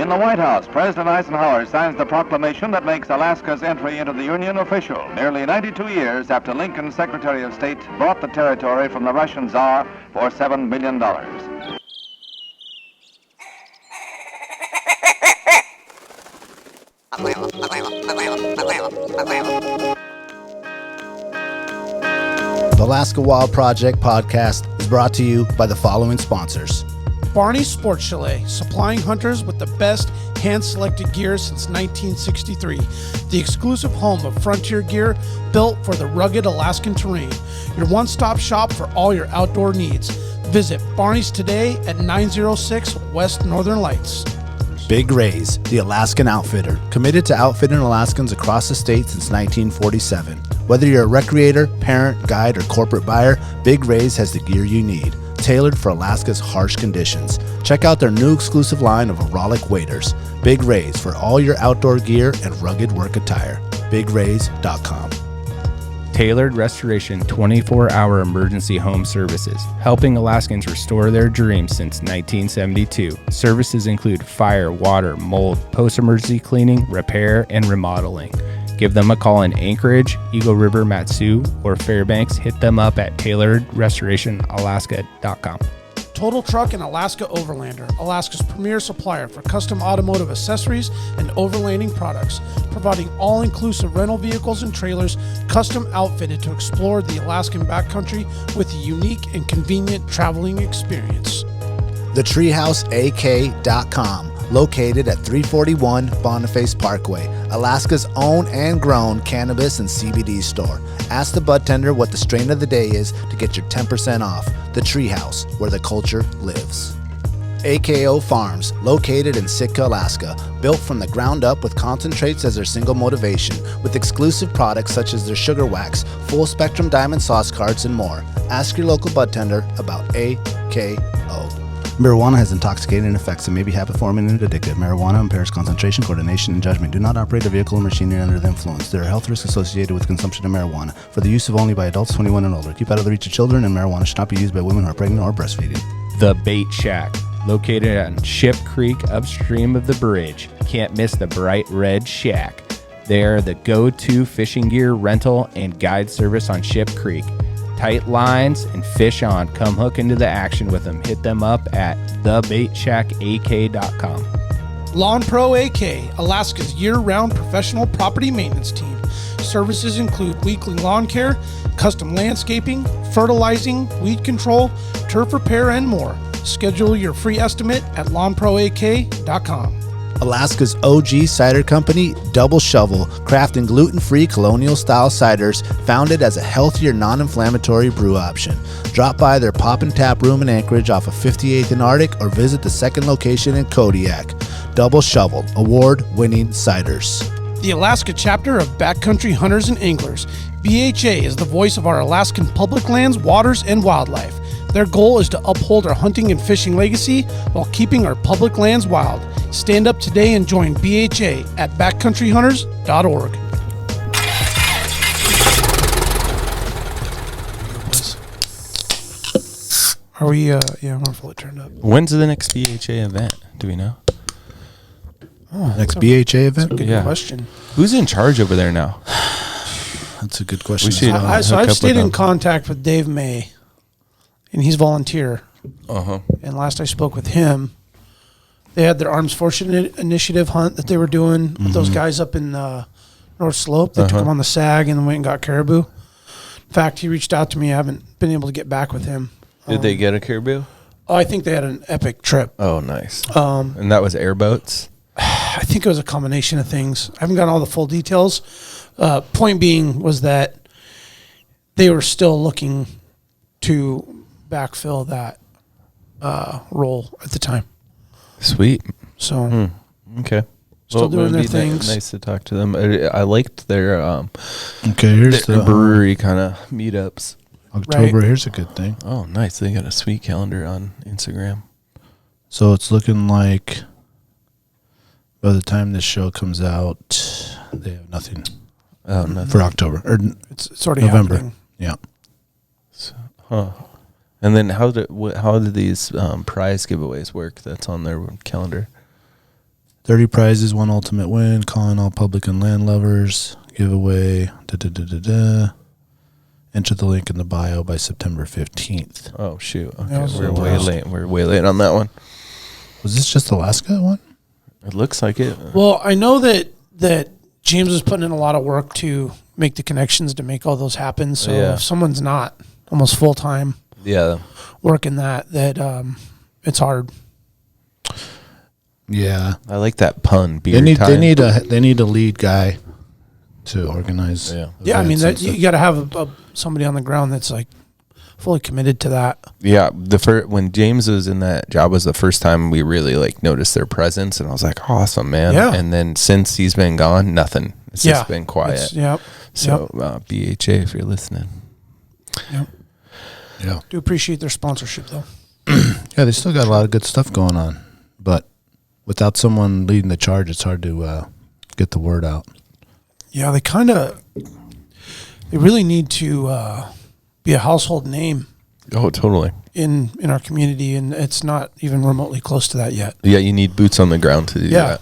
In the White House, President Eisenhower signs the proclamation that makes Alaska's entry into the Union official, nearly 92 years after Lincoln's Secretary of State bought the territory from the Russian Tsar for $7 million. The Alaska Wild Project podcast is brought to you by the following sponsors. Barney's Sports Chalet, supplying hunters with the best hand-selected gear since 1963. The exclusive home of frontier gear built for the rugged Alaskan terrain. Your one-stop shop for all your outdoor needs. Visit Barney's today at 906 West Northern Lights. Big Rays, the Alaskan outfitter, committed to outfitting Alaskans across the state since 1947. Whether you're a recreator, parent, guide, or corporate buyer, Big Rays has the gear you need, tailored for Alaska's harsh conditions. Check out their new exclusive line of Auralic waders. Big Rays for all your outdoor gear and rugged work attire. BigRays.com. Tailored Restoration 24-hour emergency home services, helping Alaskans restore their dreams since 1972. Services include fire, water, mold, post-emergency cleaning, repair, and remodeling. Give them a call in Anchorage, Eagle River, Matsu, or Fairbanks. Hit them up at tailoredrestorationalaska.com. Total Truck and Alaska Overlander, Alaska's premier supplier for custom automotive accessories and overlanding products, providing all-inclusive rental vehicles and trailers custom outfitted to explore the Alaskan backcountry with a unique and convenient traveling experience. TheTreehouseAK.com, located at 341 Boniface Parkway, Alaska's own and grown cannabis and CBD store. Ask the bud tender what the strain of the day is to get your 10% off. The Treehouse, where the culture lives. AKO Farms, located in Sitka, Alaska, built from the ground up with concentrates as their single motivation, with exclusive products such as their sugar wax, full spectrum diamond sauce cards, and more. Ask your local bud tender about AKO. Marijuana has intoxicating effects and may be habit-forming and addictive. Marijuana impairs concentration, coordination, and judgment. Do not operate a vehicle or machinery under the influence. There are health risks associated with consumption of marijuana. For the use of only by adults 21 and older. Keep out of the reach of children, and marijuana should not be used by women who are pregnant or breastfeeding. The Bait Shack, located on Ship Creek upstream of the bridge. Can't miss the bright red shack. They are the go-to fishing gear rental and guide service on Ship Creek. Tight lines and fish on. Come hook into the action with them. Hit them up at thebaitshackak.com. Lawn Pro AK, Alaska's year-round professional property maintenance team. Services include weekly lawn care, custom landscaping, fertilizing, weed control, turf repair, and more. Schedule your free estimate at lawnproak.com. Alaska's OG cider company, Double Shovel, crafting gluten-free colonial-style ciders founded as a healthier, non-inflammatory brew option. Drop by their Pop and Tap room in Anchorage off of 58th and Arctic or visit the second location in Kodiak. Double Shovel, award-winning ciders. The Alaska chapter of Backcountry Hunters and Anglers. BHA is the voice of our Alaskan public lands, waters, and wildlife. Their goal is to uphold our hunting and fishing legacy while keeping our public lands wild. Stand up today and join BHA at backcountryhunters.org. Are we, yeah, we're fully turned up. When's the next BHA event? Do we know? Oh, next BHA event? That's a good question. Who's in charge over there now? That's a good question. So I've stayed in contact with Dave May, and he's volunteer. Uh-huh. And last I spoke with him, they had their Arms Fortune Initiative hunt that they were doing with those guys up in North Slope. They took them on the SAG and went and got caribou. In fact, he reached out to me. I haven't been able to get back with him. Did they get a caribou? I think they had an epic trip. Oh, nice. And that was airboats? I think it was a combination of things. I haven't gotten all the full details. Point being was that they were still looking to backfill that role at the time. Sweet. So, okay. Still doing their it'd be things. Nice to talk to them. I liked their here's their brewery kind of meetups. October. Right. Here's a good thing. Oh, nice. They got a sweet calendar on Instagram. So it's looking like by the time this show comes out, they have nothing. Oh, nothing for October or it's already November. happening. Yeah. So, And then how do these prize giveaways work? That's on their calendar. 30 prizes, 1 ultimate win. Calling all public and land lovers. Giveaway. Enter the link in the bio by September 15th. Oh, shoot. Okay, Yeah, we're so way fast. late. We're way late on that one. Was this just Alaska one? It looks like it. Well, I know that James is putting in a lot of work to make the connections to make all those happen. So Yeah. if someone's not almost full time Yeah. working that it's hard. Yeah. I like that pun. Beer They need time. they need a lead guy to organize. Yeah. Yeah, I mean events that and you got to have somebody on the ground that's like fully committed to that. Yeah, when James was in that job was the first time we really like noticed their presence, and I was like, awesome, man. Yeah. And then since he's been gone, nothing. It's just been quiet. Yep. So BHA, if you're listening. Yep. Yeah. Do appreciate their sponsorship though. Yeah, they still got a lot of good stuff going on, but without someone leading the charge, it's hard to get the word out. Yeah, they really need to be a household name Oh, totally. in our community, and it's not even remotely close to that yet. Yeah, you need boots on the ground to do Yeah. that.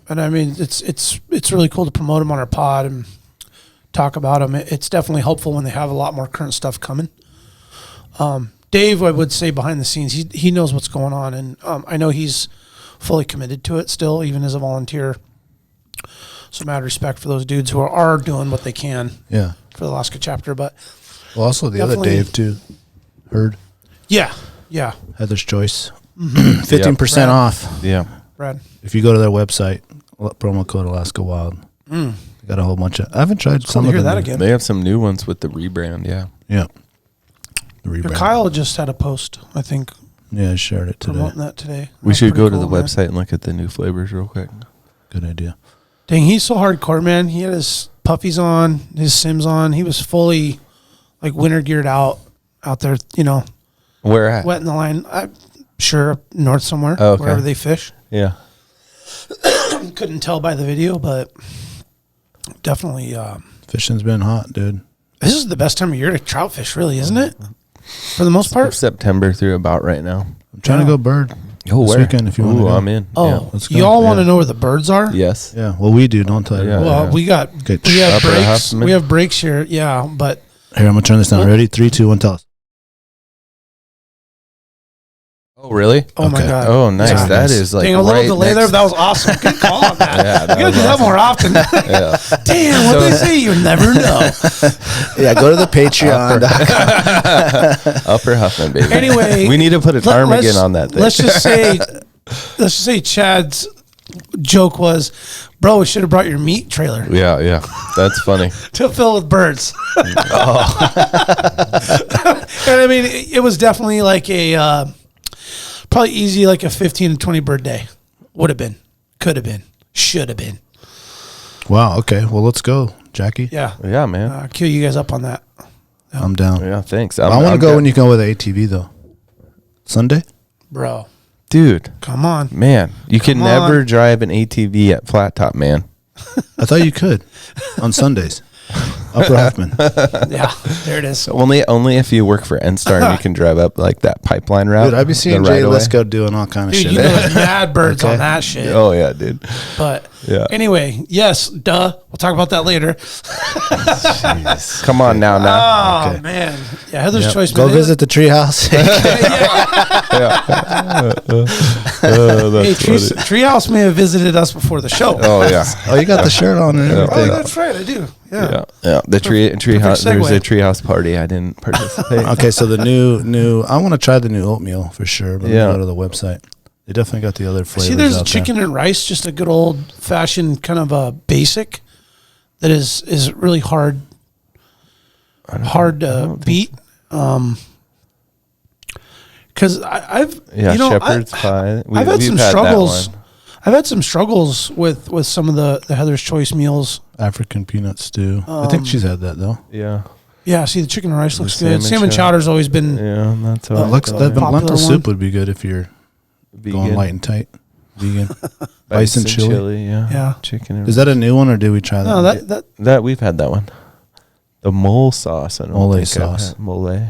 And I mean, it's really cool to promote them on our pod and talk about them. It's definitely helpful when they have a lot more current stuff coming. Dave, I would say behind the scenes, he knows what's going on, and I know he's fully committed to it still, even as a volunteer. So mad respect for those dudes who are doing what they can Yeah. for the Alaska chapter. But Well, also the other Definitely. Dave too. Heard yeah, Heather's Choice, 15% Yep. off Yeah. Brad. if you go to their website. Promo code Alaska Wild. They got a whole bunch of. I haven't tried Cool some to of hear them. that again. They have some new ones with the rebrand. Yeah. Yeah. The rebrand. Kyle just had a post, I think, Yeah, I shared it today. promoting that today. We That's should pretty go to cool, the man. website and look at the new flavors real quick. Good idea. Dang, he's so hardcore, man. He had his puffies on, his Sims on. He was fully like winter geared out there, Where at? wet in the line. I'm sure up north somewhere, Oh, okay. wherever they fish. Yeah. Couldn't tell by the video, but definitely. Fishing's been hot, dude. This is the best time of year to trout fish, really, isn't it? For the most part. September through about right now. I'm trying to go bird. Oh, this weekend if you want to Ooh, go. I'm in. Oh, let's go. y'all want to Yeah. know where the birds are? Yes. Yeah, well, we do. Don't tell you. Yeah. Well, we have Okay. Upper breaks. Huffman. We have breaks here, yeah, but Here, I'm going to turn this down. Ready? 3, 2, 1, tell us. Oh, really? oh my Okay. god. Oh, nice. Yeah. That is like Dang, a little right delay there, next- but that was awesome. Good call on that. Yeah, that You gotta was do that awesome. more often. Yeah. Damn, what they say, you never know. Yeah, go to the Patreon. Upper Huffman, baby. Anyway, we need to put a let's- ptarmigan on that thing. Let's just say Chad's joke was, bro, we should have brought your meat trailer Yeah. That's funny. to fill with birds. And I mean, it was definitely like a probably easy like a 15 to 20 bird day. Would have been, could have been, should have been. Wow, okay. Well, let's go, Jackie. Yeah. Yeah, man. Cue you guys up on that. I'm down. Yeah, thanks. I want to go when you go with the ATV, though. Sunday? Bro, Dude, come on. man, you can Come never on. drive an ATV at Flat Top, man. I thought you could on Sundays. Upper Huffman. Yeah, there it is. Only if you work for NSTAR and you can drive up like that pipeline route. Dude, I'd be seeing the Jay right-of-way. Lisco doing all kind of Dude, shit. you know there's mad birds Okay. on that shit. Oh yeah, dude. But Yeah. anyway, yes, duh. We'll talk about that later. Come on now. Oh, Okay. man. Yeah, Heather's Yep. Choice. Go man. visit the treehouse. Hey, Treehouse may have visited us before the show. Oh yeah. Oh, you got the shirt on and Oh, everything. that's right. I do. Yeah. Yeah. The treehouse. There was segue. a treehouse party. I didn't participate. Okay, so the new. I want to try the new oatmeal for sure. But Yeah. go to the website. They definitely got the other flavors. See, there's a out there. chicken and rice, just a good old fashioned kind of a basic that is really hard to beat. Because I've Yeah, you know, shepherd's pie. I've had We've some that struggles. one. I've had some struggles with some of the Heather's Choice meals. African peanut stew. I think she's had that though. Yeah. Yeah, see, the chicken and rice looks The good. salmon Salmon chowder's always been. Yeah, that's Oh, what It looks that popular lentil one. soup would be good if you're going light and tight. Vegan. Bison chili. Yeah. Yeah. Chicken. And Is that a new one or did we try that? No, one? that we've had that one. The mole sauce. I don't Mole think I've sauce. had Mole.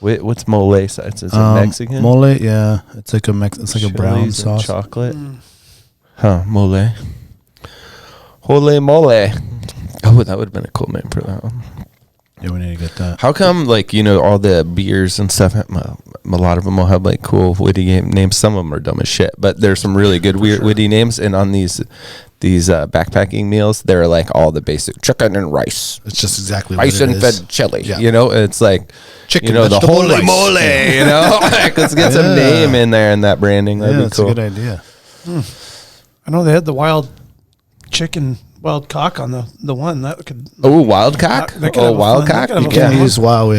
Wait, what's mole sauce? Is it Mexican? Mole, yeah. It's like a it's like a brown Chilies and sauce. chocolate. Huh, mole. Holy mole. Oh, that would have been a cool name for that one. Yeah, we need to get that. How come, like, you know, all the beers and stuff, a lot of them will have, like, cool, witty names. Some of them are dumb as shit, but there's some really good, witty names. And on these backpacking meals, they're, like, all the basic chicken and rice. It's just exactly rice what it and is. fed chili, Yeah. you know? It's like, Chicken, you know, the vegetable, holy rice. mole, you know? Like, let's get some Yeah. name in there in that branding. That'd be That's cool. a good idea. I know they had the wild chicken, wild cock on the one that could. Oh, wild cock? That could Oh, have a wild fun- cock? that could have You a can't fun use wild. We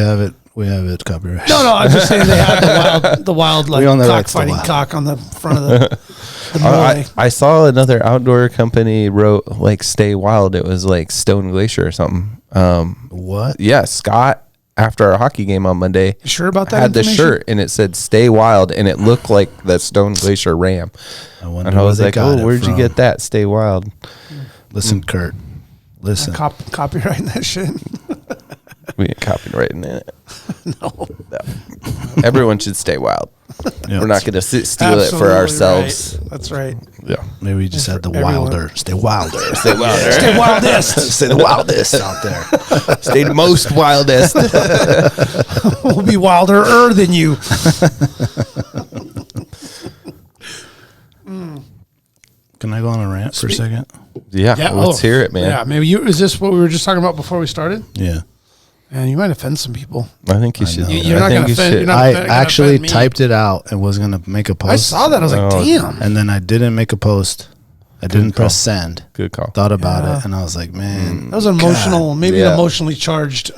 have it copyrighted. No, I'm just saying they had the wild like own the rights to cockfighting wild. cock on the front of the I saw another outdoor company wrote, like, stay wild. It was like Stone Glacier or something. What? Yeah, Scott, after our hockey game on Monday, You sure about that had the information? shirt and it said "Stay Wild" and it looked like the Stone Glacier Ram. I wonder And I where was they like, got "Oh, it where'd you from. get that? Stay Wild." Listen, Kurt. Listen. Copyrighting that shit. We ain't copyrighting it. No. Everyone should stay wild. Yeah. We're not going to steal it for Absolutely ourselves. right. That's right. Yeah, Maybe we just And had the for everyone. wilder. Stay wilder. stay wilder. Stay wildest. Stay the wildest out there. Stay the most wildest. We'll be wilder than you. Can I go on a rant for a second? Yeah, let's hear it, man. Yeah, maybe is this what we were just talking about before we started? Yeah. And you might offend some people. I think you should. know. You're I not think gonna you offend- should. you're not- I gonna actually offend me. typed it out and was going to make a post. I saw that. I was like, Oh. damn. And then I didn't make a post. I didn't press send. Good call. Thought about Yeah. it. And I was like, man. That was an emotional, maybe Yeah. an emotionally charged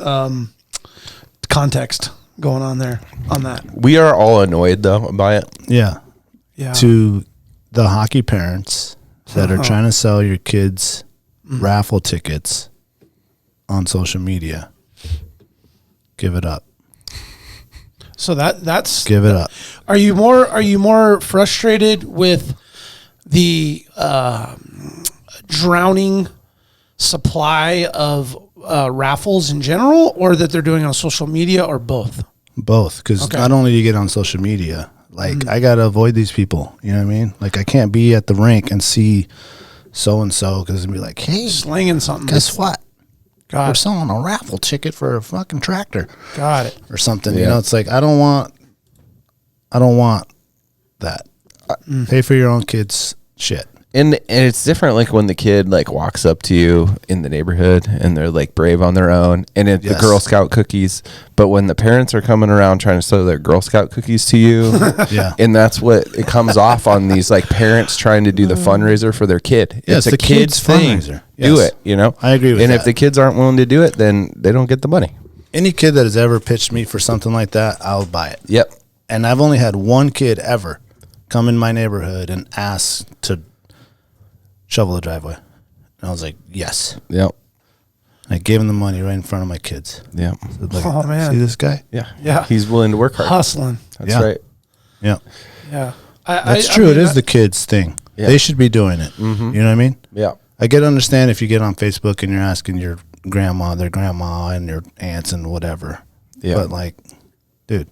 context going on there on that. We are all annoyed though by it. Yeah. Yeah. To the hockey parents that are trying to sell your kids raffle tickets on social media, give it up. So that's Give it up. Are you more frustrated with the drowning supply of raffles in general, or that they're doing on social media, or both? Both, because Okay. not only do you get on social media, like I gotta avoid these people. You know what I mean? Like I can't be at the rink and see so and so because it'd be like, hey, Slinging something. guess what? We're Got it. selling a raffle ticket for a fucking tractor Got it. or something. You Yeah. know, it's like I don't want that. Pay for your own kids' shit. And it's different, like when the kid like walks up to you in the neighborhood and they're like brave on their own, and it's the Yes. Girl Scout cookies. But when the parents are coming around trying to sell their Girl Scout cookies to you, Yeah. and that's what it comes off on these like parents trying to do the fundraiser for their kid. Yeah, it's it's a the kid's kid's thing. fundraiser. Do Yes. it, you know. I agree with And that. if the kids aren't willing to do it, then they don't get the money. Any kid that has ever pitched me for something like that, I'll buy it. Yep. And I've only had one kid ever come in my neighborhood and ask to shovel the driveway. And I was like, yes. Yep. I gave him the money right in front of my kids. Yep. Like, Oh, man. see this guy? Yeah. Yeah. He's willing to work hard. Hustling. That's Yeah. right. Yeah. Yeah. That's true. It is the kids' thing. Yeah. They should be doing it. You know what I mean? Yeah. I get understand if you get on Facebook and you're asking your grandma, their grandma, and your aunts and whatever. Yeah. But like, dude,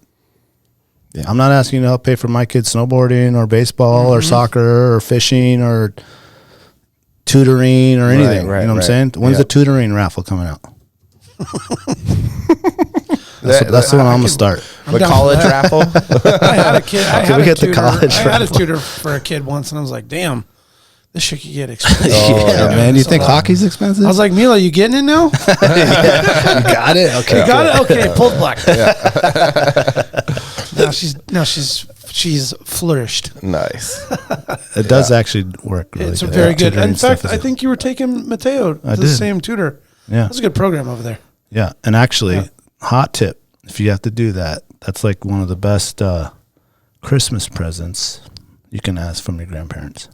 I'm not asking you to help pay for my kids' snowboarding or baseball or soccer or fishing or tutoring or anything. right, you know what right. I'm saying? When's Yeah. the tutoring raffle coming out? That's the one I'm gonna start. The down for college that. raffle. I had a kid. I Can had we a get the tutor. college I had a raffle? tutor for a kid once, and I was like, damn, this shit could get expensive. yeah, man. You So, think hockey's expensive? I was like, Mila, you getting it now? you got it. Okay. You got it? Okay, pulled black. Now she's flourished. Nice. It does actually work. Really It's good. very good. Tutoring In fact, stuff I is- think you were taking Mateo, the did. same tutor. Yeah. That's a good program over there. Yeah, and actually, Yeah. hot tip: if you have to do that, that's like one of the best Christmas presents you can ask from your grandparents,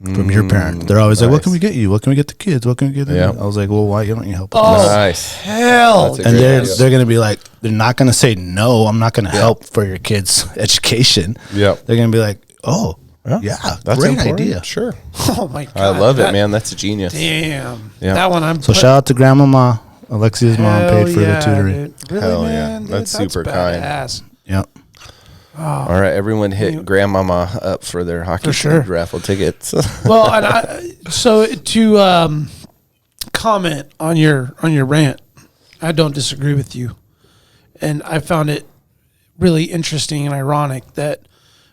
from your parent. They're always like, "What can we get you? What can we get the kids? What can we get?" Yeah. I was like, "Well, why don't you help?" with Oh, this?" Nice. hell. That's a And great they're idea. they're gonna be like, they're not gonna say no. I'm not gonna help for your kids' education. Yep. They're gonna be like, "Oh, yeah, That's great important. idea." Sure. Oh, my God. I love it, That- man. That's a genius. Damn. Yeah. That one I'm So shout out to Grandmama. Alexia's mom paid for the tutoring. Dude. Really, Hell yeah. man? Dude, That's super kind. badass. Yep. All All right, everyone hit Grandmama up for their hockey raffle tickets. Well, and so to comment on your rant, I don't disagree with you, and I found it really interesting and ironic that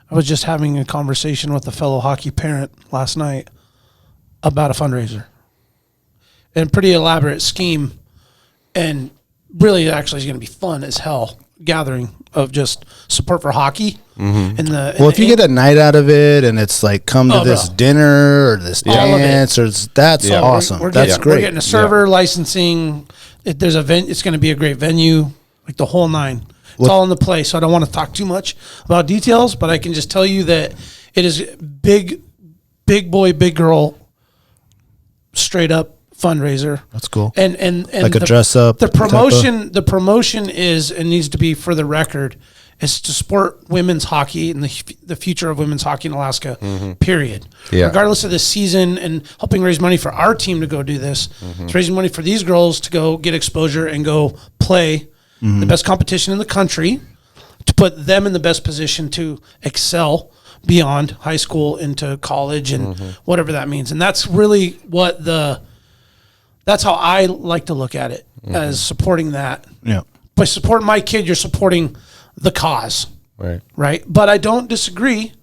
I was just having a conversation with a fellow hockey parent last night about a fundraiser, and pretty elaborate scheme, and really actually is going to be fun as hell gathering of just support for hockey. Well, if you get a night out of it and it's like come to this dinner or this dance, or that's awesome. That's great. We're getting a server licensing. There's it's going to be a great venue, like the whole nine. It's all in the place. So I don't want to talk too much about details, but I can just tell you that it is big boy, big girl, straight up fundraiser. That's cool. And like a dress up. The promotion is, and needs to be for the record, is to support women's hockey and the future of women's hockey in Alaska, period. Yeah. Regardless of the season, and helping raise money for our team to go do this. It's raising money for these girls to go get exposure and go play the best competition in the country, to put them in the best position to excel beyond high school into college and whatever that means. And that's really what that's how I like to look at it, as supporting that. Yeah. By supporting my kid, you're supporting the cause. Right. But I don't disagree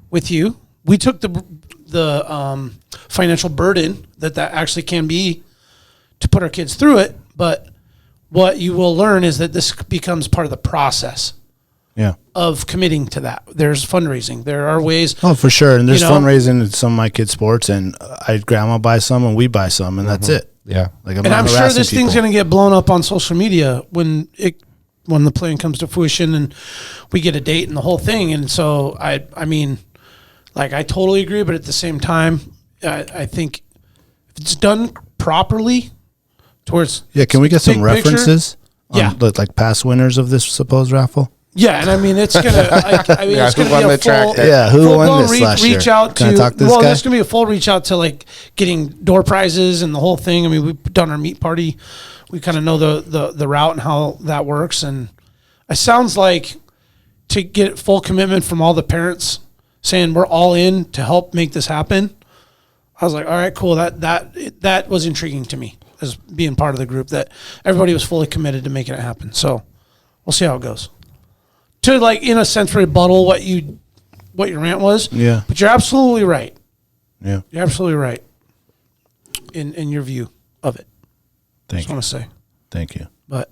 with you. We took the financial burden that actually can be to put our kids through it. But what you will learn is that this becomes part of the process. Yeah. Of committing to that. There's fundraising. There are ways. Oh, for sure. And there's fundraising in some of my kids' sports, and grandma buys some and we buy some, and that's it. Yeah. Like I'm sure this thing's going to get blown up on social media when the plan comes to fruition and we get a date and the whole thing. And so I mean, like, I totally agree, but at the same time, I think if it's done properly towards can we get some references? Picture, like past winners of this supposed raffle? Yeah, and I mean it's gonna. It's gonna be a full. Who won this last year? Reach out Can I talk to this guy? There's gonna be a full reach out to like getting door prizes and the whole thing. I mean, we've done our meat party. We kind of know the route and how that works, and it sounds like to get full commitment from all the parents saying we're all in to help make this happen. I was like, all right, cool. That was intriguing to me as being part of the group, that everybody was fully committed to making it happen. So we'll see how it goes. To, like, in a sense, rebuttal what your rant was. Yeah. But you're absolutely right. Yeah. You're absolutely right in your view of it. Thank you. Just want to say. Thank you. But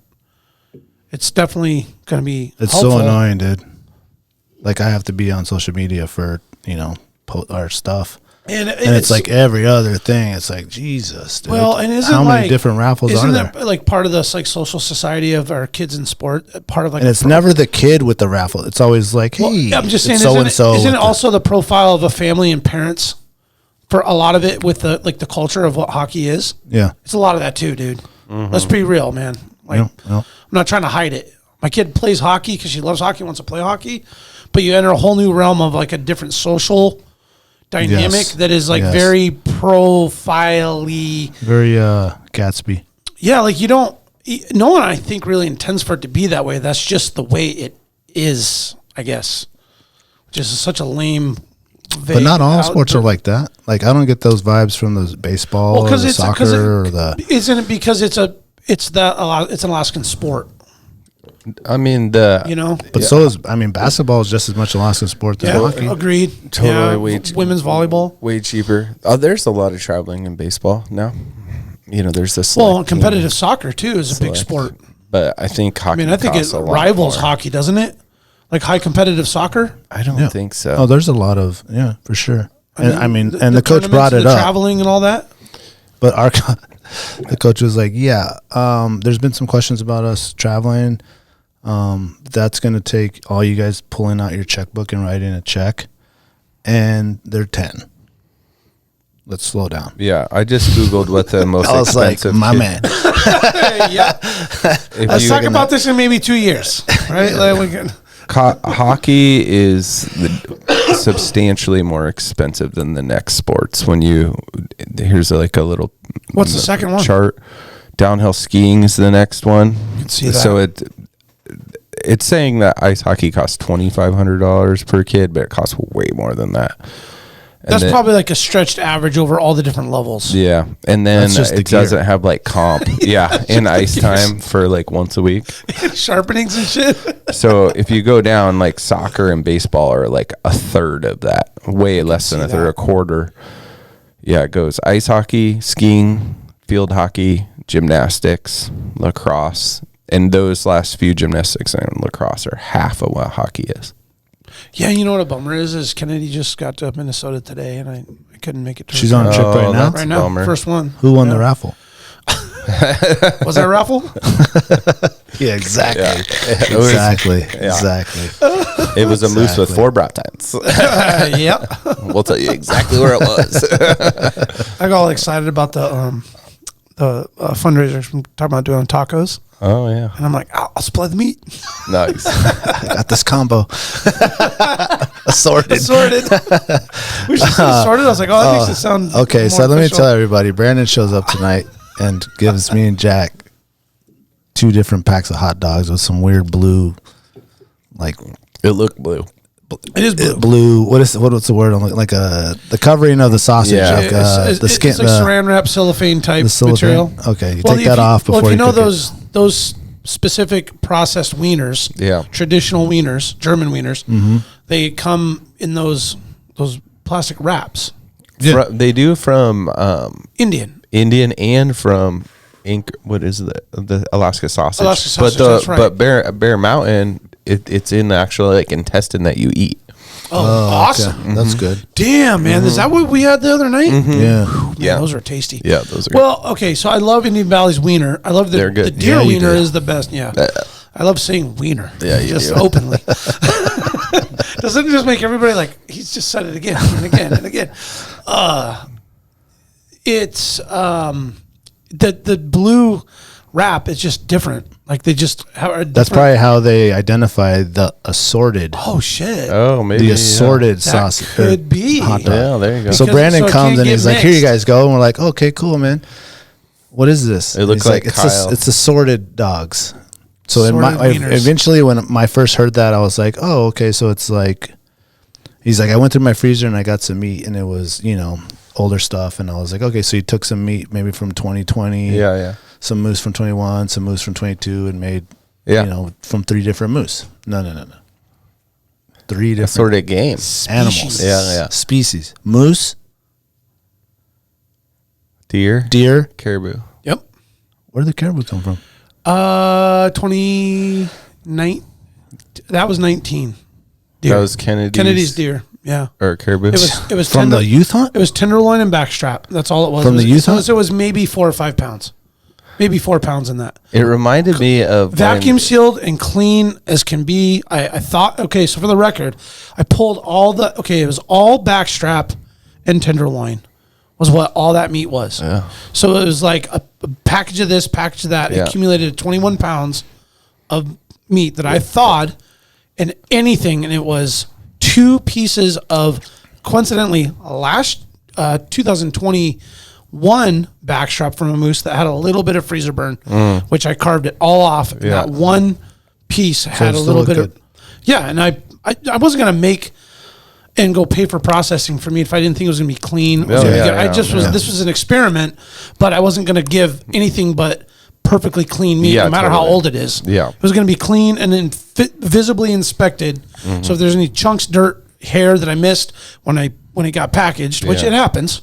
it's definitely going to be It's helpful. so annoying, dude. Like, I have to be on social media for, our stuff. And it's like every other thing. It's like, Jesus, dude. Well, and how many different raffles are there? Isn't that like part of this like social society of our kids in sport? Part of like, and it's never the kid with the raffle. It's always like, hey, I'm just saying, so-and-so. Isn't it also the profile of a family and parents for a lot of it with the culture of what hockey is? Yeah. It's a lot of that too, dude. Let's be real, man. Like, I'm not trying to hide it. My kid plays hockey because she loves hockey, wants to play hockey, but you enter a whole new realm of like a different social dynamic that is like very profile-y. Very Gatsby. Yeah, like no one I think really intends for it to be that way. That's just the way it is, I guess. Which is such a lame, vague, but not all sports are like that. Like, I don't get those vibes from the baseball or the soccer or the. Isn't it because it's an Alaskan sport? I mean but so is basketball is just as much Alaskan sport as hockey. Agreed. Totally. Women's volleyball, way cheaper. Oh, there's a lot of traveling in baseball now. There's this. Competitive soccer too is a big sport. But I think hockey. I think it rivals hockey, doesn't it? Like high competitive soccer. I don't think so. Oh, there's a lot of for sure. And the coach brought it up, traveling and all that. But the coach was like, there's been some questions about us traveling. That's going to take all you guys pulling out your checkbook and writing a check, and they're 10. Let's slow down. Yeah, I just Googled what the most I was expensive. Like, my man. Let's talk about this in maybe 2 years, right? Like we can. Hockey is substantially more expensive than the next sports. Here's like a little. What's the second one? Chart. Downhill skiing is the next one. You can see that. So it's saying that ice hockey costs $2,500 per kid, but it costs way more than that. And That's then, probably like a stretched average over all the different levels. yeah, and then That's just the it doesn't have like comp, yeah, and ice time for like once a week. Sharpenings and shit. So if you go down, like soccer and baseball are like a third of that, way less than a third, a quarter. Yeah, it goes ice hockey, skiing, field hockey, gymnastics, lacrosse, and those last few, gymnastics and lacrosse, are half of what hockey is. Yeah, you know what a bummer is Kennedy just got to Minnesota today, and I couldn't make it to She's her. on a trip right now? Right now, bummer. first one. Who won the raffle? Was that a raffle? Yeah, exactly. Yeah. Exactly. It was a moose with 4 brat tines. Yep. We'll tell you exactly where it was. I got all excited about the fundraisers from talking about doing tacos, Oh yeah, and I'm like, I'll supply the meat. nice. I got this combo. Assorted. We should say assorted. I was like, that makes it sound Okay, more so let me official. tell everybody, Brandon shows up tonight and gives me and Jack 2 different packs of hot dogs with some weird blue, like It looked blue. It is blue. blue. What's the word? Like the covering of the sausage, Yeah. like the skin, It's like saran wrap, cellophane type the cellophane. material. Okay, you take that off before Well, if you know cook it. those specific processed wieners, Yeah. traditional wieners, German wieners, Mm-hmm. they come in those plastic wraps. Yeah. They do from Indian. and from what is the Alaska sausage? Alaska sausage, But that's right. but Bear Mountain, it's in the actual like intestine that you eat. Oh, Okay, awesome. that's good. Damn, man. Is that what we had the other night? Yeah, Man, Yeah. those are tasty. Yeah, those are Well, okay, so I love Indian Valley's wiener. I love They're the good. deer Yeah, you wiener do. is the best. Yeah. I love saying wiener. Yeah, you just do. openly. Doesn't it just make everybody like, he's just said it again and again and again. It's the blue wrap is just different. Like they just have a that's different- probably how they identify the assorted, Oh shit. Oh, maybe the assorted sausage. could be. hot dog. Yeah, there you go. So Because- Brandon so it comes can't and get he's like, "Here you mixed. guys go," and we're like, "Okay, cool, man. What is this?" It looks He's like Kyle. it's assorted dogs. So Assorted wieners. eventually, when I first heard that, I was like, "Oh, okay." So it's like, he's like, "I went through my freezer and I got some meat, and it was older stuff." And I was like, "Okay." So he took some meat maybe from 2020, Yeah. some moose from 21, some moose from 22, and made from 3 different moose. No. 3 different Assorted game. animals. Yeah. Species: moose, Deer, caribou. Yep. Where did the caribou come from? 29. That was 19. Deer. That was Kennedy's deer. Yeah. or caribou. It was From the youth hunt? It was tenderloin and backstrap. That's all it was. From the youth so hunt? it was maybe 4 or 5 pounds. Maybe 4 pounds in that. It reminded me of Vacuum sealed and clean as can be. I thought, okay, so for the record, I pulled it was all backstrap and tenderloin was what all that meat was. Yeah. So it was like a package of this, package of that. It Yeah. accumulated 21 pounds of meat that I thawed and it was 2 pieces of, coincidentally, last 2021 backstrap from a moose that had a little bit of freezer burn, which I carved it all off. And Yeah. that one piece had a it little still bit looked of, yeah. And I wasn't going to make and go pay for processing for meat if I didn't think it was going to be clean. Oh, This was an experiment, but I wasn't going to give anything but perfectly clean meat, Yeah, no matter totally. how old it is. Yeah. It was going to be clean and then visibly inspected. Mm-hmm. So if there's any chunks, dirt, hair that I missed when it got packaged, which Yeah. it happens,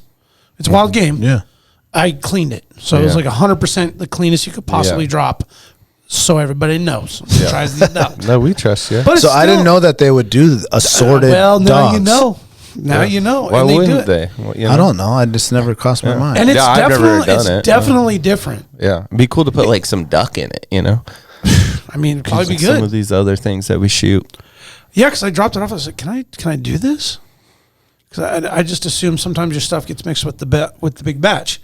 it's wild game. Yeah. I cleaned it. So it was Yeah. like 100% the cleanest you could possibly Yeah. drop. So everybody knows. Tries it out. No, we trust you. But it's So I didn't still- know that they would do assorted Well, now dogs. you know. Now you know. Why and they do wouldn't it. they? Well, you I know? don't know. I just never crossed my mind. And it's Yeah, I've never definitely done it's it. definitely different. Yeah, it'd be cool to put like some duck in it. I mean, it'd probably be Like some of good. these other things that we shoot. Yeah, because I dropped it off. I was like, "Can I do this?" Because I just assume sometimes your stuff gets mixed with the big batch.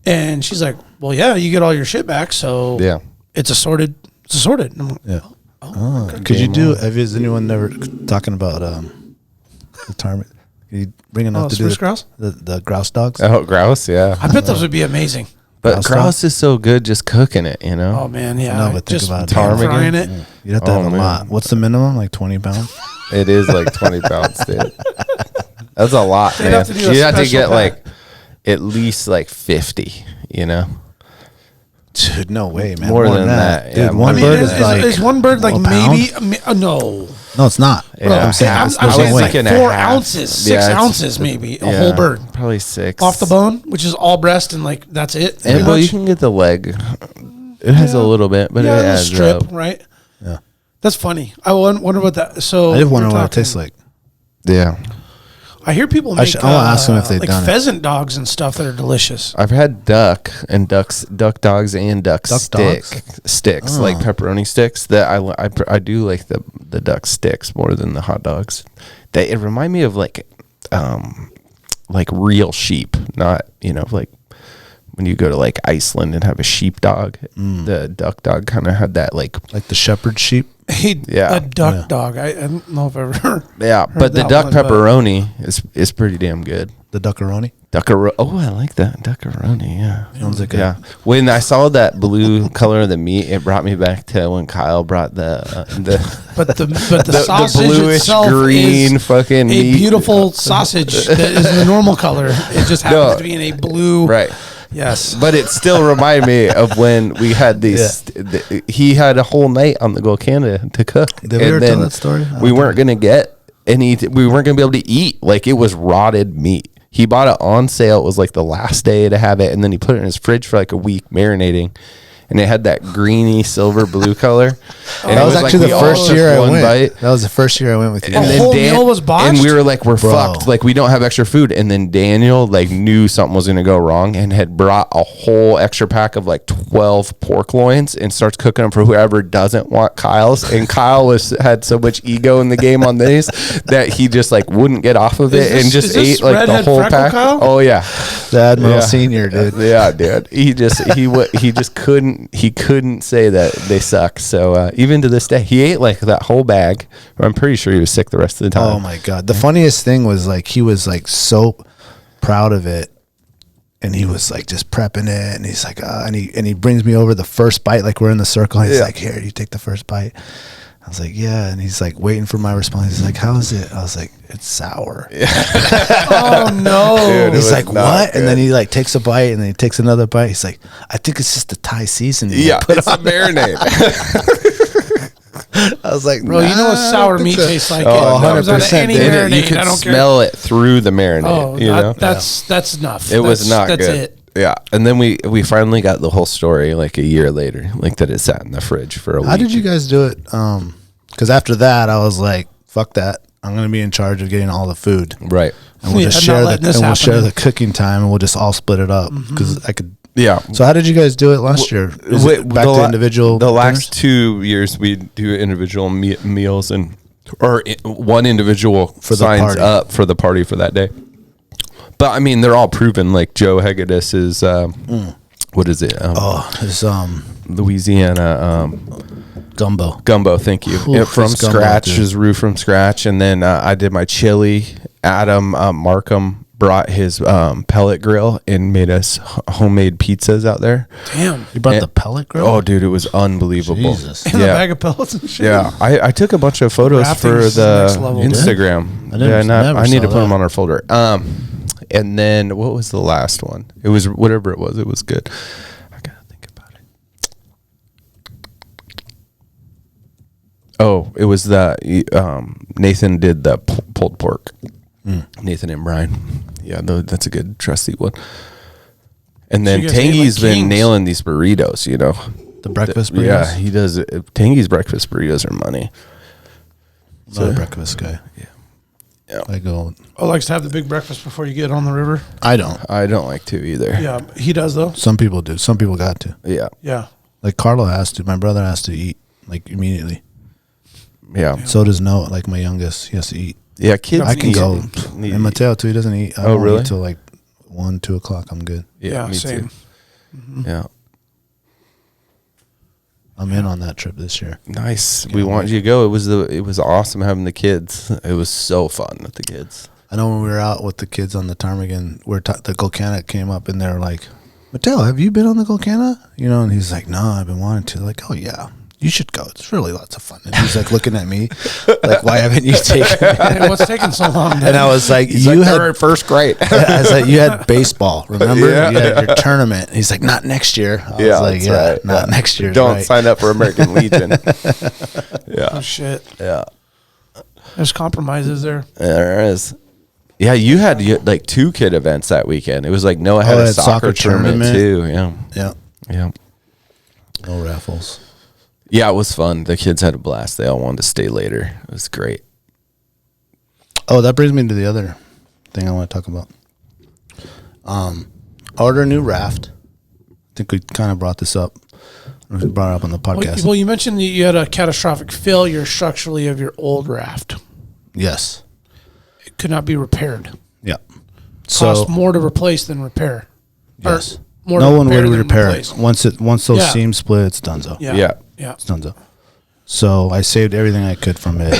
And she's like, "Well, yeah, you get all your shit back, so Yeah. it's assorted. It's assorted." And I'm like, Yeah. "Oh, okay." Could you do? Has anyone never talking about retirement? Could you bring enough to do spruce grouse? the grouse dogs? Oh, grouse. Yeah. I bet those would be amazing. But grouse is so good just cooking it, you know? Oh, man, yeah. No, but think just about it. frying it. You'd have to have a man. lot. What's the minimum? Like 20 pounds? It is like 20 pounds, dude. That's a lot, They'd man. have to do a You have to special get pack. like at least like 50, you know? Dude, no way, man. More than that, Dude, yeah, one I mean, bird is like. is one bird like a maybe pound? no? No, it's not. Yeah. Bro, I'm saying I'm there's saying no it's way. like and a 4 half. ounces, 6 Yeah, it's- ounces, maybe a Yeah, whole bird Probably 6. off the bone, which is all breast and like that's it. pretty And well, you much. can get the leg. It has a little bit, but yeah, it the adds strip, up. right? Yeah. That's funny. I wonder what that. So I just wonder we're what it talking- tastes like. Yeah. I hear people I make. should- I'll ask them if they've like done it. pheasant dogs and stuff that are delicious. I've had duck dogs and duck Duck sticks, like pepperoni sticks. That I do like the duck sticks more than the hot dogs. It remind me of like real sheep, not like when you go to like Iceland and have a sheep dog. The duck dog kind of had that like Like the shepherd sheep. Yeah. A duck dog. I don't know if I've ever. yeah, heard but the that duck one, but- pepperoni is pretty damn good. The duckaroni. Oh, I like that duckaroni. Yeah, Sounds like yeah. When I saw that blue color of the meat, it brought me back to when Kyle brought the But the sausage bluish itself green is fucking a meat. beautiful sausage that is in the normal color. It just happens No. to be in a blue. Right. Yes. But it still reminded me of when we had these. He had a whole night on the Go Canada to cook. Did we ever tell that story? We weren't gonna get any. We weren't gonna be able to eat. Like it was rotted meat. He bought it on sale. It was like the last day to have it, and then he put it in his fridge for like a week marinating. And it had that greeny silver blue color. And That it was like actually we the all first took year I one went. bite. That was the first year I went with you. And guys. then whole meal was botched? And we were like, we're Bro. fucked. Like, we don't have extra food. And then Daniel, like, knew something was going to go wrong and had brought a whole extra pack of, like, 12 pork loins and starts cooking them for whoever doesn't want Kyle's. And Kyle had so much ego in the game on these that he just, like, wouldn't get off of it and just ate, like, the redhead whole freckle pack. Kyle? Oh, yeah. The Admiral Yeah. Senior, dude. Yeah, dude. He just couldn't say that they suck. So even to this day, he ate like that whole bag. I'm pretty sure he was sick the rest of the time. Oh my god! The funniest thing was like he was like so proud of it, and he was like just prepping it, and he's like, and he brings me over the first bite, like we're in the circle. And he's like, "Here, you take the first bite." I was like, "Yeah," and he's like waiting for my response. He's like, "How is it?" I was like, "It's sour." Oh no. Dude, it He's was like, not "What?" And then good. he like takes a bite, and then he takes another bite. He's like, "I think it's just the Thai seasoning." Yeah, it's a marinade. I was like, Bro, you know what sour meat tastes like? Oh, It comes out of 100%, any dude. marinade. You could I don't smell it through the marinade. Oh, you know? that's enough. It was not that's good. It. Yeah, and then we finally got the whole story like a year later, like that it sat in the fridge for a week. How did you guys do it? Because after that, I was like, "Fuck that! I'm gonna be in charge of getting all the food, Right. and we'll Yeah, just not share letting this happen. share the cooking time, and we'll just all split it up." Because I could. Yeah. So how did you guys do it last year? Is it back to individual? The dinners? last 2 years we do individual meals one individual For the signs party. up for the party for that day. But I mean, they're all proven. Like Joe Hegedus is what is it? It's Louisiana gumbo. gumbo. Thank you. Ooh, Yeah, from this gumbo, scratch dude. is roux from scratch, and then I did my chili. Adam Markham brought his pellet grill and made us homemade pizzas out there. Damn. You brought And- the pellet grill? Oh, dude, it was unbelievable. Jesus. And a bag of pellets and shit. Yeah, I took a bunch of photos Rafting for is the next level. Instagram. I didn't- never I need to saw put them that. on our folder. And then what was the last one? It was whatever it was. It was good. I gotta think about it. Oh, it was the Nathan did the pulled pork. Nathan and Brian. Yeah, that's a good trusty one. And So then you guys ate like Tangy's been kings. nailing these burritos, you know. The breakfast burritos? Yeah, he does. Tangy's breakfast burritos are money. Not a breakfast guy. Yeah. I go, Oh, likes to have the big breakfast before you get on the river. I don't. I don't like to either. Yeah, he does though. Some people do. Some people got to. Yeah. Yeah. Like Carlo has to. My brother has to eat like immediately. Yeah. So does Noah, like my youngest. He has to eat. Yeah. Kids. I can need- go. need- And Mateo too. He doesn't eat. I Oh, don't really? eat till like 1, 2 o'clock. I'm good. Yeah, me same. too. Yeah. I'm in on that trip this year. Nice. We want you to go. It was awesome having the kids. It was so fun with the kids. I know when we were out with the kids on the ptarmigan, where the Golcanic came up, and they're like, Mateo, have you been on the Golcana? You know, and he's like, no, I've been wanting to. Like, oh yeah, you should go. It's really lots of fun. And he's like looking at me, like, why haven't you taken it? Hey, what's taking so long? And I was like, He's you like, had "They're at first grade." I was like, you had baseball, remember? Yeah. You had your tournament. He's like, not next year. I was like, that's right. not next year. Don't right. sign up for American Legion. Oh shit! Yeah. There's compromises there. There is. Yeah, you had like 2 kid events that weekend. It was like Noah had I a had soccer tournament too. Yeah. Yeah. No raffles. Yeah, it was fun. The kids had a blast. They all wanted to stay later. It was great. Oh, that brings me to the other thing I want to talk about. I ordered a new raft. I think we kind of brought this up. We brought it up on the podcast. Well, you mentioned that you had a catastrophic failure structurally of your old raft. Yes. It could not be repaired. Yeah. Cost more to replace than repair. Yes. More No to one would than repair replace. it. Once those Yeah. seams split, it's donezo. Yeah. It's donezo. So I saved everything I could from it.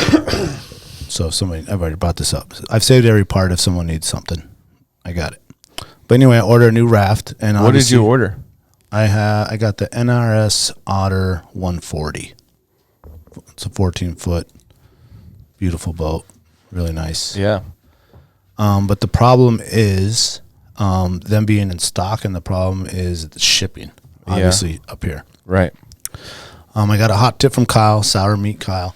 So if I've already brought this up. I've saved every part if someone needs something. I got it. But anyway, I ordered a new raft, and What did you order? I got the NRS Otter 140. It's a 14-foot, beautiful boat, really nice. Yeah. But the problem is them being in stock, and the problem is the shipping. Obviously, up here. Right. I got a hot tip from Kyle, Sour Meat Kyle,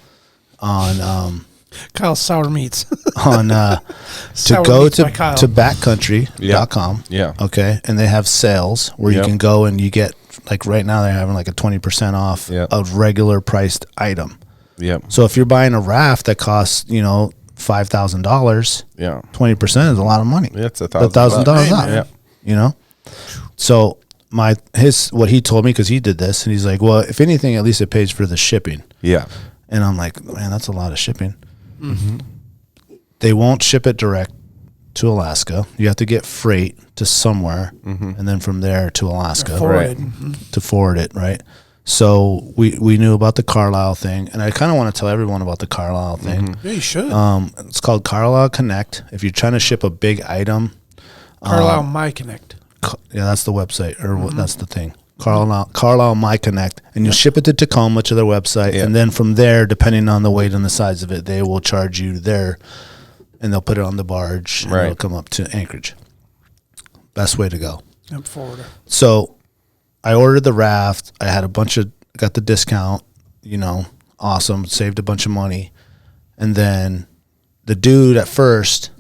on Kyle Sour Meats. on to Sour go Meats by Kyle. to backcountry.com. Yeah. Okay. And they have sales where you can go and you get, like right now they're having like a 20% off a regular priced item. Yep. So if you're buying a raft that costs, $5,000, Yeah. 20% is a lot of money. Yeah, it's $1,000 off. Yeah. So what he told me, because he did this, and he's like, well, if anything, at least it pays for the shipping. Yeah. And I'm like, man, that's a lot of shipping. Mm-hmm. They won't ship it direct to Alaska. You have to get freight to somewhere, and then from there to Alaska to forward it, right? So we knew about the Carlisle thing, and I kind of want to tell everyone about the Carlisle thing. Yeah, you should. It's called Carlisle Connect. If you're trying to ship a big item, Carlisle My Connect. yeah, that's the website, or that's the thing. Carlisle My Connect, and you'll ship it to Tacoma to their website, and then from there, depending on the weight and the size of it, they will charge you there, and they'll put it on the barge, and it'll come up to Anchorage. Best way to go. Yep, forwarder. So I ordered the raft. I had got the discount, awesome, saved a bunch of money. And then the dude at first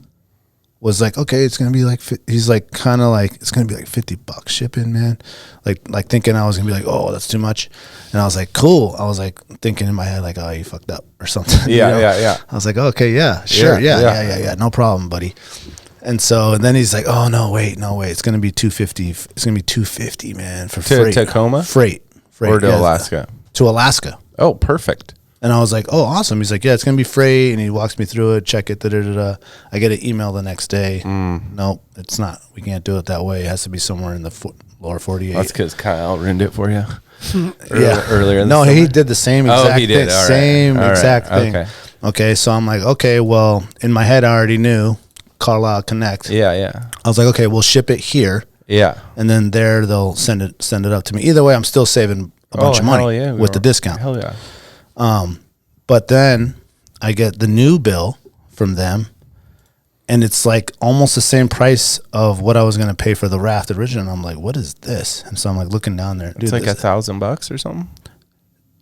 was like, okay, it's going to be like, he's like, kind of like, it's going to be like $50 shipping, man. Like thinking I was going to be like, oh, that's too much. And I was like, cool. I was like thinking in my head, like, oh, you fucked up or something. Yeah. I was like, okay, yeah, sure. Yeah. No problem, buddy. And then he's like, oh, no, wait. It's going to be $250. It's going to be $250, man, for freight. To Tacoma? Freight. Or to Alaska? To Alaska. Oh, perfect. And I was like, oh, awesome. He's like, yeah, it's going to be freight. And he walks me through it, check it, da-da-da-da. I get an email the next day. Nope, it's not. We can't do it that way. It has to be somewhere in the lower 48. That's because Kyle ruined it for you. Earlier in the summer? summer? He did the same exact he did. thing. All right. Same All right. exact thing. Okay, so I'm like, okay, well, in my head, I already knew Carlisle Connect. Yeah. I was like, okay, we'll ship it here. Yeah. And then there they'll send it up to me. Either way, I'm still saving a bunch of money with the discount. Hell yeah. But then I get the new bill from them, and it's like almost the same price of what I was going to pay for the raft original. I'm like, what is this? And so I'm like looking down there. It's like $1,000 or something.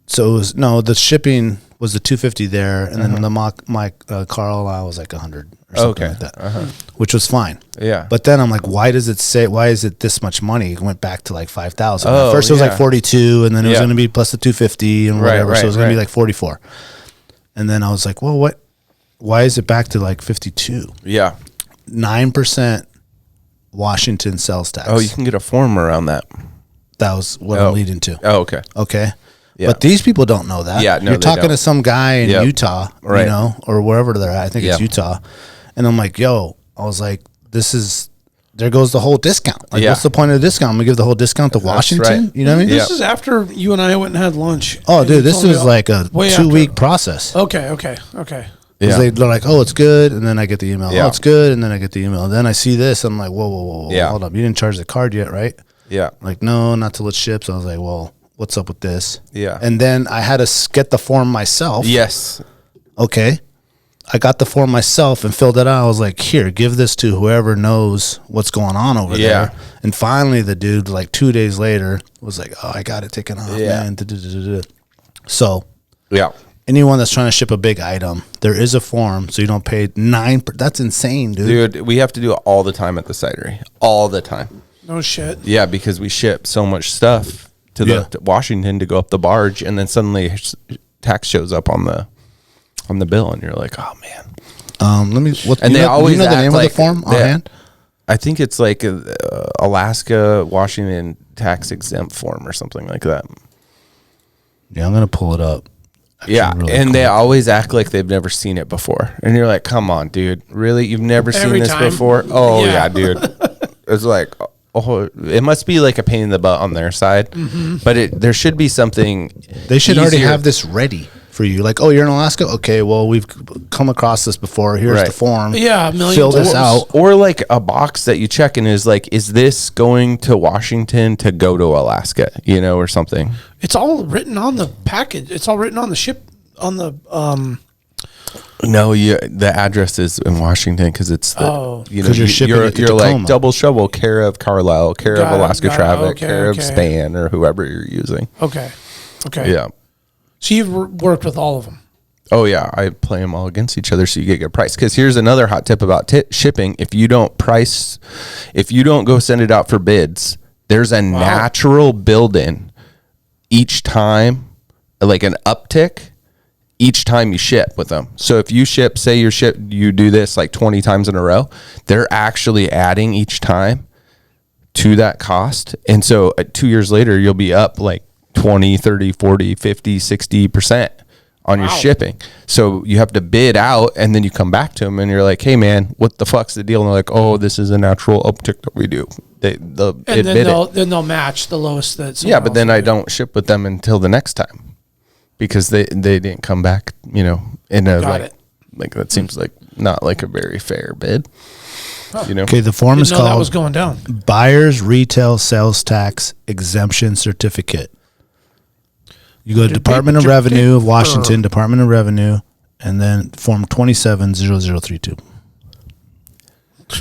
So it was, the shipping was the $250 there, and then my Carlisle was like $100 or something like that, which was fine. Yeah. But then I'm like, why is it this much money? It went back to like $5,000. Oh, At first it was like $42, and then it was going to be plus the $250 and whatever. Right, so it was going to be like $44. And then I was like, well, what? Why is it back to like $52? Yeah. 9% Washington sales tax. Oh, you can get a form around that. That was what I'm leading to. Oh, okay. Okay. Yeah. But these people don't know that. Yeah, no, you're they talking don't. to some guy in Utah, or wherever they're at. I think it's Utah. And I'm like, yo, I was like, there goes the whole discount. Like, what's the point of the discount? I'm going to give the whole discount to Washington? Right. You know what I mean? This is after you and I went and had lunch. Oh, And dude, you this told me was like a 2-week process. Okay. Yeah. They're like, oh, it's good. And then I get the email. Yeah. Oh, it's good. And then I get the email. Then I see this. I'm like, whoa, Yeah. hold up. You didn't charge the card yet, right? Yeah. Like, no, not till it ships. I was like, well, what's up with this? Yeah. And then I had to get the form myself. Yes. Okay. I got the form myself and filled it out. I was like, here, give this to whoever knows what's going on over there. And finally, the dude, like 2 days later, was like, oh, I got it taken off, man. So, Yeah. anyone that's trying to ship a big item, there is a form, so you don't pay 9. That's insane, dude. Dude, we have to do it all the time at the cidery. All the time. No shit. Yeah, because we ship so much stuff to to Washington to go up the barge, and then suddenly tax shows up on the bill, and you're like, oh man. Let me. And they always the name like of the form on hand. I think it's like Alaska Washington tax exempt form or something like that. Yeah, I'm gonna pull it up. Yeah, really and they always act like they've never seen it before, and you're like, come on, dude, really? You've never seen this before? Oh yeah, dude. It's like, oh, it must be like a pain in the butt on their side, but there should be something. They should already have this ready for you. Like, oh, you're in Alaska? Okay, well, we've come across this before. Here's the form. Yeah, fill this out. Or like a box that you check and is like, is this going to Washington to go to Alaska, or something? It's all written on the package. It's all written on the ship, on the, No, the address is in Washington because it's the, you're shipping it to you're Tacoma. like double shovel, care of Carlisle, care of Alaska Traffic, okay, care of okay. Span or whoever you're using. Okay. Yeah. So you've worked with all of them. Oh yeah, I play them all against each other so you get a good price. Because here's another hot tip about shipping: if you don't go send it out for bids, there's a natural build-in each time, like an uptick each time you ship with them. So if you you do this like 20 times in a row, they're actually adding each time to that cost, and so 2 years later you'll be up like 20, 30, 40, 50, 60% on your shipping. So you have to bid out, and then you come back to them and you're like, hey man, what the fuck's the deal? And they're like, oh, this is a natural uptick that we do. Then they'll match the lowest that's. Yeah, but then I don't ship with them until the next time because they didn't come back, in a like that seems like not like a very fair bid. Okay, the form is called that was going down. Buyer's Retail Sales Tax Exemption Certificate. You go to Department of Revenue of Washington, Department of Revenue, and then form 270032.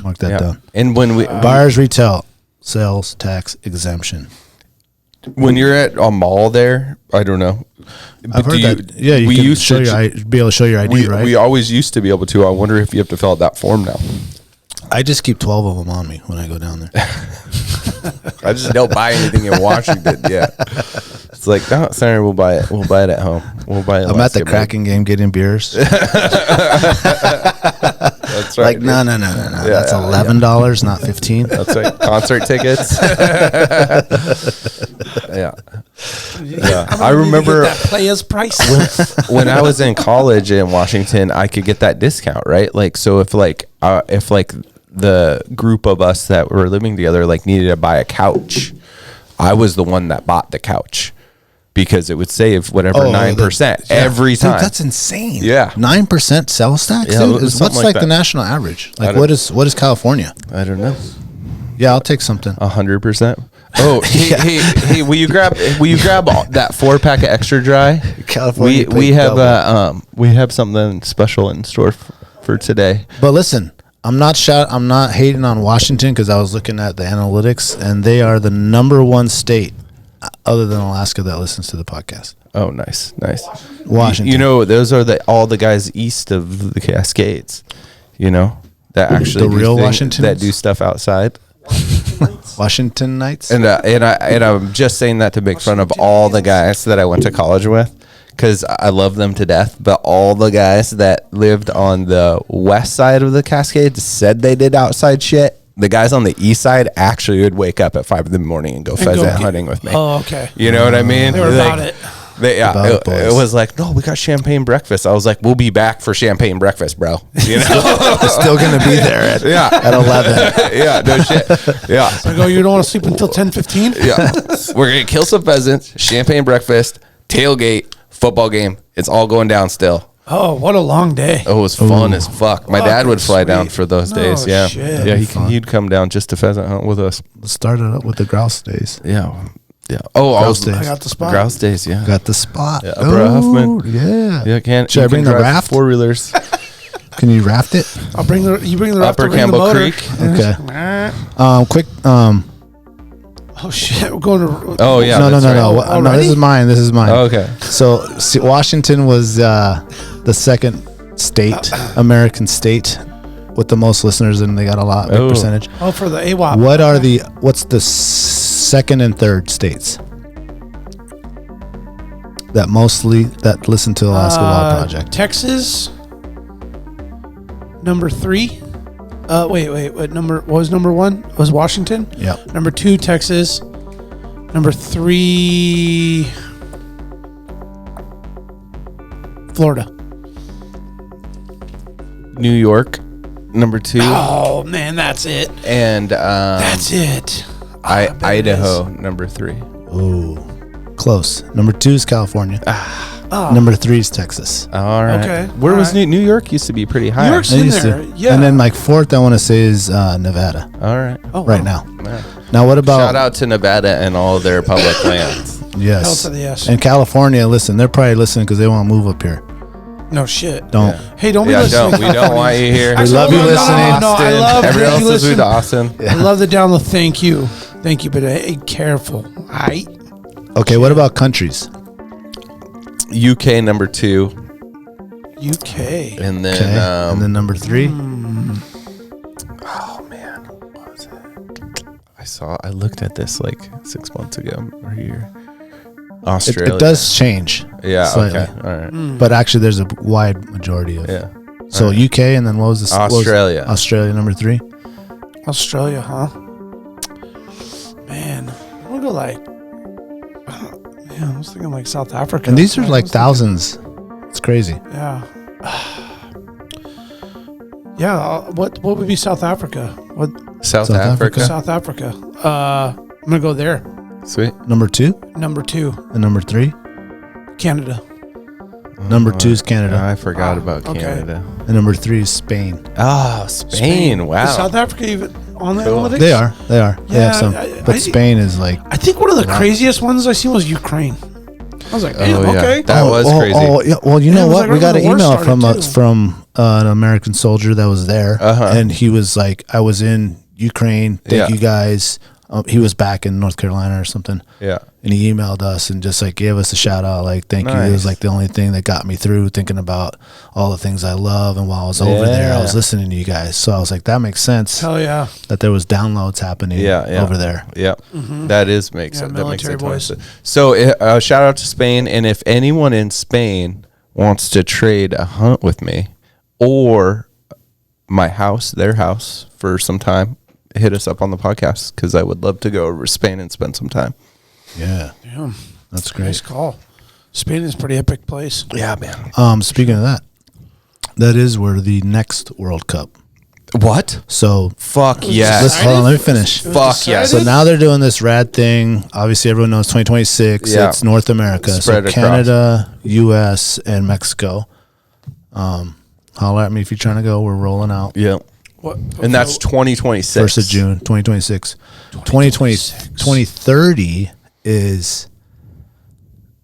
Mark that down. And when we Buyer's Retail Sales Tax Exemption. When you're at a mall there, I don't know. I've heard that. Yeah, you can show be able to show your ID, right? We always used to be able to. I wonder if you have to fill out that form now. I just keep 12 of them on me when I go down there. I just don't buy anything in Washington. Yeah, it's like, no, sorry, we'll buy it. We'll buy it at home. We'll buy it. I'm at the cracking game getting beers. That's right. Like, no. Yeah, that's $11, not $15. That's right. Concert tickets. Yeah. I remember that player's price. when I was in college in Washington, I could get that discount, right? Like, so if the group of us that were living together needed to buy a couch, I was the one that bought the couch because it would save whatever 9% every time. Dude, that's insane. Yeah, 9% sales tax. Yeah, dude? What's like the national average? Like what is California? I don't know. Yeah, I'll take something. 100%. Oh, hey, will you grab that 4-pack of extra dry? California. We have something special in store for today. But listen, I'm not hating on Washington because I was looking at the analytics and they are the #1 state other than Alaska that listens to the podcast. Oh, nice. Washington. Those are all the guys east of the Cascades. That actually the real Washington that do stuff outside. Washingtonites. And I'm just saying that to make fun of all the guys that I went to college with, because I love them to death. But all the guys that lived on the west side of the Cascades said they did outside shit. The guys on the east side actually would wake up at 5 a.m. and go pheasant hunting with me. Oh, okay. You know what I mean? They were about it. It was like, no, we got champagne breakfast. I was like, we'll be back for champagne breakfast, bro. Still gonna be there at 11. Yeah, no shit. Yeah. So I go, you don't want to sleep until 10:15? Yeah. We're gonna kill some pheasants, champagne breakfast, tailgate, football game. It's all going down still. Oh, what a long day. Oh, it was fun as fuck. My dad would fly down for those days. Yeah, shit. yeah. He'd come down just to pheasant hunt with us. Let's start it up with the grouse days. Yeah, yeah. Oh, Grouse days. I got the spot. Grouse days. Yeah, Got the spot. Yeah, Upper Huffman. Yeah. yeah. Should I bring the raft? 4-wheelers. Can you raft it? I'll bring the. You bring the raft. Upper I'll bring Campbell the motor. Creek. Okay. Quick. Oh shit, we're going to. Oh yeah. No. that's right. No, this is mine. This is mine. Oh, okay. So Washington was the second state, American state, with the most listeners, and they got a big percentage. Oh, for the AWP. What's the second and third states that listen to Alaska Law Project? Texas. Number 3. Wait. What was number 1? Was Washington? Yep. Number 2, Texas. Number 3, Florida. New York, number 2. Oh man, that's it. And That's it. I bet it Idaho, is. number 3. Ooh, close. Number 2 is California. Number 3 is Texas. All right. Okay, Where all was right. New York? Used to be pretty high. New York's They in used there. to. Yeah. And then like fourth, I want to say is Nevada. All right. Right now. Yeah. Now what about Shout out to Nevada and all their public lands. yes? Hell to the yes. And California, listen, they're probably listening because they want to move up here. No shit. Don't. Yeah. Hey, don't be Yeah, listening. we don't want you here. We love you no, listening. No, I love Everyone that you else is listen. Dawson. I love the download. Thank you, but hey, careful. Aight. Okay, what about countries? UK number 2, UK. and then Okay, and then number 3. oh man, what was it? I looked at this like 6 months ago or a year. Australia. It does change. Yeah. slightly. Okay. All right. But actually, there's a wide majority of. Yeah. So UK, and then what was this? Australia. Australia number 3. Australia, huh? Man, I'm gonna go like. Yeah, I was thinking like South Africa. And these are I like was thinking- thousands. It's crazy. Yeah. Yeah. What would be South Africa? What South South Africa. Africa. South Africa? I'm gonna go there. Sweet. Number 2 Number 2, and number 3. Canada. Number 2 is Canada, I forgot about okay. Canada. and number 3 is Spain. Oh, Spain. Wow. Is South Africa even on the Cool. analytics? They are. They have Yeah, some. But I- Spain is like. I think one of the craziest ones I seen was Ukraine. I was like, damn, Oh, yeah. okay. That was crazy. Oh, yeah. Well, you Yeah, know it was what? like We right got when an the war email started, too. from an American soldier that was there, and he was like, "I was in Ukraine. Thank Yeah. you guys." He was back in North Carolina or something, Yeah. and he emailed us and just like gave us a shout out, like thank you. It was Nice. like the only thing that got me through thinking about all the things I love. And while I was over there, I was Yeah. listening to you guys, so I was like, that makes sense Hell yeah. that there was downloads happening over there. Yeah, that makes Yeah, it. That makes military it boys. So, shout out to Spain, and if anyone in Spain wants to trade a hunt with me, or my house, their house, for some time, hit us up on the podcast because I would love to go over to Spain and spend some time. Yeah, Yeah. that's Nice great. call. Spain is a pretty epic place. Yeah, man. Speaking of that is where the next World Cup. What? So Fuck yes. let's hold on, let me finish. Fuck yes. So now they're doing this rad thing. Obviously, everyone knows 2026. Yeah. It's North America. Spread so across. Canada, U.S., and Mexico. Holler at me if you're trying to go. We're rolling out. Yeah. What? And that's 2026. 1st of June, 2026. 2030 is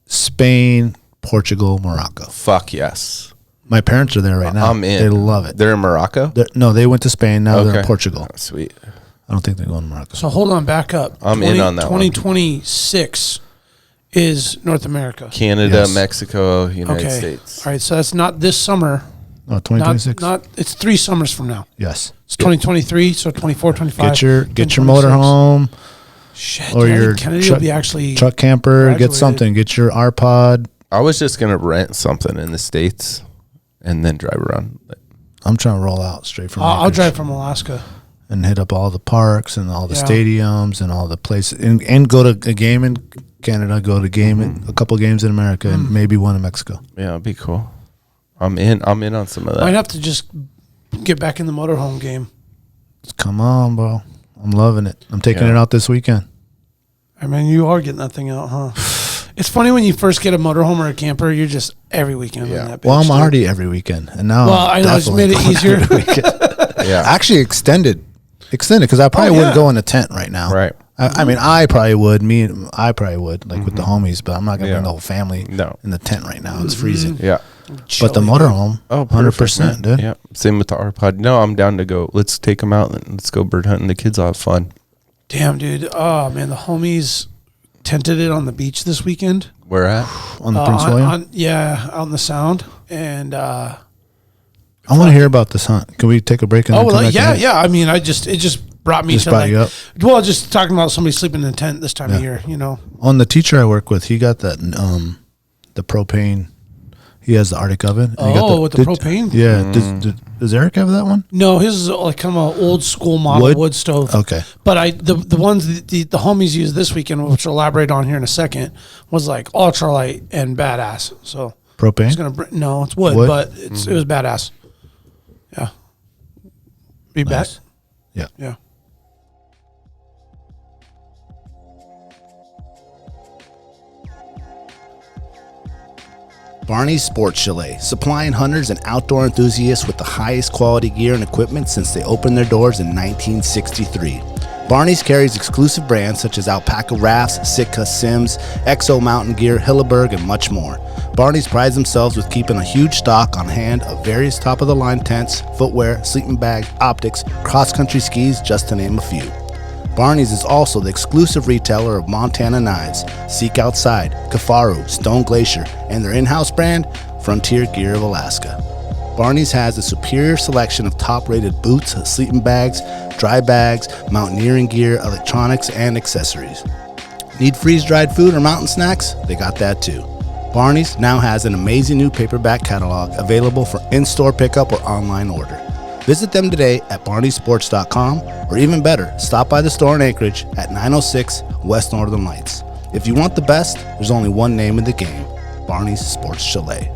Spain, Portugal, Morocco. Fuck yes. My parents are there right now. I'm in. They love it. They're in Morocco? No, they went to Spain. Now they're in Okay. Portugal. Oh, sweet. I don't think they're going to Morocco. So hold on, back up. I'm in on that one. 2026 is North America. Canada, Yes. Mexico, United Okay. States. All right, so that's not this summer. Oh, 2026? Not it's 3 summers from now. Yes. It's 2023, so 24, 25. Get your 26. motorhome Shit, or yeah, your Kennedy truck, will be actually truck camper. Get graduated. something. Get your R-Pod. I was just going to rent something in the States and then drive around. I'm trying to roll out straight from I'll Anchorage drive from Alaska. and hit up all the parks and all the Yeah. stadiums and all the places and go to a game in Canada, go to a couple games in America, and maybe one in Mexico. Yeah, it'd be cool. I'm in on some of that. Might have to just get back in the motorhome game. Come on, bro. I'm loving it. I'm taking Yeah. it out this weekend. I mean, you are getting that thing out, huh? It's funny when you first get a motorhome or a camper, you're just every weekend. Yeah. On that Well, I'm bitch, already every weekend, and now. Well, I know, I just made it easier. Yeah. Actually, extended because I probably wouldn't go in a tent right now. Right. I mean, I probably would. I probably would, like with the homies, but I'm not gonna bring the whole family No. in the tent right now. It's freezing. Yeah. But the motorhome, 100%, dude. Yeah. Same with the R-Pod. No, I'm down to go. Let's take them out and let's go bird hunting. The kids will have fun. Damn, dude. Oh, man, the homies tented it on the beach this weekend. Where at? On the Prince William. Out in the Sound. And I want to hear about this hunt. Can we take a break? And then come back in? yeah. I mean, it just brought me Just to brought like, you up? well, just talking about somebody sleeping in a tent this time of year, you know. On the teacher I work with, he got that the propane. He has the Arctic oven. And he got with the propane? Yeah. Does Eric have that one? No, his is like kind of an old school model wood stove. Okay. But the ones the homies used this weekend, which I'll elaborate on here in a second, was like ultralight and badass. So Propane? It's wood, but it was badass. Yeah. Be back? Yeah. Yeah. Barney's Sports Chalet, supplying hunters and outdoor enthusiasts with the highest quality gear and equipment since they opened their doors in 1963. Barney's carries exclusive brands such as Alpaca Rafts, Sitka, Sims, Exo Mountain Gear, Hilleberg, and much more. Barney's prides themselves with keeping a huge stock on hand of various top-of-the-line tents, footwear, sleeping bags, optics, cross-country skis, just to name a few. Barney's is also the exclusive retailer of Montana knives, Seek Outside, Kafaru, Stone Glacier, and their in-house brand, Frontier Gear of Alaska. Barney's has a superior selection of top-rated boots, sleeping bags, dry bags, mountaineering gear, electronics, and accessories. Need freeze-dried food or mountain snacks? They got that too. Barney's now has an amazing new paperback catalog available for in-store pickup or online order. Visit them today at barneysports.com, or even better, stop by the store in Anchorage at 906 West Northern Lights. If you want the best, there's only one name in the game, Barney's Sports Chalet.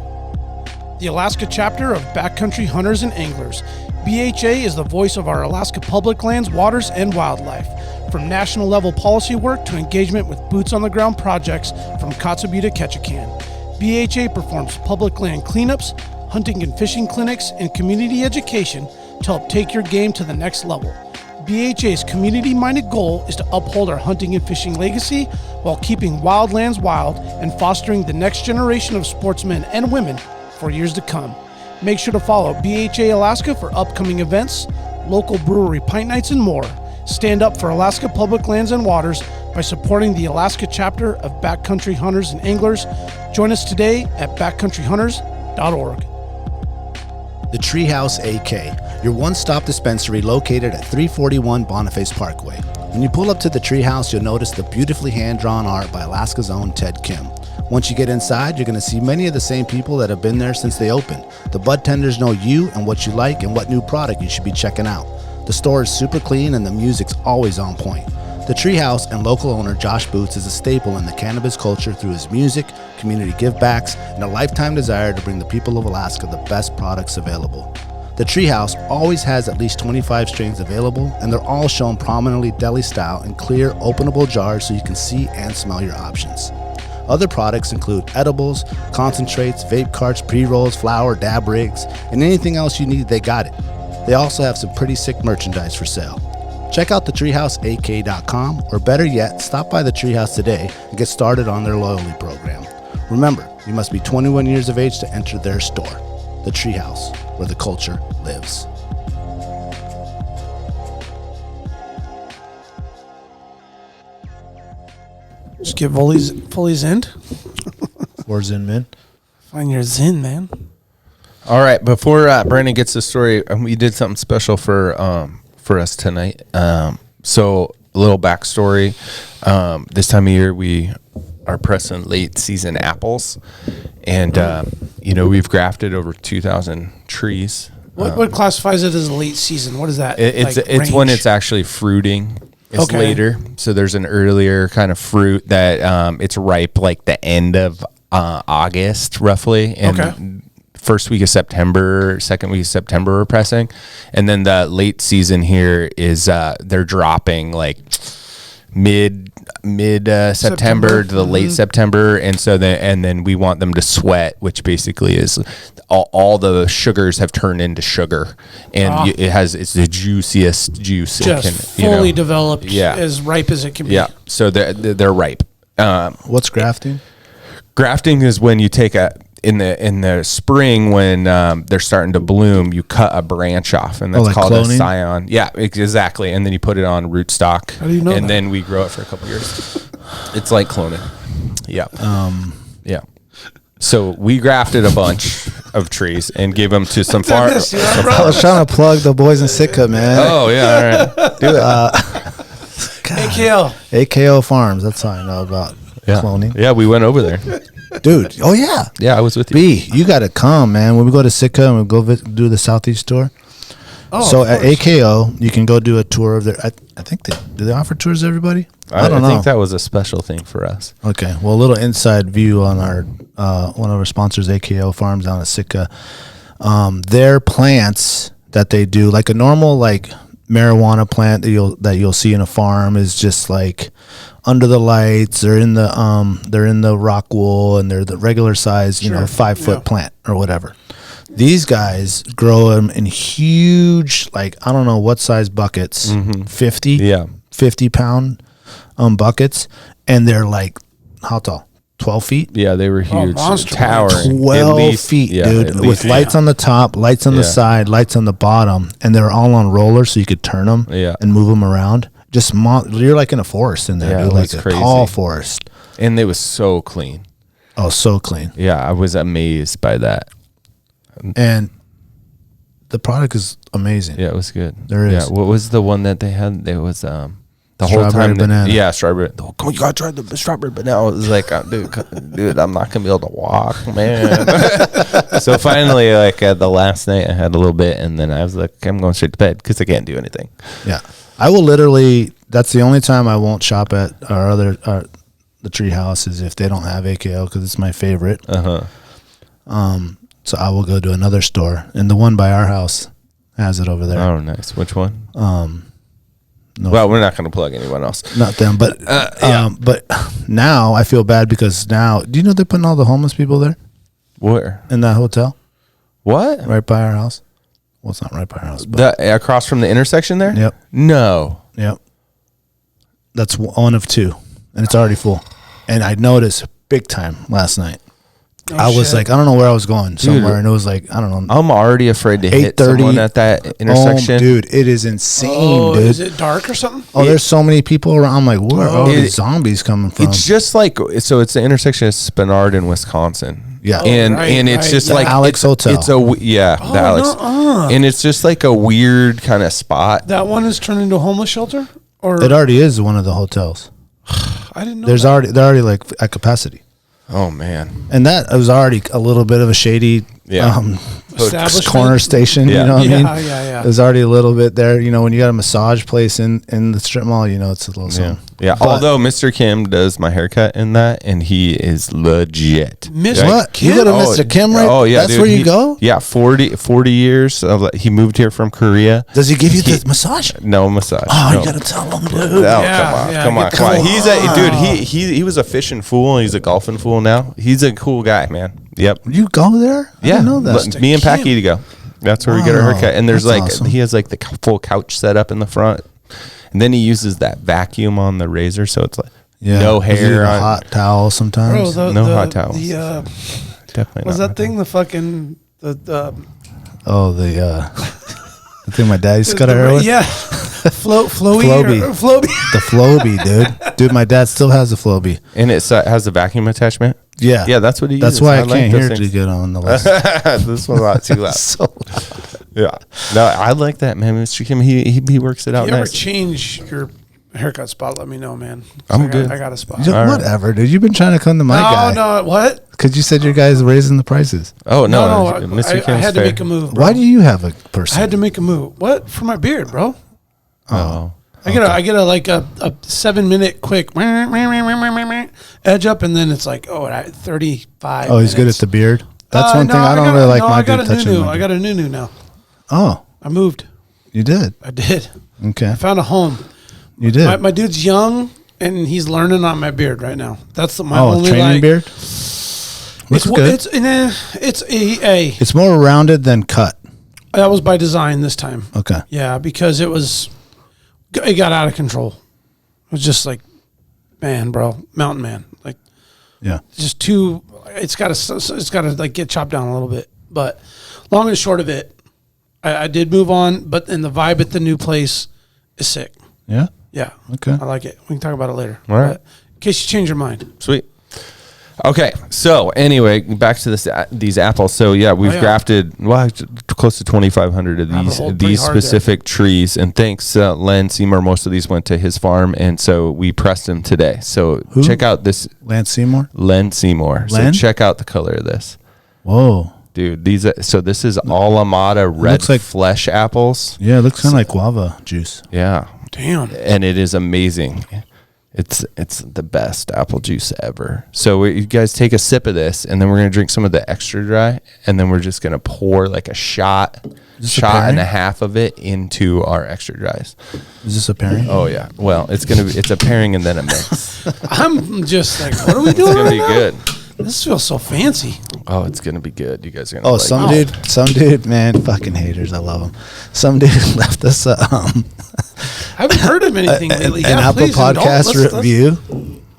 The Alaska chapter of Backcountry Hunters and Anglers. BHA is the voice of our Alaska public lands, waters, and wildlife. From national level policy work to engagement with boots on the ground projects from Kotzebue to Ketchikan. BHA performs public land cleanups, hunting and fishing clinics, and community education to help take your game to the next level. BHA's community-minded goal is to uphold our hunting and fishing legacy while keeping wildlands wild and fostering the next generation of sportsmen and women for years to come. Make sure to follow BHA Alaska for upcoming events, local brewery pint nights, and more. Stand up for Alaska public lands and waters by supporting the Alaska chapter of Backcountry Hunters and Anglers. Join us today at backcountryhunters.org. The Treehouse AK, your one-stop dispensary located at 341 Boniface Parkway. When you pull up to the Treehouse, you'll notice the beautifully hand-drawn art by Alaska's own Ted Kim. Once you get inside, you're going to see many of the same people that have been there since they opened. The bud tenders know you and what you like and what new product you should be checking out. The store is super clean and the music's always on point. The Treehouse and local owner Josh Boots is a staple in the cannabis culture through his music, community givebacks, and a lifetime desire to bring the people of Alaska the best products available. The Treehouse always has at least 25 strains available, and they're all shown prominently deli style in clear, openable jars so you can see and smell your options. Other products include edibles, concentrates, vape carts, pre-rolls, flour, dab rigs, and anything else you need, they got it. They also have some pretty sick merchandise for sale. Check out thetreehouseak.com, or better yet, stop by the Treehouse today and get started on their loyalty program. Remember, you must be 21 years of age to enter their store. The Treehouse, where the culture lives. Just get fully zen. Or Zen Man. Find your zen, man. All right. Before Brandon gets the story, we did something special for us tonight. So a little backstory. This time of year, we are pressing late season apples, and we've grafted over 2,000 trees. What classifies it as late season? What is that? It's when it's actually fruiting. It's later. So there's an earlier kind of fruit that it's ripe like the end of August roughly. And first week of September, second week of September we're pressing. And then the late season here is they're dropping like mid September to the late September, and so then we want them to sweat, which basically is all the sugars have turned into sugar, and it's the juiciest juice. Just fully developed, as ripe as it can be. Yeah, so they're ripe. What's grafting? Grafting is when you take in the spring when they're starting to bloom, you cut a branch off, and that's called cloning? A scion. Yeah, exactly. And then you put it on rootstock. How do you know and that? then we grow it for a couple years. It's like cloning. Yeah. Yeah. So we grafted a bunch of trees and gave them to some farmers. I was trying to plug the boys in Sitka, man. Oh yeah, all right. Do it. AKO Farms. That's all I know about cloning. Yeah, we went over there. Dude, oh yeah. Yeah, I was with you. B, you got to come, man. When we go to Sitka and we go do the Southeast tour. Oh, so at AKO, you can go do a tour of their, I think do they offer tours to everybody? I don't know. I think that was a special thing for us. Okay. Well, a little inside view on our, one of our sponsors, AKO Farms down at Sitka. Their plants that they do, like a normal, like marijuana plant that you'll see in a farm is just like under the lights. They're in the rock wool, and they're the regular size, 5 foot plant or whatever. These guys grow them in huge, like I don't know what size buckets, 50 pound buckets, and they're like how tall? 12 feet? Yeah, they were huge, towering. 12 feet, dude, with lights on the top, lights on the side, lights on the bottom, and they're all on rollers, so you could turn them and move them around. Just you're like in a forest in there, dude, like a tall forest. And it was so clean. Oh, so clean. Yeah, I was amazed by that. And the product is amazing. Yeah, it was good. There is. Yeah, what was the one that they had? It was the whole time banana. Yeah, strawberry. Oh, come on, you gotta try the strawberry banana. I was like, dude, I'm not gonna be able to walk, man. So finally, like the last night, I had a little bit, and then I was like, I'm going straight to bed because I can't do anything. Yeah, I will literally. That's the only time I won't shop at the tree house is if they don't have AKO, because it's my favorite. So I will go to another store, and the one by our house has it over there. Oh, nice. Which one? No, well, we're not going to plug anyone else. Not them, but but now I feel bad because now, do you know they're putting all the homeless people there? Where? In that hotel. What? Right by our house. Well, it's not right by our house. But across from the intersection there? Yep. No. Yep. That's one of two, and it's already full. And I noticed big time last night. I was like, I don't know where I was going somewhere, and it was like, I don't know. I'm already afraid to hit someone at that intersection. Oh, dude, it is insane, dude. Is it dark or something? Oh, there's so many people around. I'm like, where are all these zombies coming from? It's just like, so it's the intersection of Spenard and Wisconsin. Yeah. And it's just like Alex Hotel. It's the Alex. And it's just like a weird kind of spot. That one is turned into a homeless shelter? Or it already is one of the hotels. I didn't know. They're already like at capacity. Oh man! And that was already a little bit of a shady corner station. Yeah. You know what I mean? Yeah. There's already a little bit there. You know, when you got a massage place in the strip mall, you know it's a little something. Yeah. Although Mr. Kim does my haircut in that, and he is legit. Mr. What? Kim? You go to Mr. Kim, right? Oh yeah, that's where you go. Yeah, 40 years. He moved here from Korea. Does he give you the massage? No massage. Oh, no. You gotta tell him, dude. No, come on. He's he was a fishing fool. He's a golfing fool now. He's a cool guy, man. Yep. You go there? I didn't know that. Me and Packy to go. That's where we get our haircut. And there's awesome. he has like the full couch set up in the front, and then he uses that vacuum on the razor, so it's like no hair on. Hot towel sometimes. Bro, no hot towels. Definitely. Was that thing the fucking the thing my dad used to cut our hair with? Yeah. Floby. The Floby, dude. Dude, my dad still has a Floby. And it has a vacuum attachment? Yeah. Yeah, that's what he uses. That's why I can't hear to get on the list. This one's not too loud. So loud. Yeah. No, I like that, man. Mr. Kim, he works it out nice. If you ever nice. Change your haircut spot, let me know, man. I'm good. I got a spot. Whatever, dude. You've been trying to come to my guy. No, what? Because you said your guy's raising the prices. Oh, no. Mr. Kim's I had to make a move, bro. Why do you have a person? I had to make a move. What? For my beard, bro. Oh. I get a 7-minute quick edge up, and then it's like 35. Oh, he's good at the beard. That's one thing I don't really like. My dude touching. I got a new now. Oh, I moved. You did? I did. Okay. I found a home. You did. My dude's young, And he's learning on my beard right now. That's my Oh, only training like, beard. Looks good. It's more rounded than cut. that was by design this time. Okay. Yeah, because it got out of control. It was just like, man, bro, mountain man, like Yeah. just too. It's got to like get chopped down a little bit. But long and short of it, I did move on. But and the vibe at the new place is sick. Yeah. Yeah. Okay. I like it. We can talk about it later. All right. But in case you change your mind. Sweet. Okay, so anyway, back to these apples. So yeah, we've grafted close to 2,500 of these specific trees, and thanks Len Seymour. Most of these went to his farm, and so we pressed them today. So check out this Lance Seymour. Len Seymour. Len? So check out the color of this. Whoa, dude! These so this is Elmada red like flesh apples. Yeah, it looks kind of like guava juice. Yeah, damn, and it is amazing. It's the best apple juice ever. So you guys take a sip of this, and then we're gonna drink some of the extra dry, and then we're just gonna pour like a shot and a half of it into our extra dries. Is this a pairing? Oh yeah. Well, it's a pairing and then a mix. I'm just like, what are we doing? It's gonna be now? good. This feels so fancy. Oh, it's gonna be good. You guys are gonna. Oh, some dude, man, fucking haters. I love them. Some dude left us I haven't heard of anything lately. an Apple Podcast review.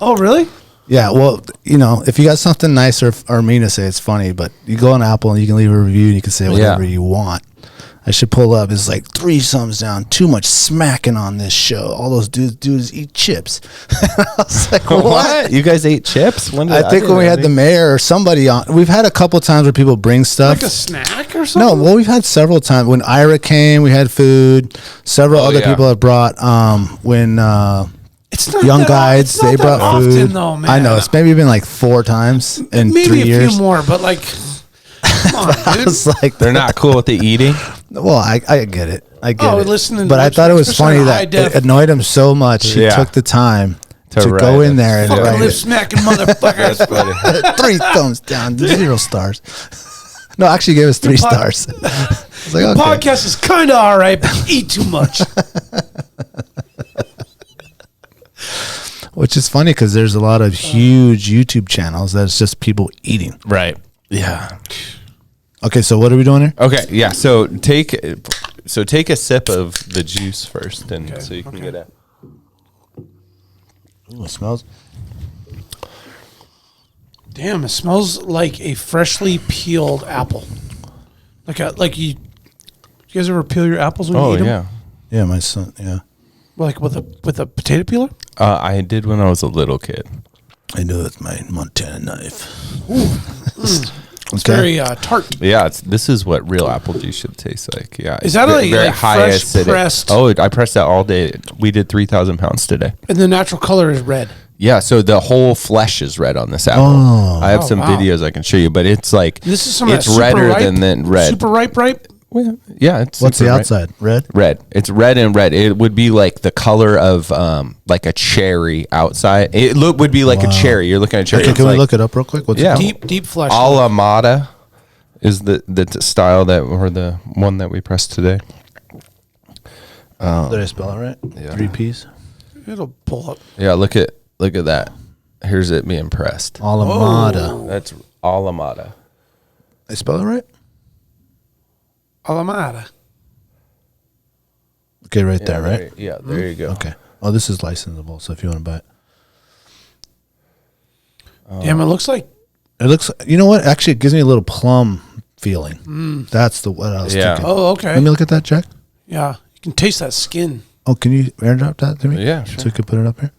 Oh, really? Yeah, well, if you got something nice or mean to say, it's funny. But you go on Apple and you can leave a review and you can say whatever you want. I should pull up. It's like 3 thumbs down. Too much smacking on this show. All those dudes eat chips. I was like, what? You guys ate chips? When I think when we had the mayor or somebody on. We've had a couple times where people bring stuff. Like a snack or something? No, well, we've had several times. When Ira came, we had food. Several other people have brought. When it's not Young that, Guides, it's not they that brought often, food. Though, man. I know it's maybe been like 4 times in maybe 3 years. a few more, but like, come on, dude. I was like, they're not cool with the eating. Well, I get it. I get it. Listening, but I thought it was funny that it annoyed him so much. He took the time to go in there and write lip smacking motherfuckers. 3 thumbs down, 0 stars. No, actually, he gave us 3 stars. I was like, okay. Podcast is kind of all right, but you eat too much. Which is funny because there's a lot of huge YouTube channels that's just people eating. Right. Yeah. Okay, so what are we doing here? Okay, yeah. So take a sip of the juice first, and so you can get it. Ooh, it smells. Damn, it smells like a freshly peeled apple. Like you guys ever peel your apples when you eat them? Yeah. Yeah, my son. Yeah, Like with a potato peeler? I did when I was a little kid. I do it with my Montana knife. It's very tart. Yeah, this is what real apple juice should taste like. Yeah, Is that like fresh pressed? Oh, I pressed that all day. We did 3,000 pounds today. And the natural color is red. Yeah, so the whole flesh is red on this apple. Oh. I have some videos I can show you, but it's like This is some it's super redder ripe, than red. Super ripe. Well, yeah, it's What's super the ripe. outside? Red? Red. It's red and red. It would be like the color of like a cherry outside. It would be like a cherry. You're looking at a cherry. Okay, It's can we like look it up real quick? What's Yeah. it called? Deep flesh. Elmada is the style the one that we pressed today. Did I spell it right? Yeah. 3 P's. It'll pull up. Yeah, look at that. Here's it being pressed. Elmada. That's Elmada. I spell it right? Elmada. Okay, right there, right? Yeah, there you go. Okay. Oh, this is licensable, so if you want to buy it. Damn, it looks like It looks, you know what? Actually, it gives me a little plum feeling. That's what I was thinking. Oh, okay. Let me look at that, Jack. Yeah, you can taste that skin. Oh, can you airdrop that to me? Yeah, sure. So we could put it up here.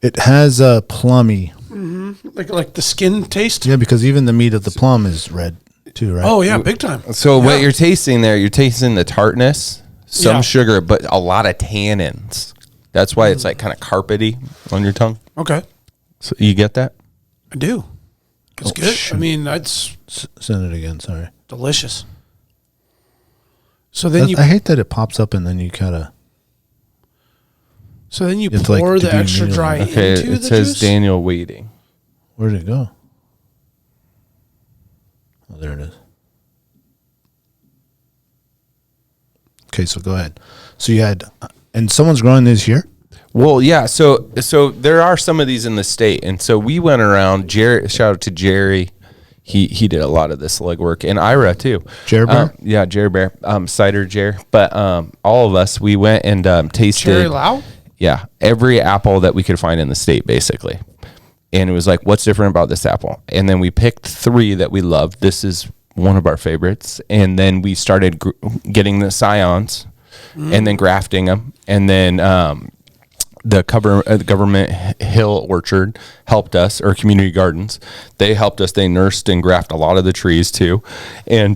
It has a plummy. Like the skin taste. Yeah, because even the meat of the plum is red too, right? Oh yeah, big time. So what you're tasting there, you're tasting the tartness, some sugar, but a lot of tannins. That's why it's like kind of carpety on your tongue. Okay, So you get that? I do. It's good. shoot. I mean, that's Send it again. Sorry. delicious. So then I hate that it pops up and then you kind of. you have to, like, pour the do extra immediately. dry Okay, into it the says juice. Daniel waiting. Where did it go? Oh, there it is. Okay, so go ahead. So you had, and someone's growing this here? Well, yeah. So there are some of these in the state, and so we went around. Jerry, shout out to Jerry. He did a lot of this legwork, and Ira too. Jerry Bear? Yeah, Jerry Bear, cider Jerry. But all of us, we went and tasted. Jerry Lau? Yeah, every apple that we could find in the state, basically. And it was like, what's different about this apple? And then we picked 3 that we loved. This is one of our favorites. And then we started getting the scions and then grafting them. And then the government Hill Orchard helped us, or community gardens. They helped us. They nursed and grafted a lot of the trees too. And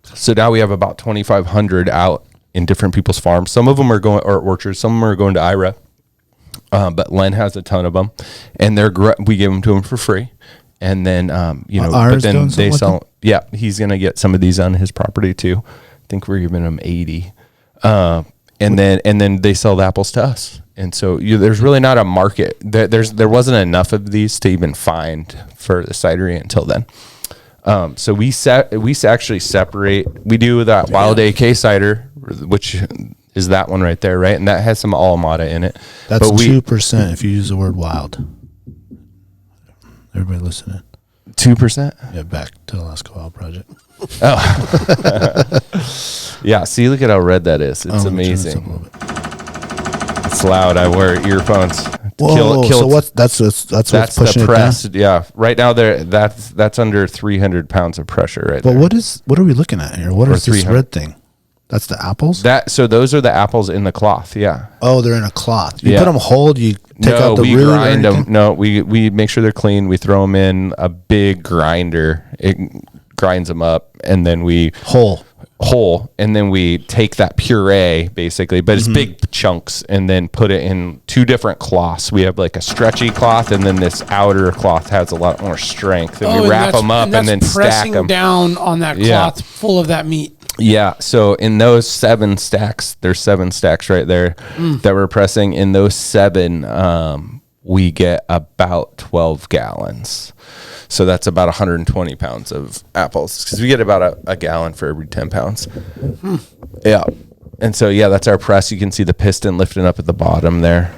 so now we have about 2,500 out in different people's farms. Some of them are going, or orchards, some of them are going to Ira. But Len has a ton of them, and we give them to him for free. And then, but then they sell. Yeah, he's going to get some of these on his property too. I think we're giving him 80. And then they sell the apples to us. And so there's really not a market. There wasn't enough of these to even find for the cidery until then. So we actually separate. We do that Wild AK cider, which is that one right there, right? And that has some Elmada in it. That's 2% if you use the word wild. Everybody listening. 2%? Yeah, back to the Alaska Wild Project. Oh. Yeah, see, look at how red that is. It's amazing. It's loud. I wear earphones. Whoa, so that's what's pushing the press. It down? Yeah, right now that's under 300 pounds of pressure right but there. What are we looking at here? What is this red thing? That's the apples? So those are the apples in the cloth, yeah. Oh, they're in a cloth. You put them whole, you take out the root? No, we grind them. No, we make sure they're clean. We throw them in a big grinder. It grinds them up, and then we... Whole, and then we take that puree, basically, but it's big chunks, and then put it in 2 different cloths. We have like a stretchy cloth, and then this outer cloth has a lot more strength, and we wrap them up and then stack them. Down on that cloth full of that meat. Yeah, so in those 7 stacks, there's 7 stacks right there that we're pressing. In those 7, we get about 12 gallons. So that's about 120 pounds of apples, because we get about a gallon for every 10 pounds. Yeah. And so, yeah, that's our press. You can see the piston lifting up at the bottom there.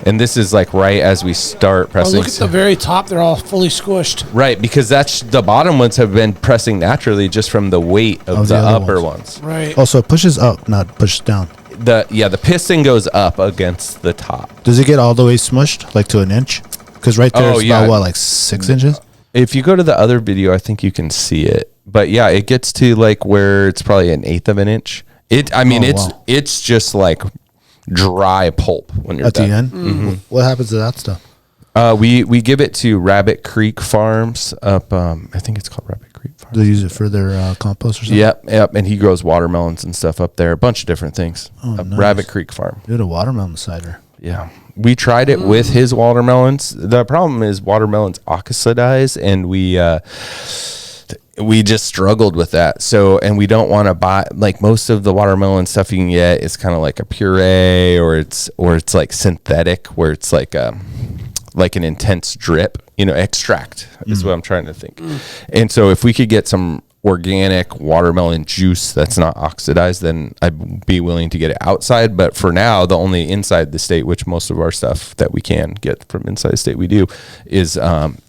And this is like right as we start pressing. Look at the very top. They're all fully squished. Right, because the bottom ones have been pressing naturally just from the weight of the upper ones. Right. Oh, so it pushes up, not pushes down. The piston goes up against the top. Does it get all the way smushed, like to an inch? Because right there it's about, like 6 inches? If you go to the other video, I think you can see it. But yeah, it gets to like where it's probably 1/8 of an inch. It's just like dry pulp when you're at done. The end. Mm-hmm. What happens to that stuff? We give it to Rabbit Creek Farms up. I think it's called Rabbit Creek Farms. Do they use it for their compost or something? Yep. And he grows watermelons and stuff up there. A bunch of different things. Nice. Rabbit Creek Farm. Dude, a watermelon cider. Yeah. We tried it with his watermelons. The problem is watermelons oxidize, and we just struggled with that. So, and we don't want to buy, like, most of the watermelon stuff you can get is kind of like a puree, or it's like synthetic, where it's like an intense drip, extract is what I'm trying to think. And so if we could get some organic watermelon juice that's not oxidized, then I'd be willing to get it outside. But for now, the only inside the state, which most of our stuff that we can get from inside the state we do, is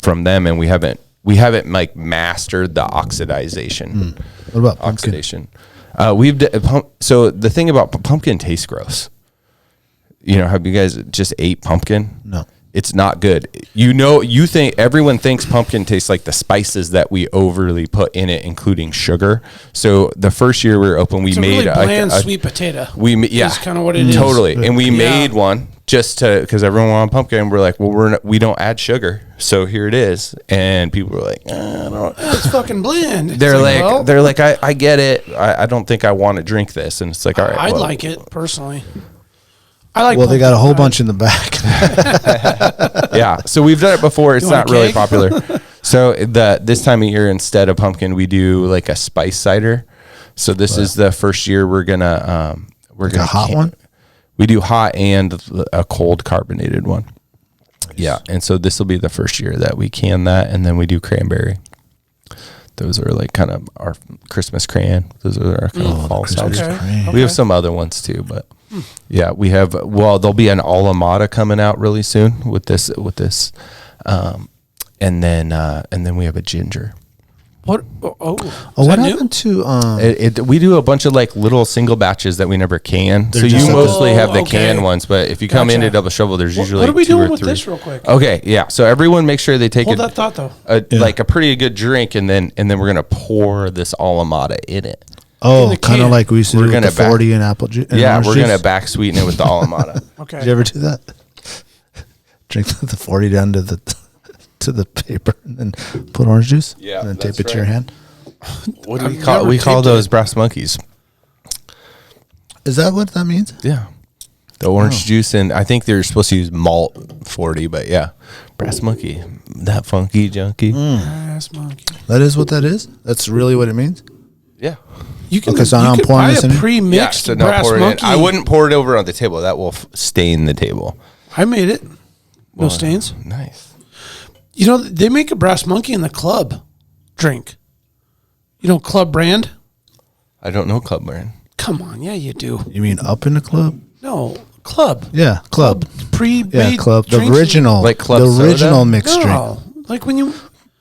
from them, and we haven't like mastered the oxidization. What about pumpkin? Oxidation? So the thing about pumpkin tastes gross. Have you guys just ate pumpkin? No. It's not good. Everyone thinks pumpkin tastes like the spices that we overly put in it, including sugar. So the first year we were open, we made really bland sweet potato. That's kind of what it is. Totally. And we made one just because everyone wanted pumpkin, and we're like, well, we don't add sugar, so here it is. And people were like, I don't. It's fucking bland. They're like, I get it. I don't think I want to drink this. And it's like, all right. I'd like it personally. They got a whole bunch in the back. Yeah, so we've done it before. It's not really popular. So this time of year, instead of pumpkin, we do like a spice cider. So this is the first year we're gonna a hot one. We do hot and a cold carbonated one. Yeah, and so this will be the first year that we can that, and then we do cranberry. Those are like kind of our Christmas cran. Those are our kind of fall ciders. Okay. We have some other ones too, but Yeah, we have. Well, there'll be an Elmada coming out really soon with this, and then we have a ginger. What? Oh, what happened to We do a bunch of like little single batches that we never can. They're So just you like mostly have the okay. canned ones, but if you come into Double Shovel, there's usually What are we 2 or doing with 3. this real quick? Okay, yeah. So everyone make sure they take Hold that thought though. like a pretty good drink, and then we're gonna pour this Elmada in it. Oh, the kind of can. like we used to We're do with gonna the 40 and apple juice. Yeah, we're gonna back sweeten it with the Elmada. Okay. Did you ever do that? Drink the 40 down to the paper and then put orange juice. Yeah, and then that's tape it to your right. hand. What do we I've call? never We call taped those it. brass monkeys. Is that what that means? Yeah, the orange juice, and I think they're supposed to use malt 40, but yeah, brass monkey, that funky junkie. Brass monkey. That is what that is. That's really what it means. Yeah. You can, Okay, so now I'm you can pouring buy this a in? pre-mixed so now brass pour it in. monkey. I wouldn't pour it over on the table. That will stain the table. I made it. No stains. Nice. You know, they make a brass monkey in the club drink. You know, Club brand? I don't know Club brand. Come on. Yeah, you do. You mean up in the club? No, Club. Yeah, club. Pre-made Yeah, club. The drinks. original, Like club the soda? original mixed drink. No, like when you,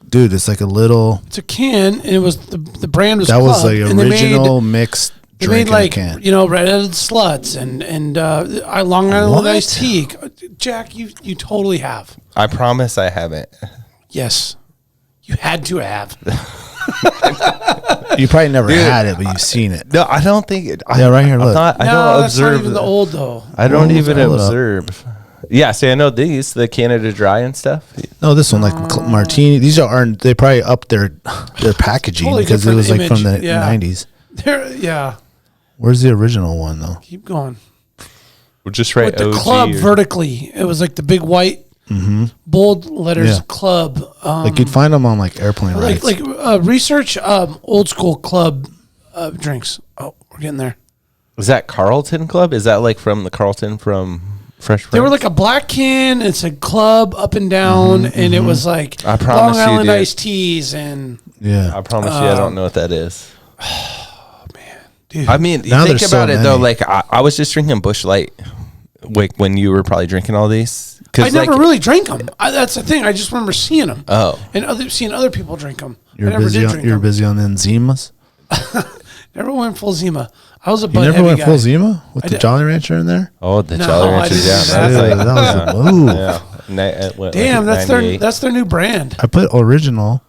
Dude, it's like a little. it's a can, and it was, the brand was That Club. was like and original mixed They drink made like, in a can. you know, redheaded sluts and Long Island What? iced tea. Jack, you totally have. I promise I haven't. Yes. You had to have. You probably never had it, but you've seen it. No, I don't think it. Yeah, right here, look. I No, don't that's not observe. even the old though. I don't even hold it up. observe. Yeah, see, I know these, the Canada Dry and stuff. No, this one like martini. These aren't. They probably upped their packaging Totally because it different was like from the image, yeah. 90s. Yeah. Where's the original one though? Keep going. We'll just write With the OG club or- vertically. It was like the big white bold letters Yeah. club. Like you'd find them on like airplane rides. like research old school club drinks. Oh, we're getting there. Is that Carlton Club? Is that like from the Carlton from Fresh Prince? They were like a black can. It said club up and down, and it was like I promise Long you, Island dude. iced teas and yeah. I promise you, I don't know what that is. dude. I mean, Now think there's so about it though. many. Like I was just drinking Busch Light, like when you were probably drinking all these. I never like, really drank them. That's the thing. I just remember seeing them. Oh. And seeing other people drink them. You're I never busy. did On, drink you're them. busy on the enzymas. Never went full Zima. I was a You Bud never Heavy went guy. full Zima with I the did. Jolly Rancher in there. Oh, the No, Jolly I Ranchers. didn't Yeah, do that's that. like, That was a move. yeah. Damn, Like that's their new brand. I put original,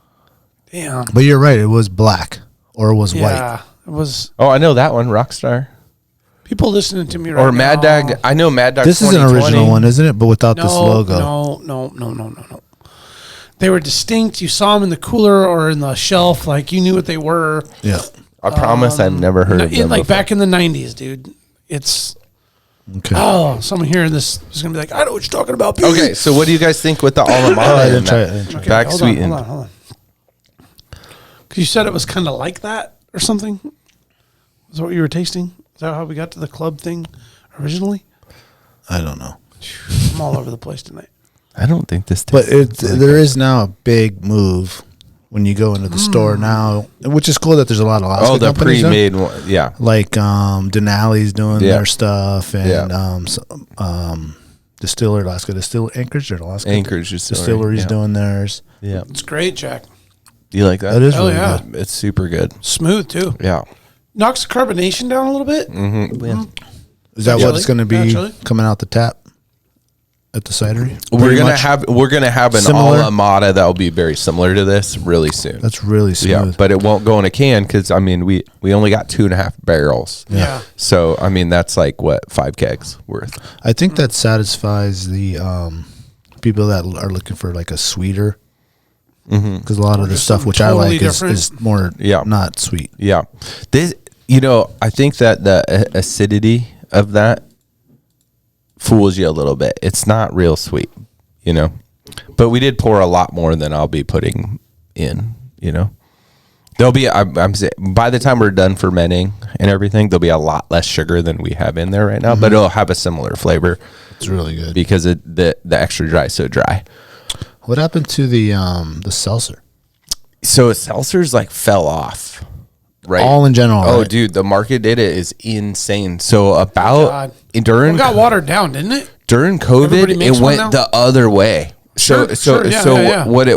Damn. but you're right. It was black or it was white. Yeah. It was Oh, I know that one, Rockstar. people listening to me right Or now. Mad Dog. I know Mad Dog. This is an 2020. original one, isn't it? But without this No, logo. no. They were distinct. You saw them in the cooler or in the shelf, like you knew what they were. Yeah. I promise I've never heard of them. Like before. back in the '90s, dude. It's Okay. someone hearing this is gonna be like, I know what you're talking about. Pete." Okay, so what do you guys think with the Elmada? I didn't and try that? it. I didn't try it. Back hold sweetened. on. Because you said it was kind of like that or something. Is that what you were tasting? Is that how we got to the club thing originally? I don't know. I'm all over the place tonight. I don't think this. But tastes there is now a big move when you go into the store now, which is cool that there's a lot of Alaska Oh, the companies there. pre-made one. Yeah. Like Denali's doing Yeah. their stuff, and Yeah. Distiller Alaska Distiller Anchorage or Alaska Anchorage Distillery, Distillery's yeah. doing theirs. Yeah. It's great, Jack. Do you like that? That is Hell really yeah. good. It's super good. Smooth too. Yeah. Knocks the carbonation down a little bit. Is that what Naturally. it's going to be Naturally. coming out the tap at the cidery? We're Pretty gonna much? have an Similar? Elmada that will be very similar to this really soon. That's really smooth. Yeah, but it won't go in a can because I mean we only got 2.5 barrels. Yeah. So I mean that's like what 5 kegs worth. I think that satisfies the people that are looking for like a sweeter. Because a lot of the just stuff something which I totally like different. is more not sweet. Yeah, this I think that the acidity of that fools you a little bit. It's not real sweet, but we did pour a lot more than I'll be putting in. There'll be I'm saying by the time we're done fermenting and everything, there'll be a lot less sugar than we have in there right now, but it'll have a similar flavor It's really good. because the extra dry is so dry. What happened to the seltzer? So seltzers like fell off. right? All in general. Oh, right? dude, the market data is insane. So God. during It got watered down, didn't it? during Everybody COVID, makes it one went now? the other way. Sure, yeah. What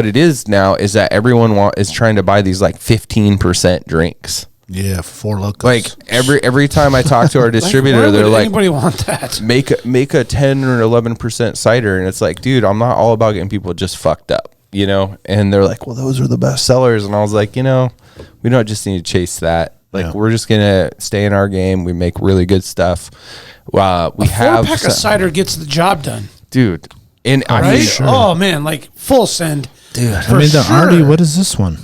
it is now is that everyone is trying to buy these like 15% drinks. Yeah, 4 locals. Like every time I talk to our distributor, Why they're would like, anybody want that? make a 10 or 11% cider, and it's like, dude, I'm not all about getting people just fucked up, you know. And they're like, well, those are the best sellers, and I was like, you know, we don't just need to chase that. Like, we're just gonna stay in our game. We make really good stuff. We have 4-pack of cider gets the job done, dude. And I right? mean, Oh man, like full send, dude. I mean, the Artie, what is this one?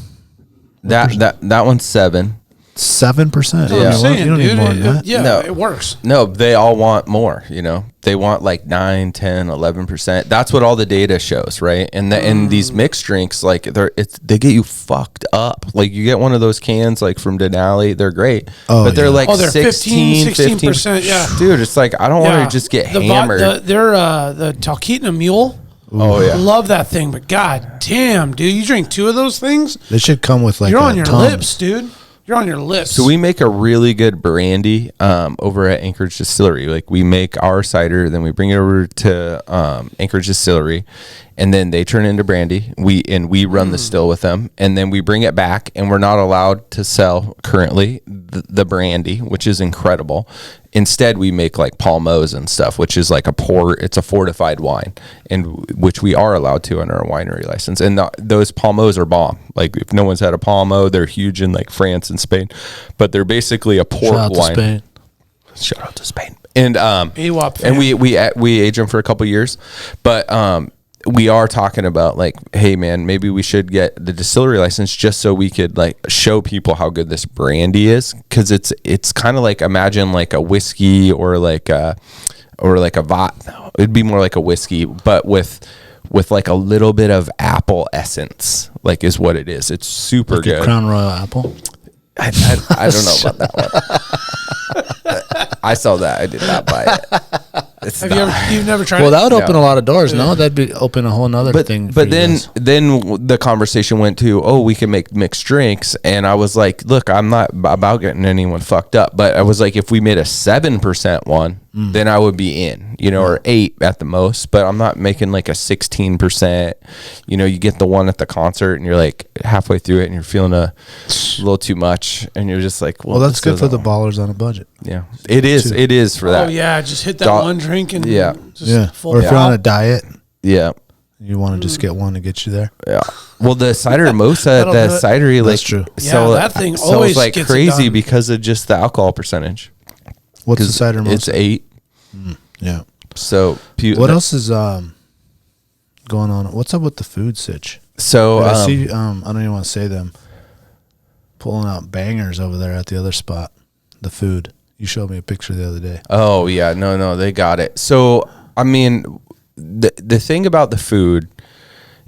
That one's 7. 7%. Yeah. I'm saying, you don't dude, need more than that. yeah, No. it works. No, they all want more, you know. They want like 9, 10, 11%. That's what all the data shows, right? And these mixed drinks, like they get you fucked up. Like you get one of those cans like from Denali, they're great. But they're like they're 16%, yeah. Dude, it's like I don't want to just get hammered. They're the Talkeetna Mule. Oh yeah. Love that thing, but god damn, dude, you drink 2 of those things, They should come with like you're on your Tums. lips, dude. You're on your lips. So we make a really good brandy over at Anchorage Distillery. Like we make our cider, then we bring it over to Anchorage Distillery, and then they turn it into brandy. We run the still with them, and then we bring it back. And we're not allowed to sell currently the brandy, which is incredible. Instead, we make like palmos and stuff, which is like it's a fortified wine, and which we are allowed to under our winery license. And those palmos are bomb. Like if no one's had a palmo, they're huge in like France and Spain, but they're basically a port Shout out to wine. Spain. Shout out to Spain. And AWP and we age them for a couple years, but we are talking about like, hey man, maybe we should get the distillery license just so we could like show people how good this brandy is, because it's kind of like, imagine like a whiskey or like a vodka. It'd be more like a whiskey, but with like a little bit of apple essence, like is what it is. It's super Like good. a Crown Royal apple. I don't know about that one. I saw that. I did not buy it. You've never tried Well, it? that would open No. a lot of doors. No, that'd be open a whole nother thing. But then the conversation went to, oh, we can make mixed drinks, and I was like, look, I'm not about getting anyone fucked up, but I was like, if we made a 7% one, then I would be in, you know, or 8 at the most. But I'm not making like a 16%. You know, you get the one at the concert, and you're like halfway through it, and you're feeling a little too much, and you're just like, well, that's this good for the doesn't- ballers on a budget. Yeah, it is. It is for that. Oh yeah, just hit that Dog- one drink and Yeah. just Yeah. full Or if you're on pop. a diet, Yeah. you want to just get one to get you there. Yeah. Well, the cider mimosa, That'll the do it. cidery, like, That's true. Yeah, that thing sells always like gets it crazy done. because of just the alcohol percentage. What's the 'Cause cider most? It's 8. Yeah. So What else is going on? What's up with the food sitch? So I see. I don't even want to say them. Pulling out bangers over there at the other spot. The food. You showed me a picture the other day. oh yeah, no, they got it. So I mean, the thing about the food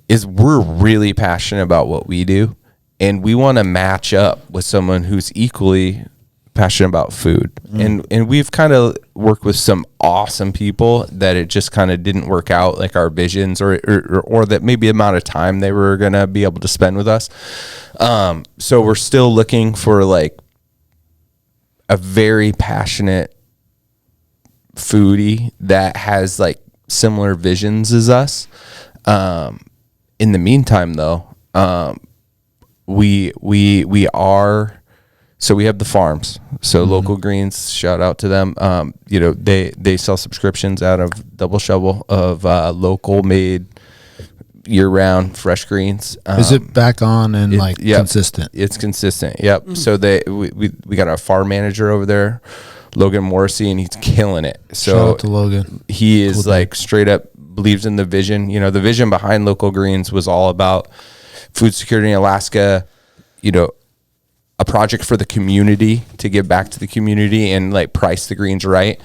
is we're really passionate about what we do, and we want to match up with someone who's equally passionate about food. And we've kind of worked with some awesome people that it just kind of didn't work out, like our visions or that maybe amount of time they were going to be able to spend with us. So we're still looking for like a very passionate foodie that has like similar visions as us. In the meantime though, we are, so we have the farms. So Local Greens, shout out to them. You know, they sell subscriptions out of Double Shovel of local made year-round fresh greens. Is it back on and like consistent? It's consistent. Yep. So we got a farm manager over there, Logan Morrissey, and he's killing it. So Shout out to Logan. he is Cool like straight up believes in the vision. You know, the vision behind Local Greens was all about food security in Alaska, you know, a project for the community to give back to the community and like price the greens right.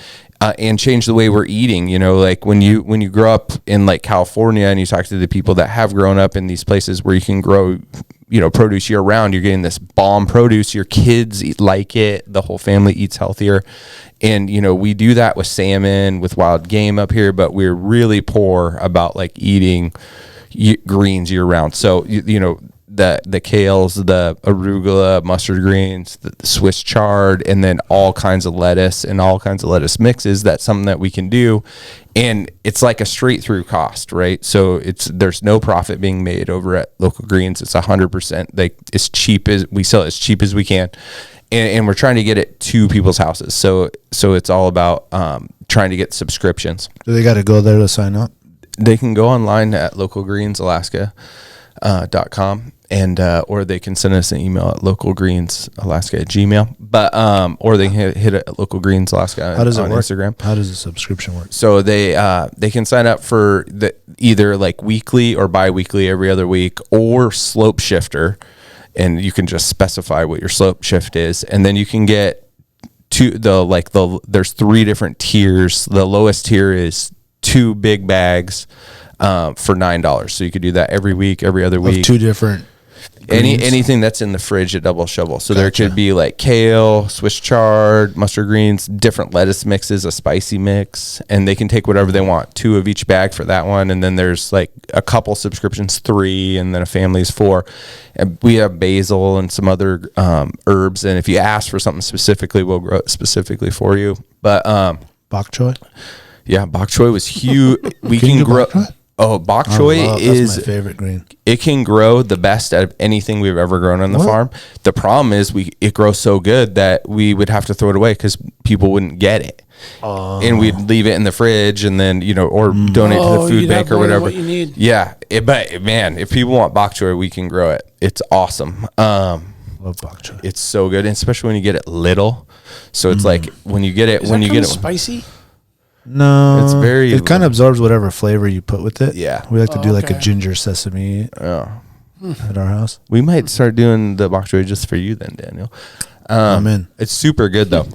And change the way we're eating. You know, like when you grow up in like California and you talk to the people that have grown up in these places where you can grow, you know, produce year round, you're getting this bomb produce. Your kids like it. The whole family eats healthier. And, you know, we do that with salmon, with wild game up here, but we're really poor about like eating greens year round. So, you know, the kales, the arugula, mustard greens, the Swiss chard, and then all kinds of lettuce and all kinds of lettuce mixes. That's something that we can do. And it's like a straight through cost, right? So there's no profit being made over at Local Greens. It's 100%. Like as cheap as we sell it as cheap as we can. And we're trying to get it to people's houses. So it's all about trying to get subscriptions. Do they got to go there to sign up? They can go online at localgreensalaska.com and or they can send us an email at localgreensalaska@gmail. But or they can hit it at Local Greens Alaska on Instagram. How does the subscription work? So they can sign up for either like weekly or bi-weekly every other week, or slope shifter. And you can just specify what your slope shift is, and then you can get there's 3 different tiers. The lowest tier is 2 big bags for $9. So you could do that every week, every other week. 2 different anything that's in the fridge at Double Shovel. So there could be like kale, Swiss chard, mustard greens, different lettuce mixes, a spicy mix, and they can take whatever they want. 2 of each bag for that one, and then there's like a couple subscriptions, 3, and then a family's 4. And we have basil and some other herbs, and if you ask for something specifically, we'll grow it specifically for you. But bok choy. Yeah, bok choy was huge. We can grow. Bok choy is my favorite green. It can grow the best out of anything we've ever grown on the farm. The problem is it grows so good that we would have to throw it away because people wouldn't get it. And we'd leave it in the fridge and then, or donate to the food bank or whatever. What you need. Yeah. But man, if people want bok choy, we can grow it. It's awesome. Love bok choy. It's so good, and especially when you get it little. So it's like when you get it, Is that spicy? No, it's very. It kind of absorbs whatever flavor you put with it. Yeah, we like to do like a ginger sesame at our house. We might start doing the bok choy just for you then, Daniel. I'm in. It's super good though,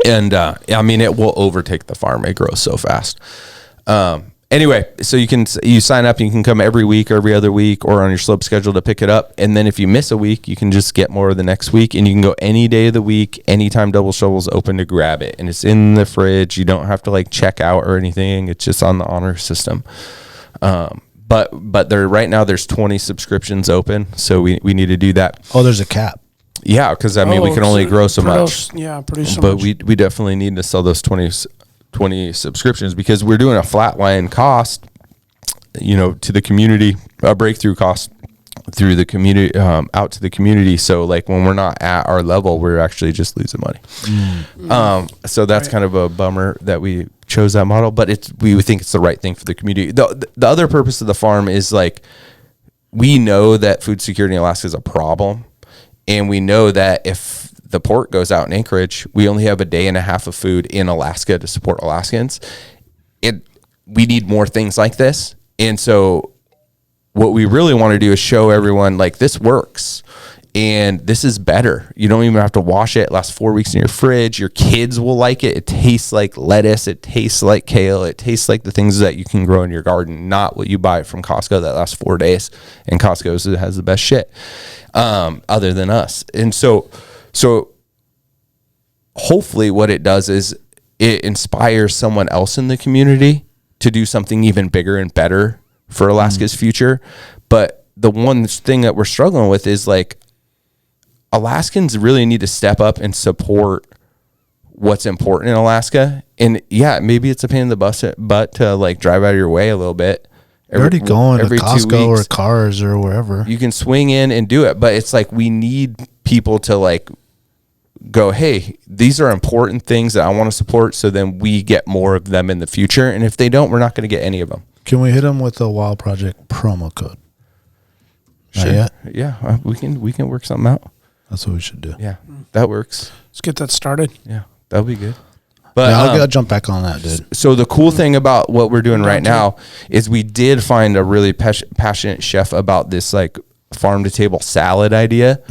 and I mean it will overtake the farm. It grows so fast. Anyway, so you sign up and you can come every week or every other week or on your slope schedule to pick it up. And then if you miss a week, you can just get more the next week, and you can go any day of the week, anytime Double Shovel's open to grab it. And it's in the fridge. You don't have to like check out or anything. It's just on the honor system. But right now there's 20 subscriptions open. So we need to do that. Oh, there's a cap. Yeah. Cause I mean, we can only grow so much. Yeah. Produce so but much. we definitely need to sell those 20 subscriptions because we're doing a flatline cost, to the community, a breakthrough cost through the community, out to the community. So like when we're not at our level, we're actually just losing money. So that's kind of a bummer that we chose that model, but we think it's the right thing for the community. The other purpose of the farm is like, we know that food security in Alaska is a problem. And we know that if the port goes out in Anchorage, we only have a day and a half of food in Alaska to support Alaskans. We need more things like this. And so what we really want to do is show everyone like this works and this is better. You don't even have to wash it. It lasts 4 weeks in your fridge. Your kids will like it. It tastes like lettuce. It tastes like kale. It tastes like the things that you can grow in your garden, not what you buy from Costco that lasts 4 days. And Costco has the best shit other than us. And so hopefully what it does is it inspires someone else in the community to do something even bigger and better for Alaska's future. But the one thing that we're struggling with is like Alaskans really need to step up and support what's important in Alaska. And yeah, maybe it's a pain in the butt to like drive out of your way a little bit. You're already going to Costco or Cars or wherever. You can swing in and do it, but it's like we need people to like go, hey, these are important things that I want to support, so then we get more of them in the future. And if they don't, we're not going to get any of them. Can we hit them with a Wild Project promo code? Sure. Not yet? Yeah, we can work something out. That's what we should do. Yeah, that works. Let's get that started. Yeah, that'll be good. But yeah, I'll jump back on that, dude. So the cool thing about what we're doing right now is we did find a really passionate chef about this like farm to table salad idea,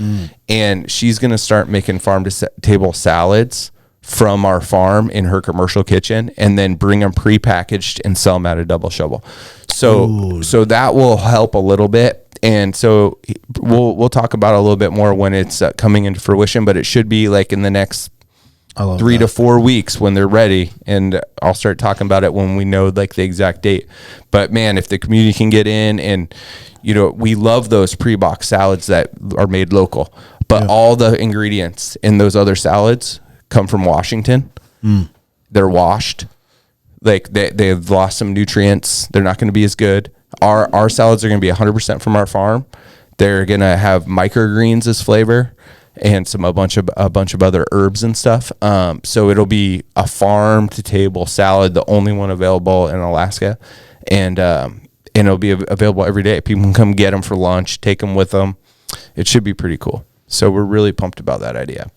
and she's gonna start making farm to table salads from our farm in her commercial kitchen, and then bring them prepackaged and sell them at a Double Shovel. So that will help a little bit. And so we'll talk about it a little bit more when it's coming into fruition, but it should be like in the next I love 3 that. to 4 weeks when they're ready, and I'll start talking about it when we know like the exact date. But man, if the community can get in, and we love those pre-box salads that are made local, but all the ingredients in those other salads come from Washington. They're washed, like they've lost some nutrients. They're not going to be as good. Our salads are going to be 100% from our farm. They're going to have microgreens as flavor, and a bunch of other herbs and stuff. So it'll be a farm to table salad, the only one available in Alaska, and it'll be available every day. People can come get them for lunch, take them with them. It should be pretty cool. So we're really pumped about that idea.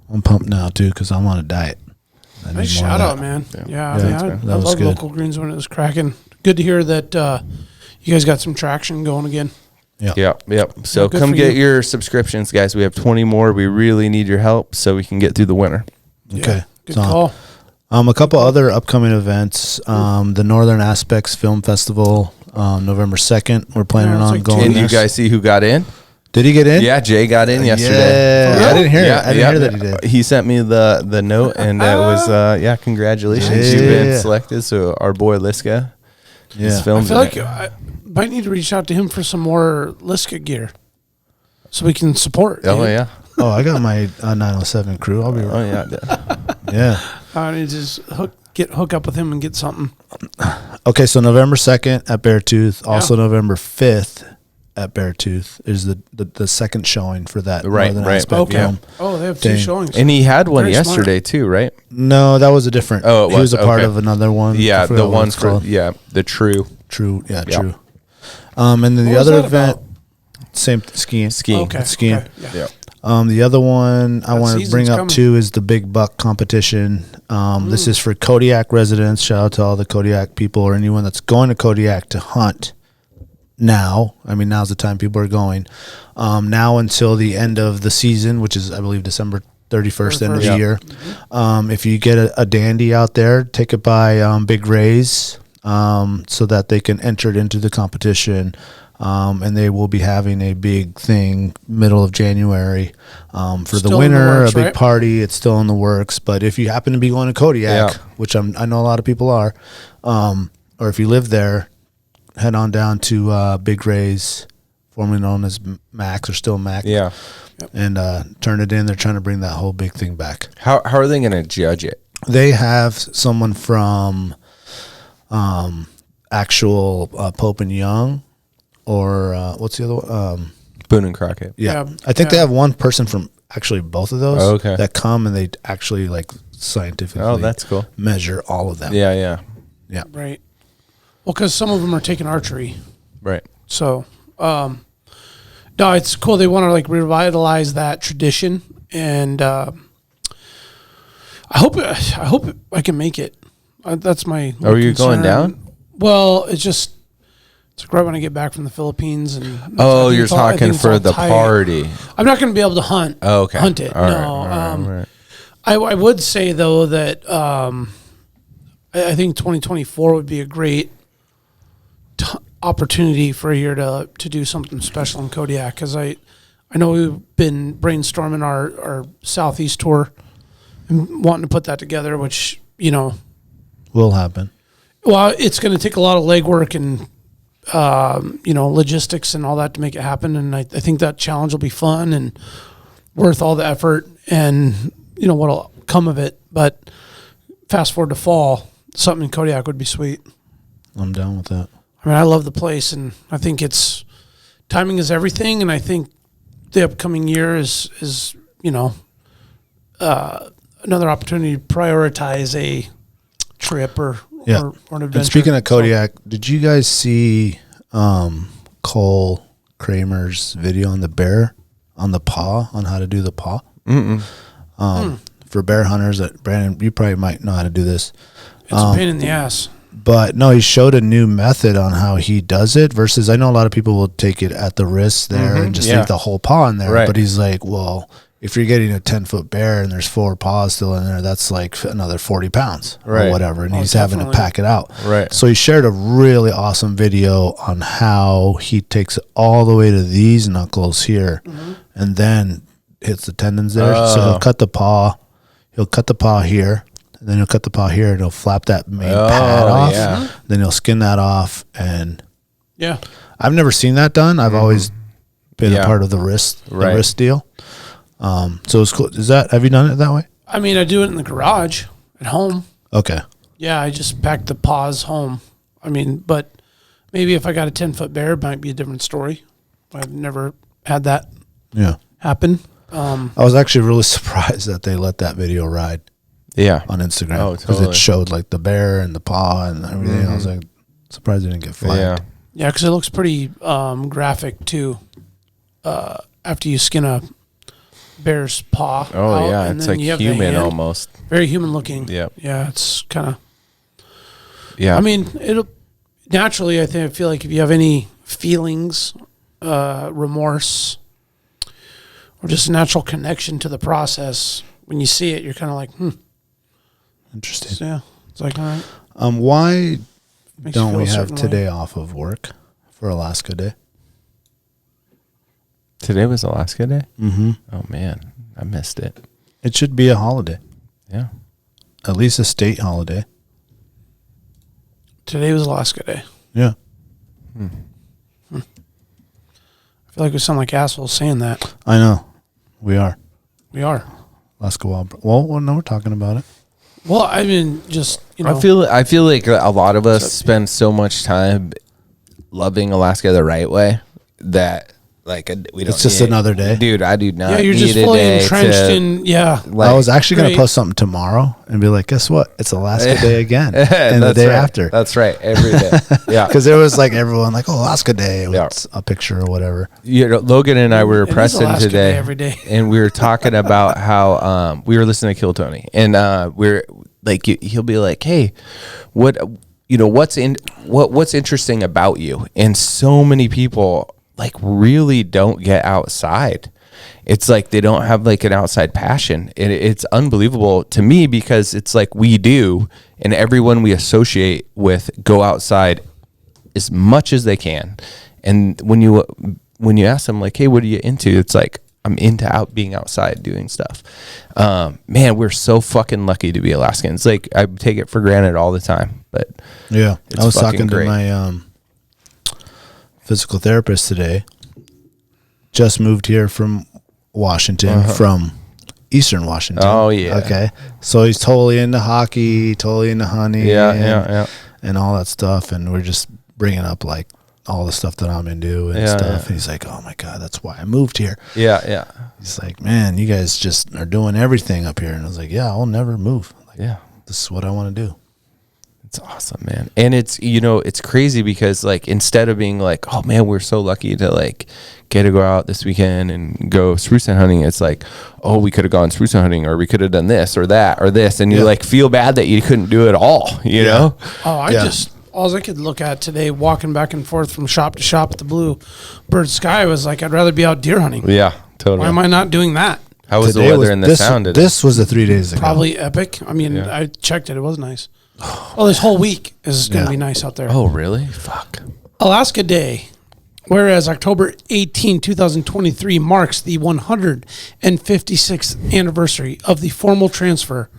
I'm pumped now too because I'm on a diet. Nice shout out, man. Yeah, I that was love good. local greens when it was cracking. Good to hear that you guys got some traction going again. Yep. So good come for get you. your subscriptions, guys. We have 20 more. We really need your help so we can get through the winter. Okay. Good call. A couple other upcoming events. The Northern Aspects Film Festival, November 2nd. We're planning it's on like going. And there. you guys see who got in? Did he get in? Yeah, Jay got in yesterday. Yeah, I didn't hear it. I didn't hear that he did. He sent me the note, and it was congratulations. You've been selected. So our boy Liska is I filmed. feel like I might need to reach out to him for some more Liska gear so we can support. Oh dude. yeah. Oh, I got my 907 crew. I'll be Oh right. yeah. Yeah. I need to just hook up with him and get something. Okay, so November 2nd at Beartooth. Also November 5th at Beartooth is the second showing for that Right, Northern right. Aspect Okay. film. Oh, they have two Thing. showings. And he had one Very yesterday too, right? No, that was a different. Oh, it he was a part okay. of another one. I Yeah, forgot the what ones it's for called. the true True. Yeah, Yep. true. And then the What was other that event, about? same skiing. skiing. Okay. skiing. Okay. Yeah. Yeah. The other one I That want to season's bring up coming. too is the Big Buck competition. This is for Kodiak residents. Shout out to all the Kodiak people or anyone that's going to Kodiak to hunt now. I mean, now's the time people are going. Now until the end of the season, which is, I believe, December 31st, end of the Yeah. year. If you get a dandy out there, take it by Big Rays so that they can enter it into the competition. And they will be having a big thing middle of January for Still the in the winter, works, a big right? party. It's still in the works. But if you happen to be going to Kodiak, Yeah. which I know a lot of people are, or if you live there, head on down to Big Rays, formerly known as Max or still Mac. Yeah. And turn it in. They're trying to bring that whole big thing back. How are they going to judge it? They have someone from actual Pope and Young, or what's the other one? Boone and Crockett. Yeah. Yeah, I think they yeah. have one person from actually both of those Oh, okay. that come and they actually like scientifically Oh, that's cool. measure all of them. Yeah. Yeah. Right. Well, because some of them are taking archery. Right. So, no, it's cool. They want to like revitalize that tradition, and I hope I can make it. That's my. Are you going concern. down? Well, it's like right when I get back from the Philippines, and Oh, I think you're it's all- I talking think it's for all the tied. party. I'm not going to be able to hunt. Oh, okay. Hunt it. All right, No. all right. I would say though that I think 2024 would be a great opportunity for a year to do something special in Kodiak, because I know we've been brainstorming our southeast tour and wanting to put that together, which Will happen. well, it's going to take a lot of legwork and logistics and all that to make it happen, and I think that challenge will be fun and worth all the effort, and what'll come of it. But fast forward to fall, something in Kodiak would be sweet. I'm down with that. I mean, I love the place, and I think timing is everything, and I think the upcoming year is another opportunity to prioritize a trip or an adventure. And speaking of Kodiak, did you guys see Cole Kramer's video on the bear, on the paw, on how to do the paw? For bear hunters, Brandon, you probably might know how to do this. It's a pain in the ass. But no, he showed a new method on how he does it versus I know a lot of people will take it at the wrist there and just leave the whole paw in there. Right. But he's like, well, if you're getting a 10-foot bear and there's 4 paws still in there, that's like another 40 pounds Right. or whatever. And Oh, he's having to definitely. pack it out. Right. So he shared a really awesome video on how he takes it all the way to these knuckles here and then hits the tendons there. So he'll cut the paw. He'll cut the paw here, and then he'll cut the paw here, and he'll flap that main pad off. Yeah. Then he'll skin that off, and Yeah. I've never seen that done. I've always been a part of the wrist deal. So it's cool. Have you done it that way? I mean, I do it in the garage at home. Okay. Yeah, I just pack the paws home. I mean, but maybe if I got a 10-foot bear, it might be a different story. I've never had that happen. I was actually really surprised that they let that video ride. Yeah. On Instagram. Oh, because totally. it showed like the bear and the paw and everything. I was like surprised it didn't get flagged. Yeah. Yeah, because it looks pretty graphic too. After you skin a bear's paw. Oh out, yeah, and it's then like you have the human hand. almost. Very human looking. Yep. Yeah, it's kind of. Yeah. I mean, it'll naturally. I feel like if you have any feelings, remorse, or just a natural connection to the process, when you see it, you're kind of like, Interesting. So, yeah, it's like, all right. Why Makes you don't feel we a have certain today way. off of work for Alaska Day? Today was Alaska Day? Mm-hmm. Oh man, I missed it. It should be a holiday, Yeah. at least a state holiday. Today was Alaska Day. Yeah. I feel like we sound like assholes saying that. I know. We are. We are. Alaska Wild. Well, no, we're talking about it. Well, I mean, just, you know. I feel like a lot of us spend so much time loving Alaska the right way that like we don't. It's just another day. Dude, I do not. Yeah, you're need just a fully day entrenched to, in, yeah. like, I was actually going great. to post something tomorrow and be like, guess what? It's Alaska Day again. and the That's day right. after. That's right. Every day. Yeah. Because there was like everyone like, oh, Alaska Day with a picture or whatever. You know, Logan and I were It is pressing Alaska today, Day every day. and we were talking about how we were listening to Kill Tony, and we're like, he'll be like, "Hey, what's interesting about you?" And so many people like really don't get outside. It's like they don't have like an outside passion. It's unbelievable to me because it's like we do, and everyone we associate with go outside as much as they can. And when you ask them like, hey, what are you into? It's like, I'm into being outside doing stuff. Man, we're so fucking lucky to be Alaskans. Like I take it for granted all the time, but yeah, it's I was fucking talking great. to my physical therapist today. Just moved here from Washington, from Eastern Washington. Oh, yeah. Okay. So he's totally into hockey, totally into hunting. Yeah. And all that stuff. And we're just bringing up like all the stuff that I'm into and stuff. Yeah. And he's like, oh my God, that's why I moved here. Yeah. He's like, man, you guys just are doing everything up here. And I was like, yeah, I'll never move. Like, Yeah. this is what I want to do. It's awesome, man. And it's, it's crazy because like, instead of being like, oh man, we're so lucky to like get to go out this weekend and go spruce hunt hunting. It's like, oh, we could have gone spruce hunting, or we could have done this or that or this. And you like feel bad that you couldn't do it all, you know? Oh, all I could look at today, walking back and forth from shop to shop at the Blue Bird Sky, was like, I'd rather be out deer hunting. Yeah, totally. Why am I not doing that? How was Today the weather and the sound? This was the 3 days ago. Probably epic. I mean, I checked it. It was nice. Oh, this whole week is going to be nice out there. Oh, really? Fuck. Alaska Day. Whereas October 18, 2023 marks the 156th anniversary of the formal transfer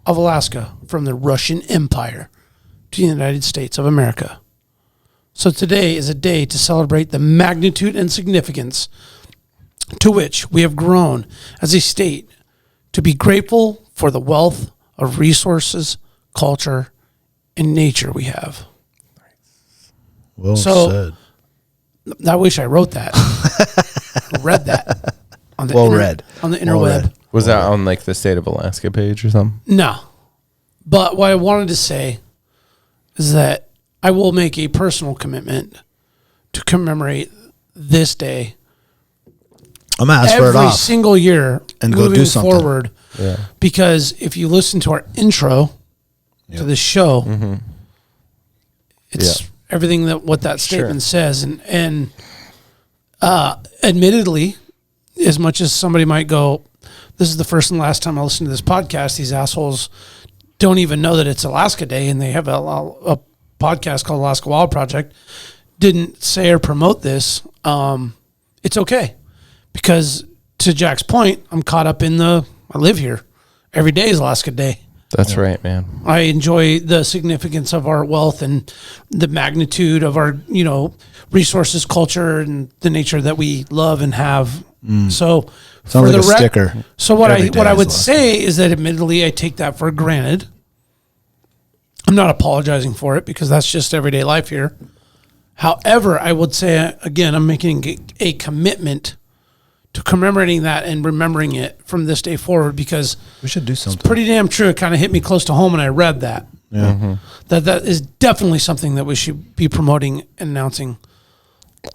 of Alaska from the Russian Empire to the United States of America. So today is a day to celebrate the magnitude and significance to which we have grown as a state, to be grateful for the wealth of resources, culture, and nature we have. Well So- said. I wish I wrote that, read that on the read. on the Well interweb. read. Was that on like the State of Alaska page or something? No, but what I wanted to say is that I will make a personal commitment to commemorate this day I'm going to ask for it every off. single year And go moving do something. forward. Yeah. Because if you listen to our intro to this show, it's everything what that statement says, and admittedly, as much as somebody might go, this is the first and last time I listen to this podcast, these assholes don't even know that it's Alaska Day, and they have a podcast called Alaska Wild Project, didn't say or promote this. It's okay, because to Jack's point, I'm caught up in I live here. Every day is Alaska Day. That's right, man. I enjoy the significance of our wealth and the magnitude of our, resources, culture, and the nature that we love and have. So Sounds like a sticker. So what I would say is that admittedly I take that for granted. I'm not apologizing for it because that's just everyday life here. However, I would say, again, I'm making a commitment to commemorating that and remembering it from this day forward because we should do something. It's pretty damn true. It kind of hit me close to home when I read that. Yeah. Mm-hmm. That is definitely something that we should be promoting and announcing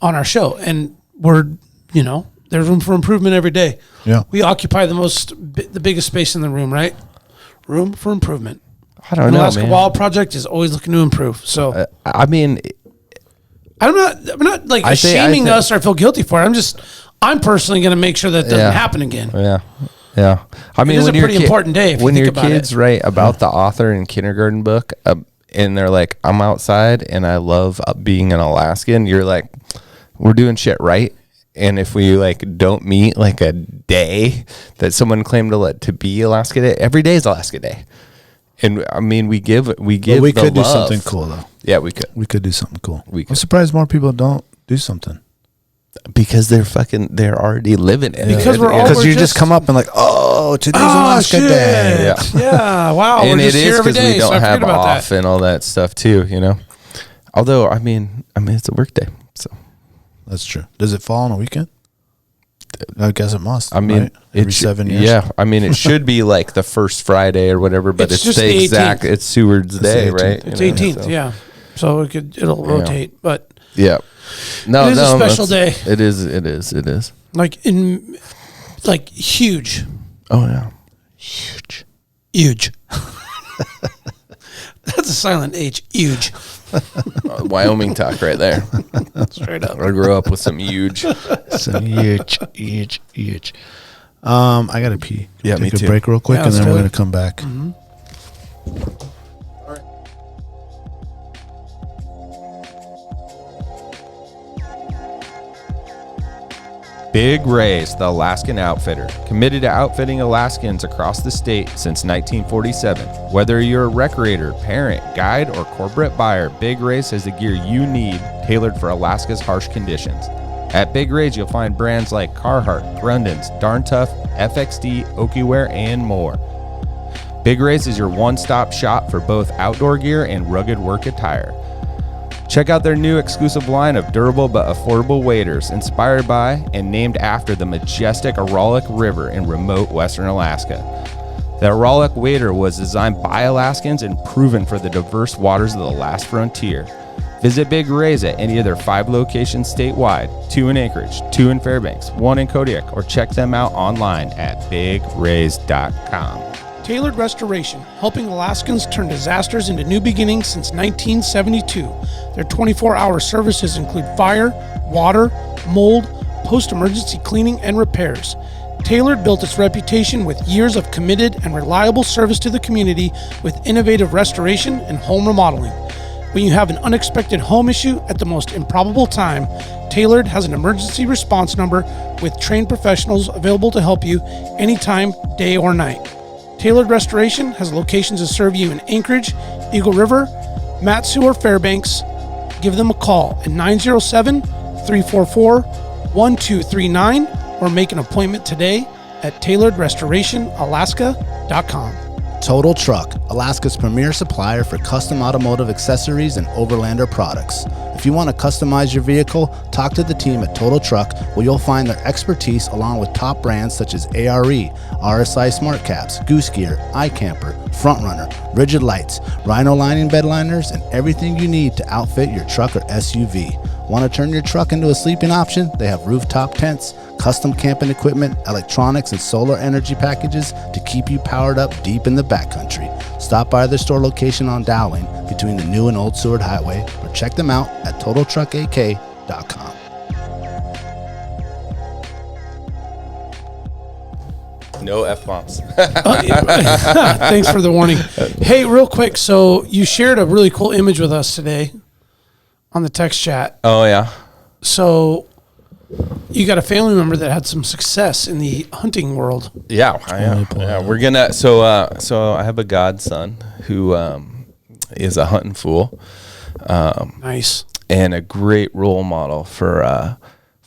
on our show. And we're, there's room for improvement every day. Yeah. We occupy the biggest space in the room, right? Room for improvement. I don't know, Alaska man. Wild Project is always looking to improve. So I'm not like shaming us or feel guilty for it. I'm personally going to make sure that doesn't happen again. Yeah. I mean, it is a pretty important day if you when think your about kids write about the author in kindergarten book, and they're like, "I'm outside and I love being an Alaskan." You're like, "We're doing shit right." And if we don't meet a day that someone claimed to be Alaska Day, every day is Alaska Day. And I mean, we give. But we could do something cool though. Yeah, we could. We could do something cool. I'm surprised more people don't do something. Because they're already living it. Because you just come up and today's Alaska Day. Yeah, wow. And we're it just here is every because we day, don't so I have forget about off that. and all that stuff too, Although I mean it's a work day, so that's true. Does it fall on a weekend? I guess it must. I mean, right? Every 7 years. Yeah, I mean it should be like the first Friday or whatever, but It's it's just the the exact. 18th. It's Seward's Day, 18th. right? It's 18th, yeah. So it'll rotate, but Yeah. No, it is a special day. It is. Like huge. Oh yeah. Huge. That's a silent H. Huge. Wyoming talk right there. Straight up. I grew up with some huge. Some huge. I gotta pee. Yeah, me Take a too. break real quick, Yeah, and then let's we're do gonna it. come back. Big Ray's, the Alaskan Outfitter, committed to outfitting Alaskans across the state since 1947. Whether you're a recreator, parent, guide, or corporate buyer, Big Ray's has the gear you need tailored for Alaska's harsh conditions. At Big Ray's, you'll find brands like Carhartt, Grundens, Darn Tough, FXD, Okiwear, and more. Big Ray's is your one-stop shop for both outdoor gear and rugged work attire. Check out their new exclusive line of durable but affordable waders, inspired by and named after the majestic Aralak River in remote western Alaska. The Aralak wader was designed by Alaskans and proven for the diverse waters of the last frontier. Visit Big Ray's at any of their 5 locations statewide, 2 in Anchorage, 2 in Fairbanks, 1 in Kodiak, or check them out online at bigrays.com. Tailored Restoration, helping Alaskans turn disasters into new beginnings since 1972. Their 24-hour services include fire, water, mold, post-emergency cleaning, and repairs. Tailored built its reputation with years of committed and reliable service to the community with innovative restoration and home remodeling. When you have an unexpected home issue at the most improbable time, Tailored has an emergency response number with trained professionals available to help you anytime, day or night. Tailored Restoration has locations to serve you in Anchorage, Eagle River, Mat-Su, or Fairbanks. Give them a call at 907-344-1239 or make an appointment today at tailoredrestorationalaska.com. Total Truck, Alaska's premier supplier for custom automotive accessories and overlander products. If you want to customize your vehicle, talk to the team at Total Truck, where you'll find their expertise along with top brands such as ARE, RSI Smart Caps, Goose Gear, iCamper, Frontrunner, Rigid Lights, Rhino Lining bed liners, and everything you need to outfit your truck or SUV. Want to turn your truck into a sleeping option? They have rooftop tents, custom camping equipment, electronics, and solar energy packages to keep you powered up deep in the backcountry. Stop by their store location on Dowling between the new and old Seward Highway, or check them out at TotalTruckAK.com. No F-bombs. Thanks for the warning. Hey, real quick, so you shared a really cool image with us today on the text chat. Oh yeah. So You got a family member that had some success in the hunting world. Yeah, we're gonna. So I have a godson who is a hunting fool. Nice. And a great role model for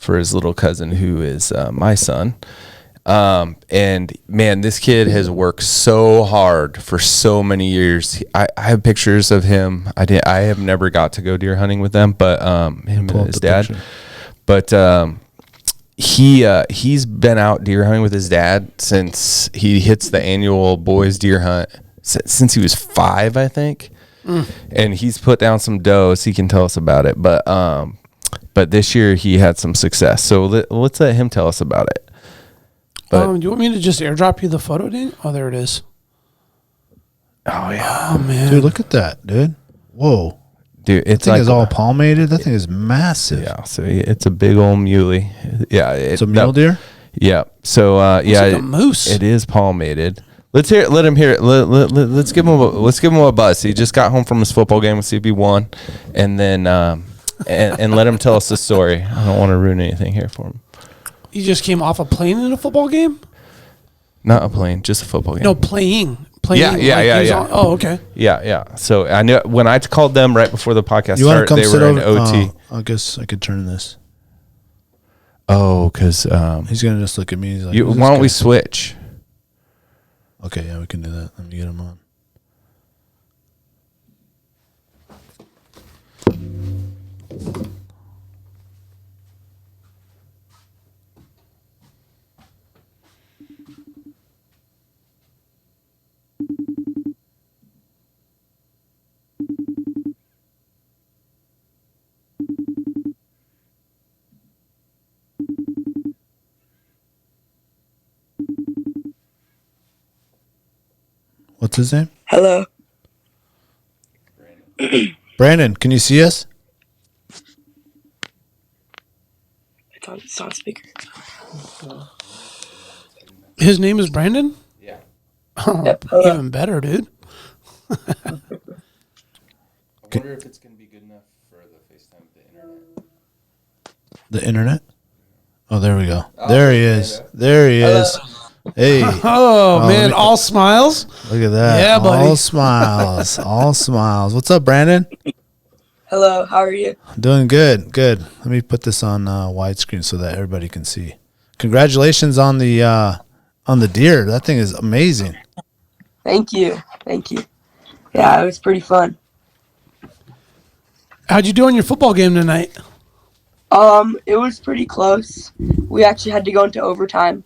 his little cousin who is my son. And man, this kid has worked so hard for so many years. I have pictures of him. I have never got to go deer hunting with them, but him and his dad. Picture. But he's been out deer hunting with his dad since he hits the annual boys deer hunt since he was 5, I think. And he's put down some does. He can tell us about it. But this year he had some success. So let's let him tell us about it. But do you want me to just airdrop you the photo, Dan? Oh, there it is. Oh yeah. Oh man, dude, look at that, dude. Whoa, dude, it's that thing is all palmated. That thing is massive. Yeah, so it's a big old muley. Yeah, it's a mule deer. Yeah. So like a moose. It is palmated. Let's hear it. Let him hear it. Let's give him a buzz. He just got home from his football game with CB1, and then and let him tell us the story. I don't want to ruin anything here for him. You just came off a plane in a football game? Not a plane, just a football game. No, playing. Yeah. Oh, okay. Yeah. So I knew when I called them right before the podcast started, they were in OT. I guess I could turn this. Oh, because he's gonna just look at me. He's like, why don't we switch? Okay, yeah, we can do that. Let me get him on. What's his name? Hello. Brandon, can you see us? It's on speaker. His name is Brandon? Yeah. Oh, Yep. even better, dude. I wonder if it's going to be good enough for the FaceTime with the internet. The internet? Oh, there we go. There he is. There he is. Hey. Oh man, all smiles. Look at that. Yeah, buddy. All smiles. All smiles. What's up, Brandon? Hello, how are you? Doing good. Good. Let me put this on widescreen so that everybody can see. Congratulations on the deer. That thing is amazing. Thank you. Yeah, it was pretty fun. How'd you do on your football game tonight? It was pretty close. We actually had to go into overtime.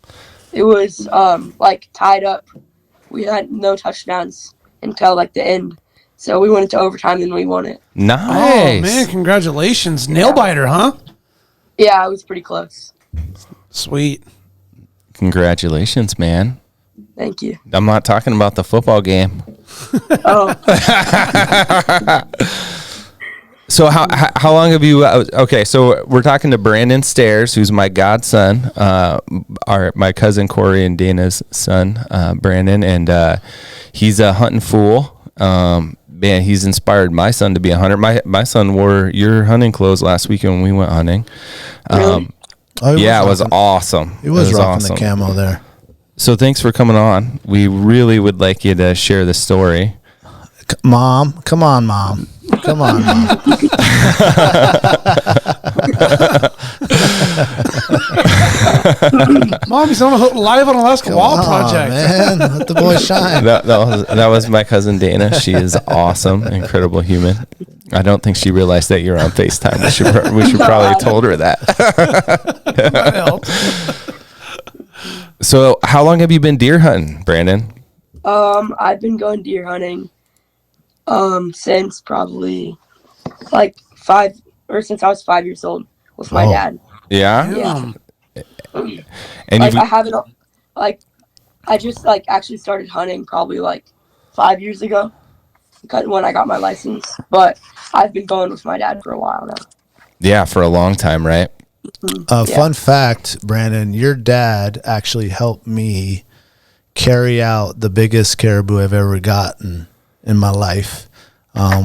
It was tied up. We had no touchdowns until the end. So we went into overtime and we won it. Nice. Oh man, congratulations. Nail biter, huh? Yeah, it was pretty close. Sweet. Congratulations, man. Thank you. I'm not talking about the football game. Oh. So how long have you? Okay, so we're talking to Brandon Stairs, who's my godson, my cousin Corey and Dana's son, Brandon, and he's a hunting fool. Man, he's inspired my son to be a hunter. My son wore your hunting clothes last weekend when we went hunting. Really? It was awesome. He was rocking awesome. the camo there. So thanks for coming on. We really would like you to share the story. Mom, come on, Mom. Come on, Mom. Mom, he's on live on Alaska Wild Project. Man, let the boy shine. That was my cousin Dana. She is awesome, incredible human. I don't think she realized that you're on FaceTime. We should probably have told her that. So, how long have you been deer hunting, Brandon? I've been going deer hunting since probably since I was 5 years old with my dad. Yeah. And I haven't I just actually started hunting probably 5 years ago when I got my license, but I've been going with my dad for a while now. Yeah, for a long time, right? Fun fact, Brandon, your dad actually helped me carry out the biggest caribou I've ever gotten in my life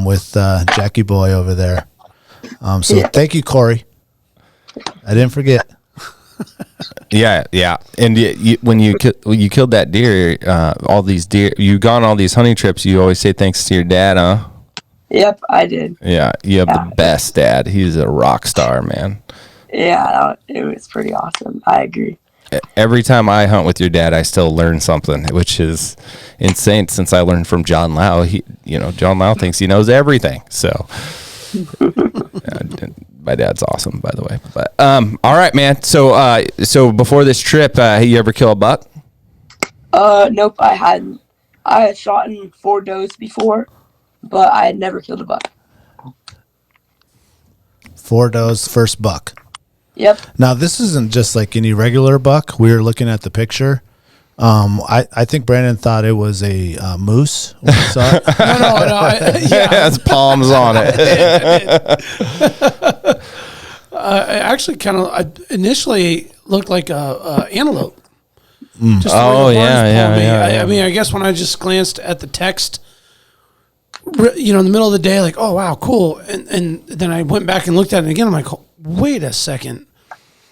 with Jackie Boy over there. So thank you, Corey. I didn't forget. Yeah, yeah. And when you killed that deer, all these deer, you gone all these hunting trips. You always say thanks to your dad, huh? Yep, I did. Yeah, you have the best dad. He's a rock star, man. Yeah, it was pretty awesome. I agree. Every time I hunt with your dad, I still learn something, which is insane. Since I learned from John Lau, John Lau thinks he knows everything. So, my dad's awesome, by the way. But all right, man. So before this trip, you ever kill a buck? Nope, I hadn't. I had shot in 4 does before, but I had never killed a buck. 4 does, first buck. Yep. Now, this isn't just like any regular buck. We were looking at the picture. I think Brandon thought it was a moose when he saw it. No. It has palms on it. It actually kind of initially looked like a antelope. Just yeah. I mean, I guess when I just glanced at the text, in the middle of the day, like, oh, wow, cool. And then I went back and looked at it again. I'm like, wait a second.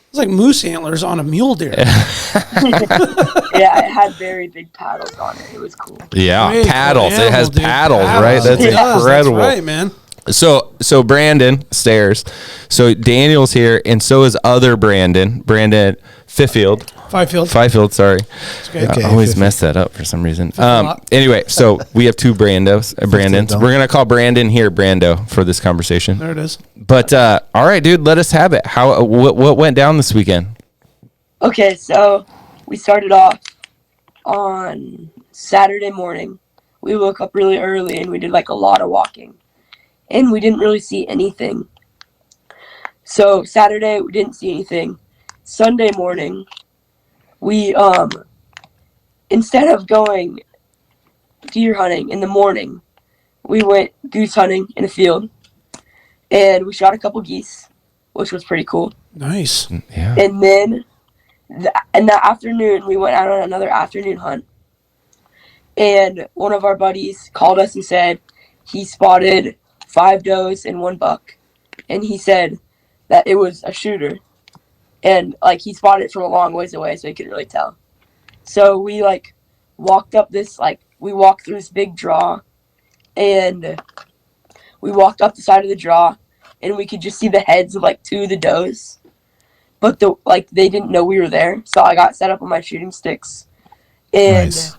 It's like moose antlers on a mule deer. Yeah, it had very big paddles on it. It was cool. Yeah, Great paddles. animal, it has dude. paddles, right? That's It does. incredible. That's right, man. So Brandon Stairs. So Daniel's here, and so is other Brandon Fifield. Fifield, sorry. Okay. I always mess that up for some reason. lot. Anyway, so we have 2 Brandons. We're going to call Brandon here Brando for this conversation. There it is. But all right, dude, let us have it. What went down this weekend? Okay, so we started off on Saturday morning. We woke up really early and we did like a lot of walking. And we didn't really see anything. So Saturday we didn't see anything. Sunday morning, we instead of going deer hunting in the morning, we went goose hunting in a field, and we shot a couple geese, which was pretty cool. Nice. Yeah. And then in the afternoon, we went out on another afternoon hunt, and one of our buddies called us and said he spotted 5 does and 1 buck, and he said that it was a shooter. And, he spotted it from a long ways away, so he couldn't really tell. So we, walked up this, we walked through this big draw, and we walked up the side of the draw, and we could just see the heads of, 2 of the does. But, they didn't know we were there, so I got set up on my shooting sticks. And, Nice.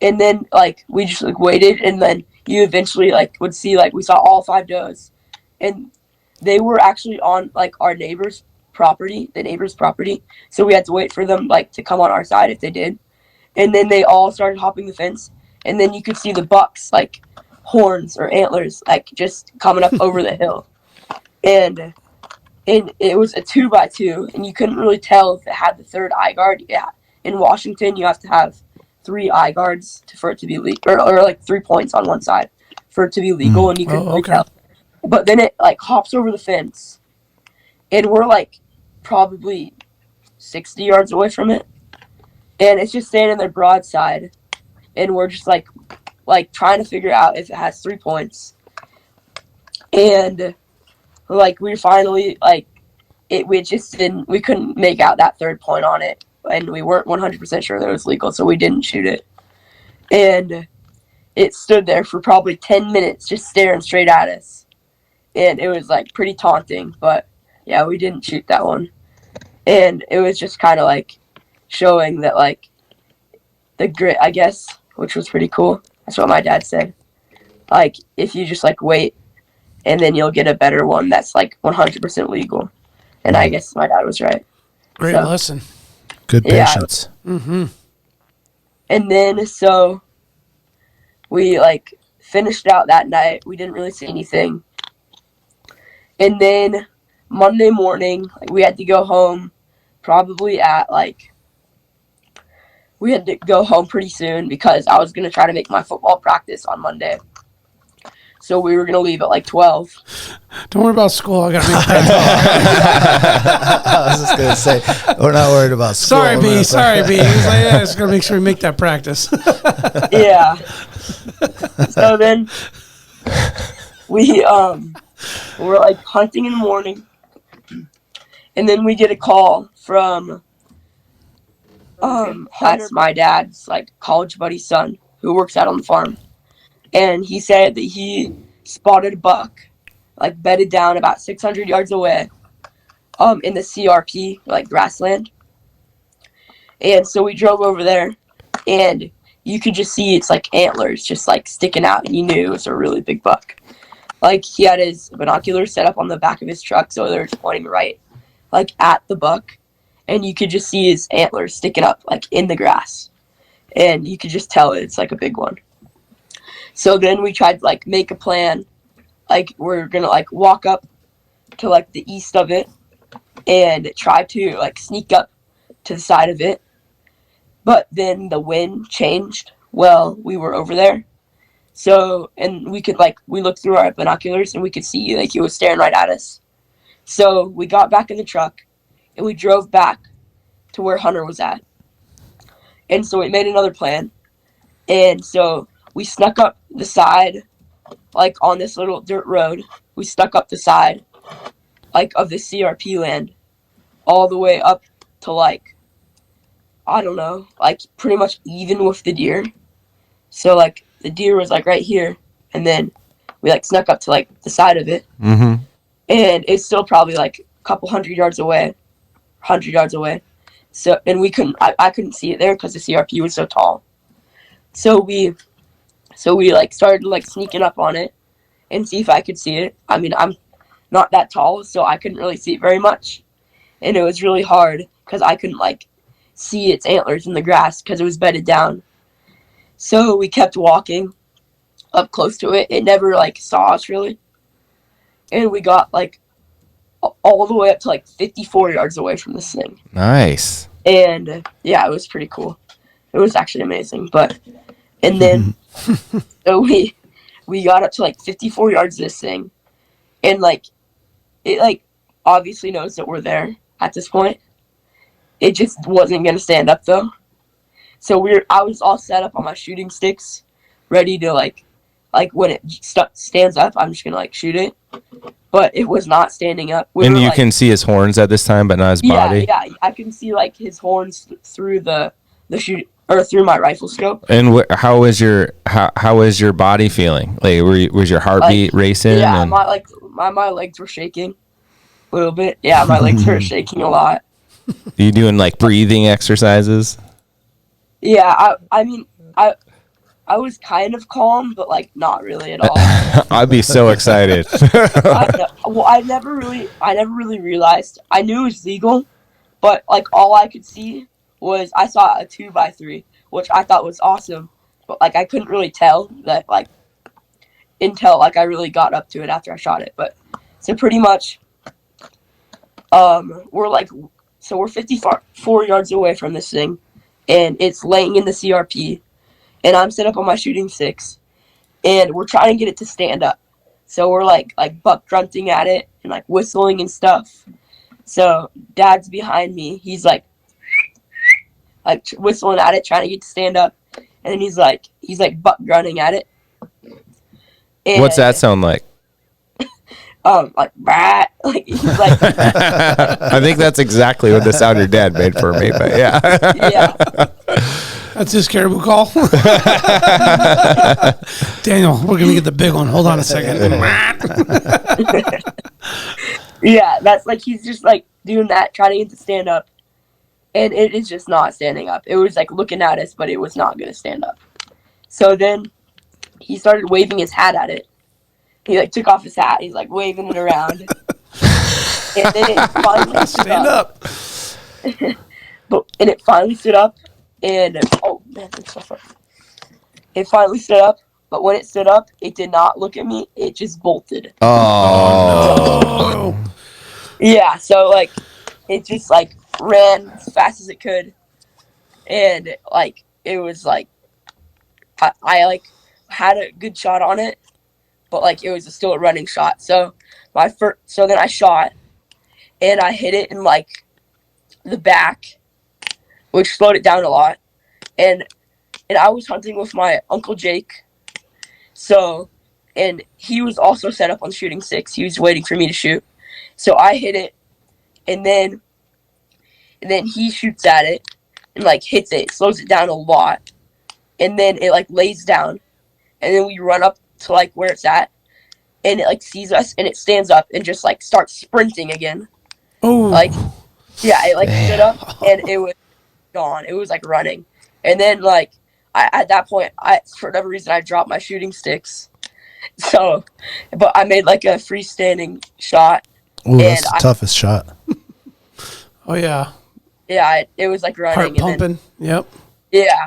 And then, we just, waited, and then you eventually, would see, we saw all 5 does. And they were actually on, our neighbor's property, so we had to wait for them to come on our side if they did. And then they all started hopping the fence, and then you could see the bucks horns or antlers just coming up over the hill, and it was a 2x2, and you couldn't really tell if it had the 3rd eye guard. Yeah, in Washington you have to have 3 eye guards for it to be legal, or 3 points on one side for it to be legal, and you couldn't really tell. But then it hops over the fence, and we're probably 60 yards away from it, and it's just standing there broadside, and we're just trying to figure out if it has 3 points, and we finally we couldn't make out that 3rd point on it, and we weren't 100% sure that it was legal, so we didn't shoot it. And it stood there for probably 10 minutes just staring straight at us, and it was pretty taunting. But yeah, we didn't shoot that one. And it was just kind of showing that the grit, I guess, which was pretty cool. That's what my dad said. If you just wait, and then you'll get a better one that's 100% legal. And I guess my dad was right. Great lesson. Good patience. Yeah. Mm-hmm. And then so we finished out that night. We didn't really see anything. And then Monday morning, we had to go home probably at we had to go home pretty soon because I was going to try to make my football practice on Monday. So we were going to leave at 12. Don't worry about school. I got to make that. I was just going to say, we're not worried about school. Sorry, B. He's just going to make sure we make that practice. Yeah. So then we were hunting in the morning. And then we get a call from that's my dad's like college buddy's son who works out on the farm. And he said that he spotted a buck like bedded down about 600 yards away in the CRP like grassland. And so we drove over there, and you could just see its like antlers just like sticking out, and you knew it was a really big buck. Like he had his binoculars set up on the back of his truck, so they were just pointing right like at the buck, and you could just see his antlers sticking up like in the grass, and you could just tell it's like a big one. So then we tried to like make a plan, like we're gonna like walk up to like the east of it and try to like sneak up to the side of it. But then the wind changed while we were over there. So, and we could like, we looked through our binoculars and we could see like he was staring right at us. So we got back in the truck and we drove back to where Hunter was at. And so we made another plan. And so we snuck up the side, like on this little dirt road. We stuck up the side, like of the CRP land, all the way up to like, I don't know, like pretty much even with the deer. So like the deer was like right here, and then we like snuck up to like the side of it. Mm-hmm. And it's still probably like a couple 100 yards away. So, and we couldn't, I couldn't see it there because the CRP was so tall. So we like started like sneaking up on it and see if I could see it. I mean, I'm not that tall, so I couldn't really see it very much. And it was really hard because I couldn't like see its antlers in the grass because it was bedded down. So we kept walking up close to it. It never like saw us really. And we got like all the way up to like 54 yards away from this thing. Nice. And yeah, it was pretty cool. It was actually amazing. And then so we got up to like 54 yards of this thing, and like it like obviously knows that we're there at this point. It just wasn't gonna stand up though. So I was all set up on my shooting sticks, ready to like when it stands up, I'm just gonna like shoot it. But it was not standing up. And you can see his horns at this time, but not his body. Yeah, I can see like his horns through the shoot or through my rifle scope. And how was your body feeling? Like, was your heartbeat racing? Yeah, my legs were shaking a little bit. Yeah, my legs were shaking a lot. You doing like breathing exercises? Yeah, I mean, I was kind of calm, but like not really at all. I'd be so excited. I never really realized. I knew it was legal, but like all I could see was I saw a 2x3, which I thought was awesome, but like I couldn't really tell that like until like I really got up to it after I shot it. But so pretty much, we're 54 yards away from this thing, and it's laying in the CRP, and I'm set up on my shooting sticks, and we're trying to get it to stand up. So we're like buck grunting at it and like whistling and stuff. So Dad's behind me. He's like whistling at it, trying to get to stand up, and then he's like buck grunting at it. And, what's that sound like? Like brat. Like he's like. I think that's exactly what the sound your dad made for me. But yeah. Yeah. That's his caribou call. Daniel, we're gonna get the big one. Hold on a second. Yeah, that's like he's just like doing that, trying to get to stand up, and it is just not standing up. It was like looking at us, but it was not gonna stand up. So then he started waving his hat at it. He like took off his hat. He's like waving it around, and then it finally stood up. And it finally stood up, and oh man, that's so funny. It finally stood up, but when it stood up, it did not look at me. It just bolted. Oh no! Yeah, so like it just like ran as fast as it could, and like it was like I like had a good shot on it. But like it was still a running shot. So then I shot, and I hit it in like the back, which slowed it down a lot. And I was hunting with my Uncle Jake. So, and he was also set up on shooting sticks. He was waiting for me to shoot. So I hit it and then he shoots at it and like hits it, slows it down a lot, and then it like lays down, and then we run up to like where it's at, and it like sees us and it stands up and just like starts sprinting again. Oh, Like, yeah, it like stood up and it was gone. It was like running, and then like at that point, for whatever reason I dropped my shooting sticks. So, but I made like a freestanding shot. Oh, that's the toughest shot. oh yeah, Yeah, it was like running. heart and then- pumping. Yep. yeah,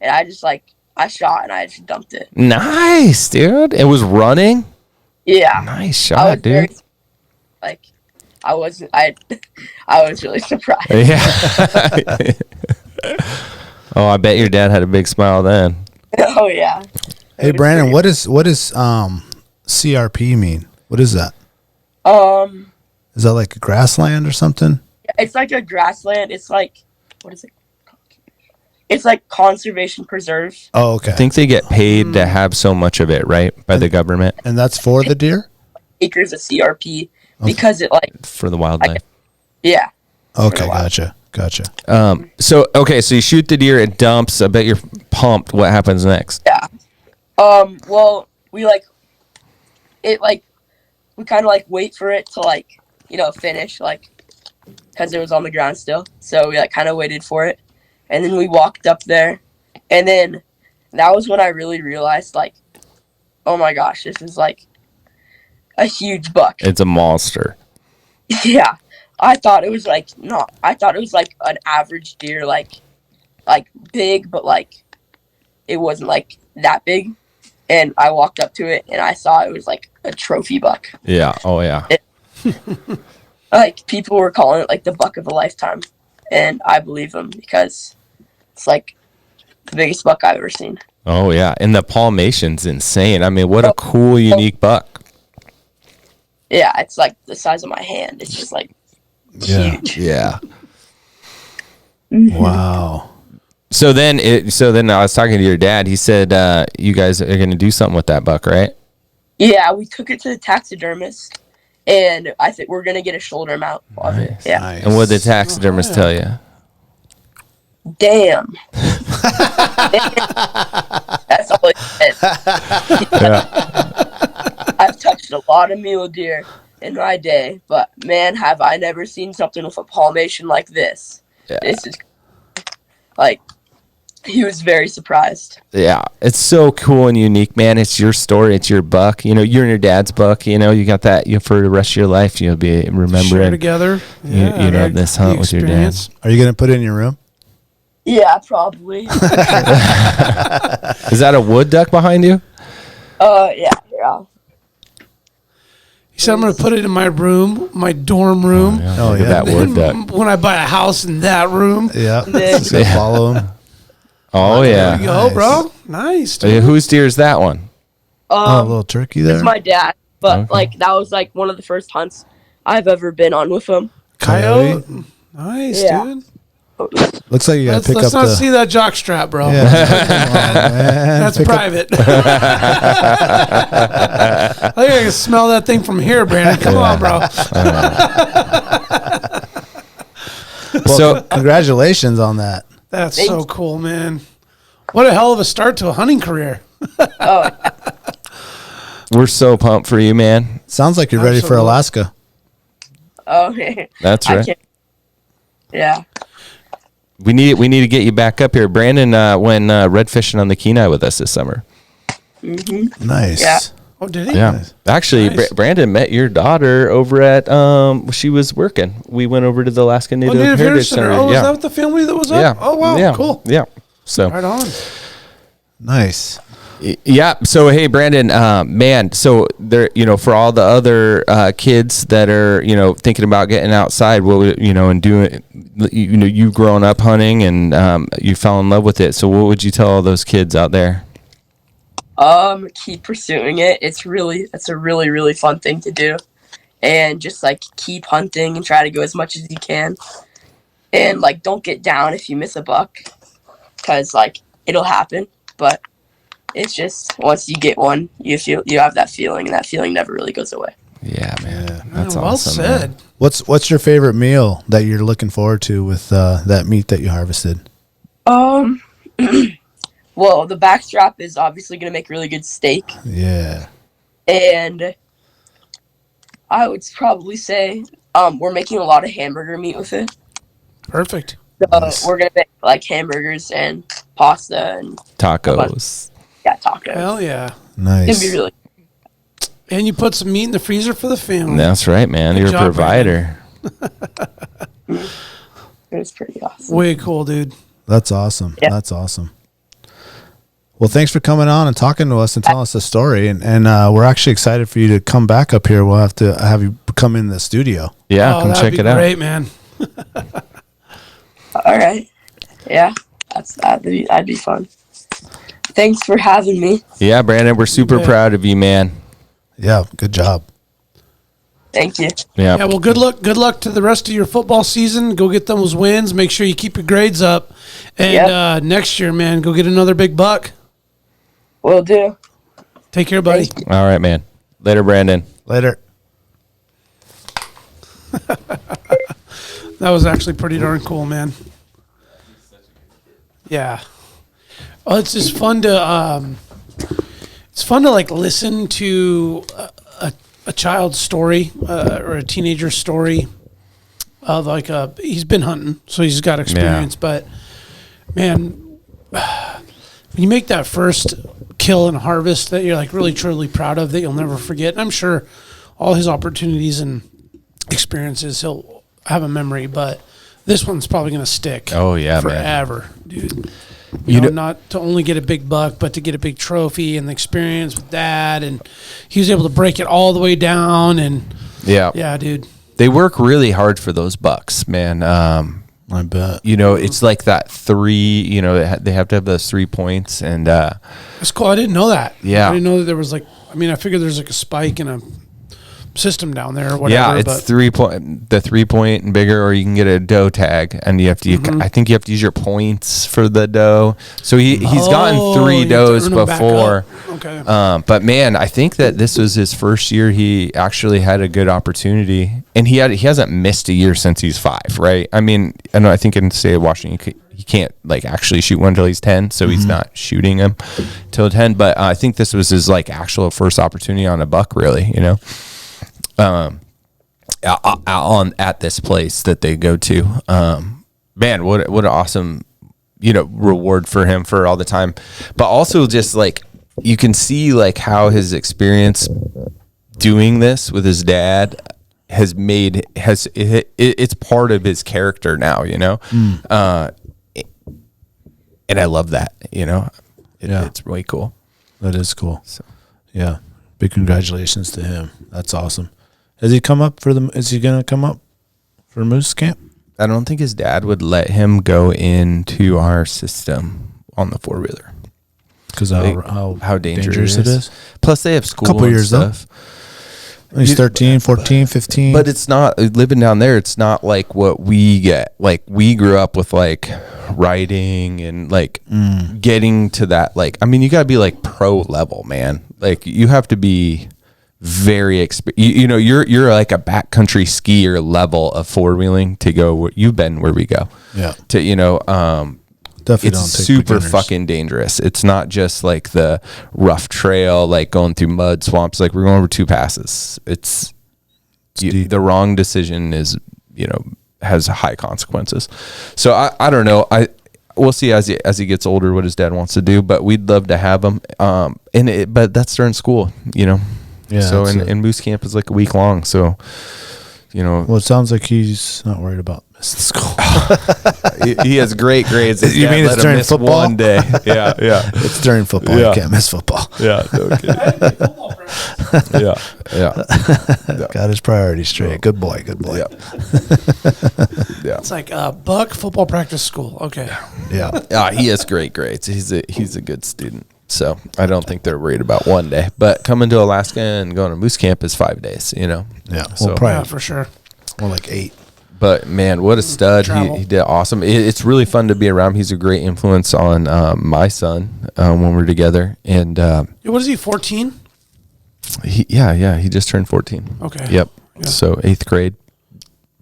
and I just like I shot and I just dumped it. Nice, dude. It was running. Yeah, Nice I was shot, dude. very, like I was really surprised. Yeah. Oh, I bet your dad had a big smile then. Oh yeah. It Hey was Brandon, pretty- what is CRP mean? What is that? Is that like a grassland or something? It's like a grassland. It's like what is it? It's like conservation preserve. Oh, okay. I think they get paid to have so much of it, right, by the government And that's for the deer? Acres of CRP because it like for the wildlife. yeah. Okay, a while. gotcha. So you shoot the deer, it dumps. I bet you're pumped. What happens next? Yeah. Well, we like it like we kind of like wait for it to like finish like because it was on the ground still. So we like kind of waited for it, and then we walked up there, and then that was when I really realized like, oh my gosh, this is like a huge buck. It's a monster. Yeah. I thought it was like I thought it was like an average deer, like big, but like it wasn't like that big. And I walked up to it and I saw it was like a trophy buck. Yeah. Oh yeah. Like people were calling it like the buck of a lifetime, and I believe them because it's like the biggest buck I've ever seen. Oh yeah. And the palmation's insane. I mean, what a cool, unique buck. Yeah, it's like the size of my hand. It's just like huge. Yeah. Wow. So then I was talking to your dad. He said you guys are going to do something with that buck, right? Yeah, we took it to the taxidermist, and I think we're gonna get a shoulder mount of it. Yeah. Nice. And what did the taxidermist tell you? Damn. That's all it said. I've touched a lot of mule deer in my day, but man, have I never seen something with a palmation like this. Yeah. This is like, he was very surprised. Yeah, it's so cool and unique, man. It's your story. It's your buck. You know, you're and your dad's buck. You know, you got that for the rest of your life. You'll be Share remembering. together. You know, this hunt with your dad. Are you going to put it in your room? Yeah, probably. Is that a wood duck behind you? Yeah. He said, I'm going to put it in my room, my dorm room. Oh, Look at yeah. that wood duck. When I buy a house in that room. Yeah. Then- Just go follow him. Oh There you yeah. go, bro. Nice, dude. Whose deer is that one? Oh, a little turkey there. It's my dad, but Okay. like that was like one of the first hunts I've ever been on with him. Coyote. Nice, Yeah. dude. Looks like you got to pick Let's up not the... see that jock strap, bro. Yeah. Come on, man. That's Pick up- private. I think I can smell that thing from here, Brandon. Come on, bro. Well, So- congratulations on that. That's Thanks. so cool, man. What a hell of a start to a hunting career. Oh, We're so pumped for you, man. Sounds like you're ready for Absolutely. Alaska. That's I right. can't. Yeah. We need to get you back up here. Brandon went red fishing on the Kenai with us this summer. Nice. Yeah. Oh, did he? Yeah. Actually, Nice. Brandon met your daughter over at she was working. We went over to the Alaska Oh, Native, Native Heritage Center. Oh, yeah. is that the family that was up? Yeah. Oh, wow. Yeah. Cool. Yeah. So Right on. Nice. yeah. So hey, Brandon, man. So there, for all the other kids that are, thinking about getting outside, what would and doing, you growing up hunting and you fell in love with it. So what would you tell all those kids out there? Keep pursuing it. It's a really, really fun thing to do. And just like keep hunting and try to go as much as you can. And like don't get down if you miss a buck. Cause like it'll happen. But it's just once you get one, you have that feeling, and that feeling never really goes away. Yeah, man. That's well awesome. said. Man. What's your favorite meal that you're looking forward to with that meat that you harvested? Well, the backstrap is obviously going to make really good steak. Yeah. And I would probably say we're making a lot of hamburger meat with it. Perfect. So Nice. we're going to make like hamburgers and pasta and Tacos. tacos. Hell yeah. It's Nice. going to be really And you put some meat in the freezer for the family. That's right, man. Good You're a job, provider. It's pretty awesome. Way cool, dude. That's awesome. Yeah. That's awesome. Well, thanks for coming on and talking to us and telling us the story. And we're actually excited for you to come back up here. We'll have to have you come in the studio. Yeah, Oh, come that'd check be it out. Great, man. All right. Yeah, that'd be fun. Thanks for having me. Yeah, Brandon, we're super Yeah. proud of you, man. Yeah, good job. Thank you. Yeah. Yeah, well, good luck to the rest of your football season. Go get those wins. Make sure you keep your grades up. And next year, man, go get another big buck. Will do. Take care, buddy. All right, man. Later, Brandon. Later. That was actually pretty darn cool, man. Yeah. Oh, it's just fun to like listen to a child's story or a teenager's story of like he's been hunting, so he's got experience. But man, when you make that first kill and harvest that you're like really truly proud of, that you'll never forget. And I'm sure all his opportunities and experiences he'll have a memory, but this one's probably going to stick. Oh, yeah, man. forever, dude. You know, not to only get a big buck, but to get a big trophy and the experience with Dad, and he was able to break it all the way down. And yeah, dude, They work really hard for those bucks, man. I bet. You know, it's like that 3, you know, they have to have those 3 points. And it's cool. I didn't know that. Yeah. I didn't know that there was like, I mean, I figured there's like a spike in a system down there or whatever. yeah, it's 3 point, the 3 point and bigger, or you can get a doe tag, and you have to. I think you have to use your points for the doe. So he's gotten 3 you have to does earn 'em back before. up. Okay. But man, I think that this was his first year. He actually had a good opportunity, and he hasn't missed a year since he's 5, right? I mean, I think in the state of Washington, he can't like actually shoot one until he's 10, so he's not shooting him till 10. But I think this was his like actual first opportunity on a buck, really. You know. At this place that they go to, man, what an awesome, you know, reward for him for all the time, but also just like you can see like how his experience doing this with his dad it's part of his character now, you know, and I love that, you know, it's really cool. That is cool. So. Yeah. Big congratulations to him. That's awesome. Has he come up is he going to come up for moose camp? I don't think his dad would let him go into our system on the 4-wheeler. Because how dangerous it is. Plus, they have school Couple and years, stuff. He's 13, 14, 15. But it's not, living down there, it's not like what we get. Like, we grew up with, like, riding and, like, getting to that, like, I mean, you got to be, like, pro level, man. Like, you have to be very you know, you're like a backcountry skier level of 4-wheeling to go you've been where we go. Yeah. To, you know, Definitely it's don't take super beginners. fucking dangerous. It's not just like the rough trail, like going through mud swamps. Like, we're going over 2 passes. It's the wrong decision is, you know, has high consequences. So I don't know. We'll see as he gets older what his dad wants to do, but we'd love to have him. But that's during school, you know. Yeah. So and moose camp is like a week long. So, you know. Well, it sounds like he's not worried about missing school. he has great grades. You mean it's during football? One day. Yeah. It's during football. Yeah. You can't miss football. Yeah. Okay. Yeah. Got his priorities straight. Good boy. Yeah. It's like buck football practice school. Okay. Yeah. He has great grades. He's a good student. So I don't think they're worried about one day. But coming to Alaska and going to moose camp is 5 days, you know? Yeah. So, Well, probably Yeah, for sure. more like 8. but man, what a stud. Travel. He did awesome. It's really fun to be around him. He's a great influence on my son when we're together. And What is he, 14? He just turned 14. Okay. Yep. Yeah. So 8th grade.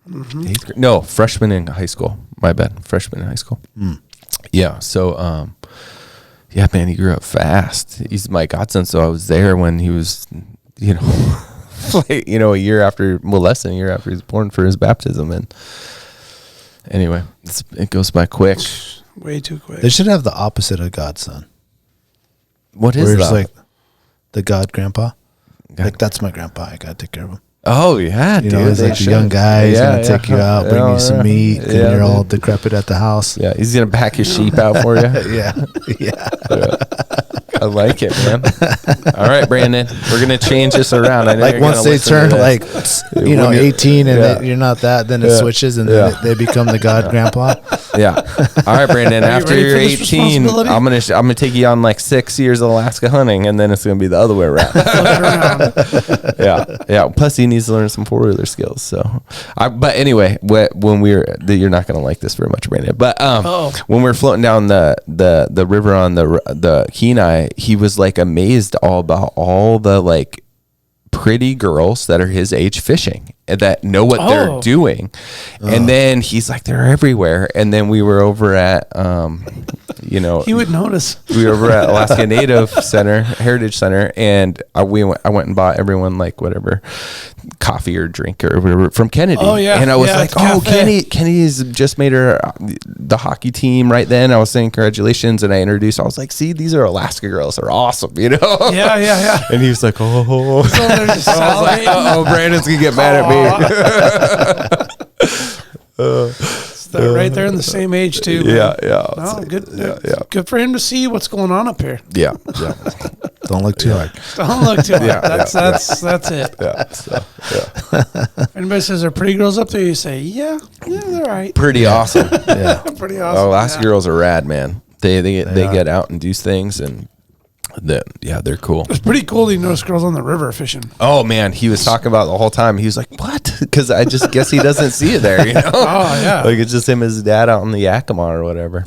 8th grade. No, freshman in high school. My bad. Freshman in high school. Yeah. So, yeah, man, he grew up fast. He's my godson. So I was there when he was, like, a year after, less than a year after he was born for his baptism. And anyway, it goes by quick. Way too quick. They should have the opposite of godson. What is Where that? it's like the god grandpa. Like, that's my grandpa. I got to take care of him. Oh, yeah, dude. He's like the young guy. He's going to take you out, bring you some meat, and you're all decrepit at the house. Yeah, he's going to pack his sheep out for you. Yeah. I like it, man. All right, Brandon, we're going to change this around. I know Like, once they turn, 18 and you're not that, then it switches, and then they become the god grandpa. Yeah. All right, Brandon, after you're 18, I'm gonna take you on like 6 years of Alaska hunting, and then it's going to be the other way around. Yeah. Plus, he needs to learn some 4-wheeler skills. So, but anyway, when you're not going to like this very much, Brandon. But when we were floating down the river on the Kenai, he was like amazed about all the like pretty girls that are his age fishing that know what they're doing. And then he's like, they're everywhere. And then we were over at, he would notice. We were over at Alaska Native Center, Heritage Center. And I went and bought everyone like whatever coffee or drink or whatever from Kennedy. Oh, yeah. And I was like, Kennedy's just made her the hockey team right then. I was saying congratulations. And I introduced, I was like, see, these are Alaska girls. They're awesome, Yeah. And he was like, oh. So they're just salivating. Brandon's going to get mad at me. They're right there in the same age too. Yeah. Oh, good. Good for him to see what's going on up here. Yeah. Don't look too hard. Don't look too hard. That's it. Yeah. So, If anybody says they're pretty girls up there, you say, yeah, they're right. pretty awesome. Yeah. Pretty awesome. Alaska girls are rad, man. They get out and do things, and they're cool. It's pretty cool that you notice girls on the river fishing. Oh man, he was talking about it the whole time. He was like, "What?" Because I just guess he doesn't see it there, Oh yeah, like it's just him and his dad out in the Yakima or whatever.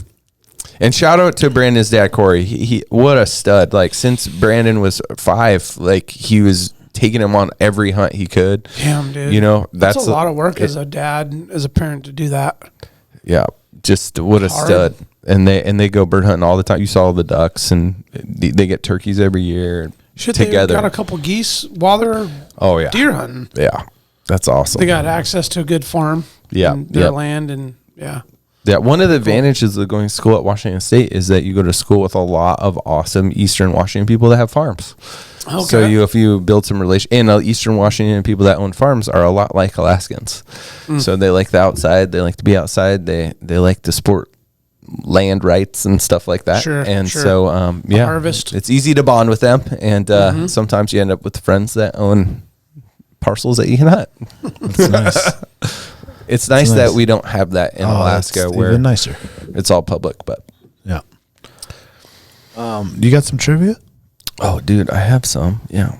And shout out to Brandon's dad, Corey. He what a stud. Like since Brandon was 5, like he was taking him on every hunt he could. Damn, dude. That's a lot of work as a dad, as a parent to do that. Yeah, just what a stud. And they go bird hunting all the time. You saw the ducks, and they get turkeys every year. Together, they got a couple geese while they're deer hunting. Yeah, that's awesome. They got access to a good farm. In their land, and yeah. One of the advantages of going to school at Washington State is that you go to school with a lot of awesome Eastern Washington people that have farms. Okay. So if you build some relation, and Eastern Washington people that own farms are a lot like Alaskans. So they like the outside. They like to be outside. They like to sport land rights and stuff like that. So harvest. It's easy to bond with them, and sometimes you end up with friends that own parcels that you can hunt. It's nice. It's nice that we don't have that in Alaska, it's where even nicer. It's all public. But you got some trivia? Oh, dude, I have some. Yeah,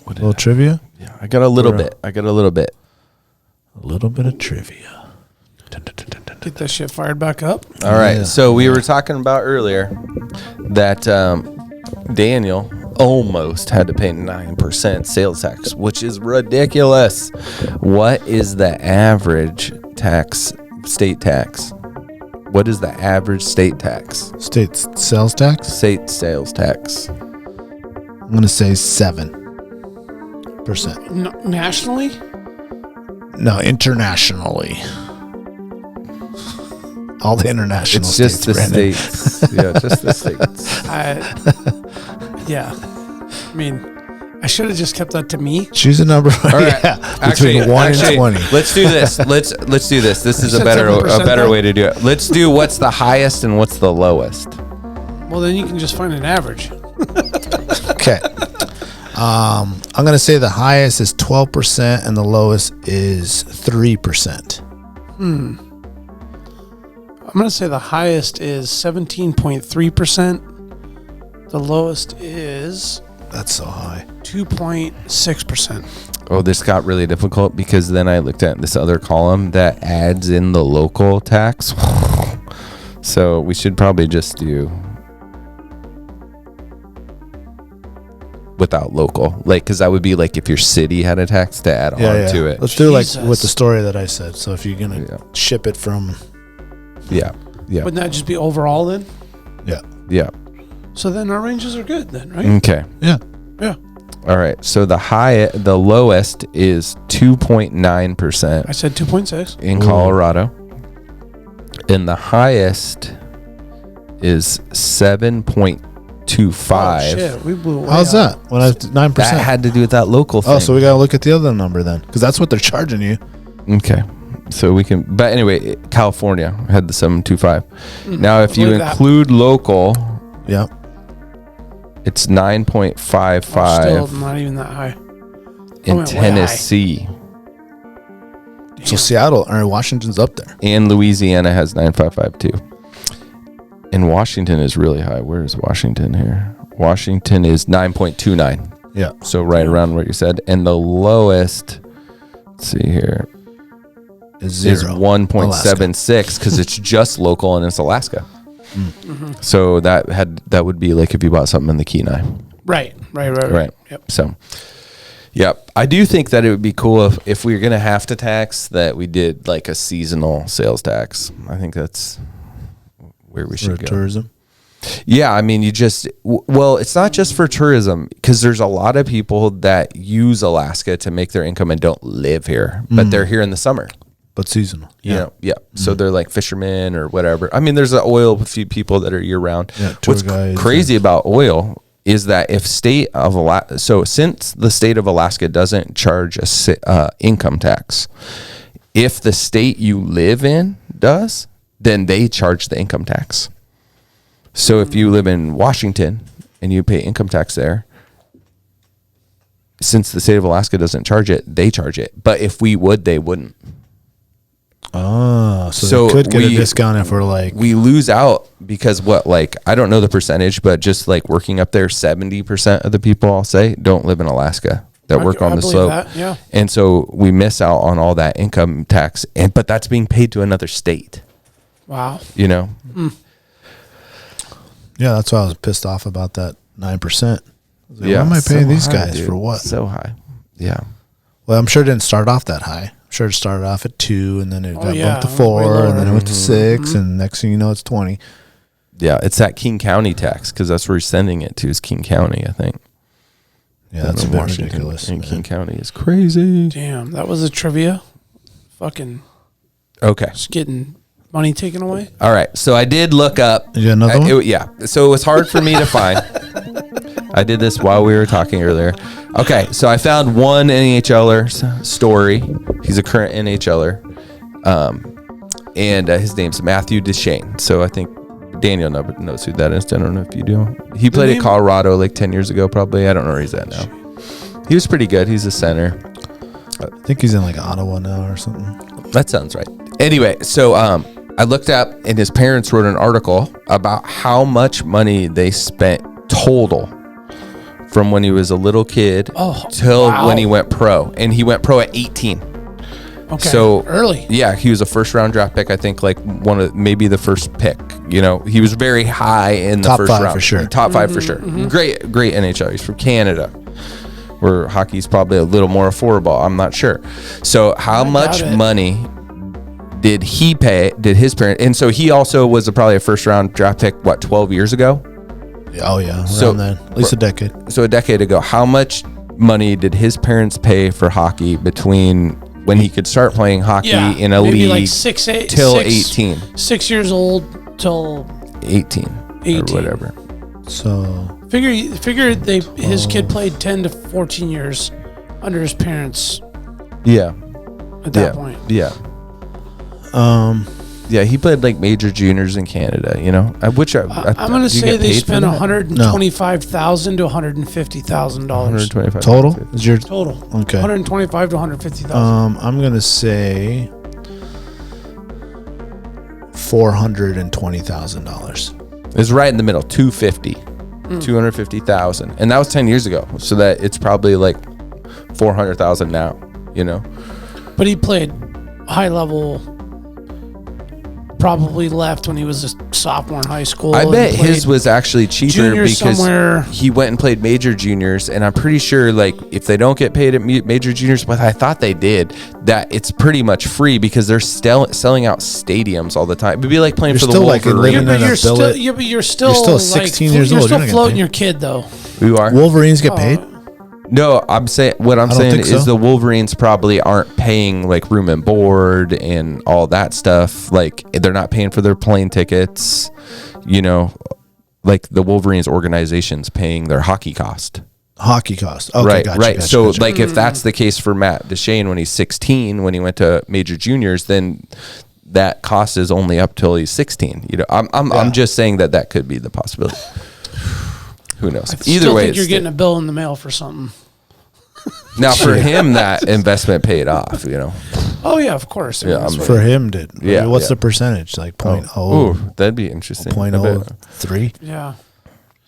A little trivia? Yeah, I got a little bit. A little bit of trivia. Get that shit fired back up. All right. So we were talking about earlier that Daniel almost had to pay 9% sales tax, which is ridiculous. What is the average state tax? What is the average state tax? State sales tax? State sales tax. I'm going to say 7%. No, nationally? No, internationally. All the international it's states. Just the Brandon. states. Yeah, just the states. I mean, I should have just kept that to me. Choose a number. All right. Between 1 and 20. Let's do this. Let's do this. This is a better way to do it. Let's do what's the highest and what's the lowest. Well, then you can just find an average. Okay. I'm going to say the highest is 12% and the lowest is 3%. I'm going to say the highest is 17.3%. The lowest is... That's so high. 2.6%. Oh, this got really difficult because then I looked at this other column that adds in the local tax. So we should probably just do... without local, like, because that would be like if your city had a tax to add on to it. Let's do like Jesus. with the story that I said. So if you're gonna ship it from, Wouldn't that just be overall then? Yeah. So then our ranges are good then, right? Okay. yeah, All right. So the lowest is 2.9% I said 2.6. in Colorado, and the highest is 7.25. Oh, shit. We blew way how's out. that? When I was 9%. That had to do with that local thing. Oh, so we gotta look at the other number then, because that's what they're charging you. Okay. So we can, but anyway, California had the 725. Now, if you Look at that. include local, Yeah. it's 9.55 Still not even that high. in went way Tennessee, So Seattle or Washington's up there. and Louisiana has 9.55 too. And Washington is really high. Where is Washington here? Washington is 9.29. Yeah. So right around what you said. And the lowest, let's see here, Is is 0. 1.76 because it's just local and it's Alaska. So that would be like if you bought something in the Kenai. Right. Yep. So, yep. I do think that it would be cool if we were going to have to tax that we did like a seasonal sales tax. I think that's where we should For go. tourism. Yeah, I mean, well, it's not just for tourism because there's a lot of people that use Alaska to make their income and don't live here, but they're here in the summer. But seasonal. Yeah. So they're like fishermen or whatever. I mean, there's an oil few people that are year round. Yeah, tour What's guides crazy about oil is that if state of Alaska, so since the state of Alaska doesn't charge a income tax, if the state you live in does, then they charge the income tax. So if you live in Washington and you pay income tax there, since the state of Alaska doesn't charge it, they charge it. But if we would, they wouldn't. Oh, So they could get we- a discount if we're like, We lose out because I don't know the percentage, but just like working up there, 70% of the people, I'll say, don't live in Alaska that work on the believe slope. that, yeah. And so we miss out on all that income tax, but that's being paid to another state, Wow. you know? yeah, that's why I was pissed off about that 9%. Why am I so paying these high, guys dude. for what? So high. Yeah. Well, I'm sure it didn't start off that high. I'm sure it started off at 2, and then it got yeah, bumped to way 4, lower. and then it went to 6, and next thing you know, it's 20. Yeah. It's that King County tax because that's where he's sending it to is King County, I think. Yeah, that's a And bit Washington ridiculous. And man. King County is crazy. Damn, that was a trivia. Fucking Okay. just getting money taken away. All right. So I did look up. You got another one? Yeah. So it was hard for me to find. I did this while we were talking earlier. Okay. So I found one NHLer story. He's a current NHLer. And his name's Matthew Duchesne. So I think Daniel knows who that is. I don't know if you do. He played at Colorado like 10 years ago, probably. I don't know where he's at now. He was pretty good. He's a center. I think he's in like Ottawa now or something. That sounds right. Anyway, so I looked up and his parents wrote an article about how much money they spent total from when he was a little kid till when he went pro. And he went pro at 18. Okay. So early. Yeah, he was a first round draft pick. I think like maybe the first pick. You know, he was very high in the Top first 5 round. for sure. Top 5 for sure. Great NHL. He's from Canada, where hockey's probably a little more affordable. I'm not sure. So how much doubt it. money did he pay? Did his parents? And so he also was probably a first round draft pick. What, 12 years ago? Oh, yeah. Around So- then. At least a decade. So a decade ago. How much money did his parents pay for hockey between when he could start playing hockey in a maybe league like 6, 8, till 6 18? 6 years old till 18 18. or whatever. So, figure his kid played 10 to 14 years under his parents Yeah. at that point. Yeah. Yeah, he played like major juniors in Canada, you know. I'm going to do you say get they paid for spent that? $125,000 to $150,000 $125 total? Is your total. Okay. $125,000 to $150,000. I'm gonna say $420,000. It's right in the middle, 250,000, and that was 10 years ago. So that it's probably like 400,000 now, you know. But he played high level probably left when he was a sophomore in high school. I and bet played his was actually cheaper juniors because somewhere. he went and played major juniors, and I'm pretty sure like if they don't get paid at major juniors, but I thought they did, that it's pretty much free because they're still selling out stadiums all the time. It'd be like playing for the Wolverines. But you're still 16 years you're old. still You're not floating getting your kid though. You are. Wolverines get paid? No, I'm saying what I'm don't saying think is so. the Wolverines probably aren't paying like room and board and all that stuff. Like they're not paying for their plane tickets, you know, like the Wolverines organization's paying their hockey cost. Hockey cost. Okay, right, gotcha, right. gotcha, So gotcha. like if that's the case for Matt Deshane when he's 16, when he went to major juniors, then that cost is only up till he's 16. You know, I'm just saying that could be the possibility. Who knows? I Either still way, think you're getting a bill in the mail for something. now for him that investment paid off. You know. Oh yeah, of course. I mean, Yeah, that's I'm what- For him, did. Yeah, I mean, what's yeah. the percentage? Like point Ooh, that'd be interesting. I bet. 0.03? yeah.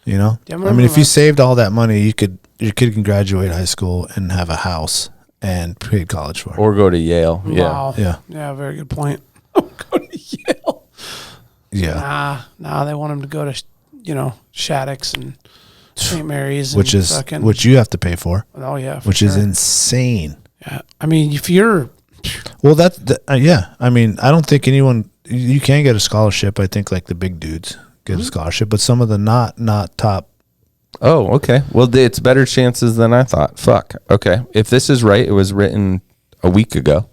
You know? Yeah, I I remember mean, if you that. saved all that money, your kid can graduate high school and have a house and paid college for it. Or go to Yale. Yeah. Wow. Yeah. Yeah, very good point. Go to Yale. Yeah. Nah, they want him to go to, Shattuck's and St. Mary's. And Which you have to pay for, oh, yeah. for which is sure. insane. Yeah. I mean, if you're, Well, yeah. I mean, I don't think you can get a scholarship. I think like the big dudes get a scholarship, but some of the not top. Oh, okay. Well, it's better chances than I thought. Fuck. Okay. If this is right, it was written a week ago.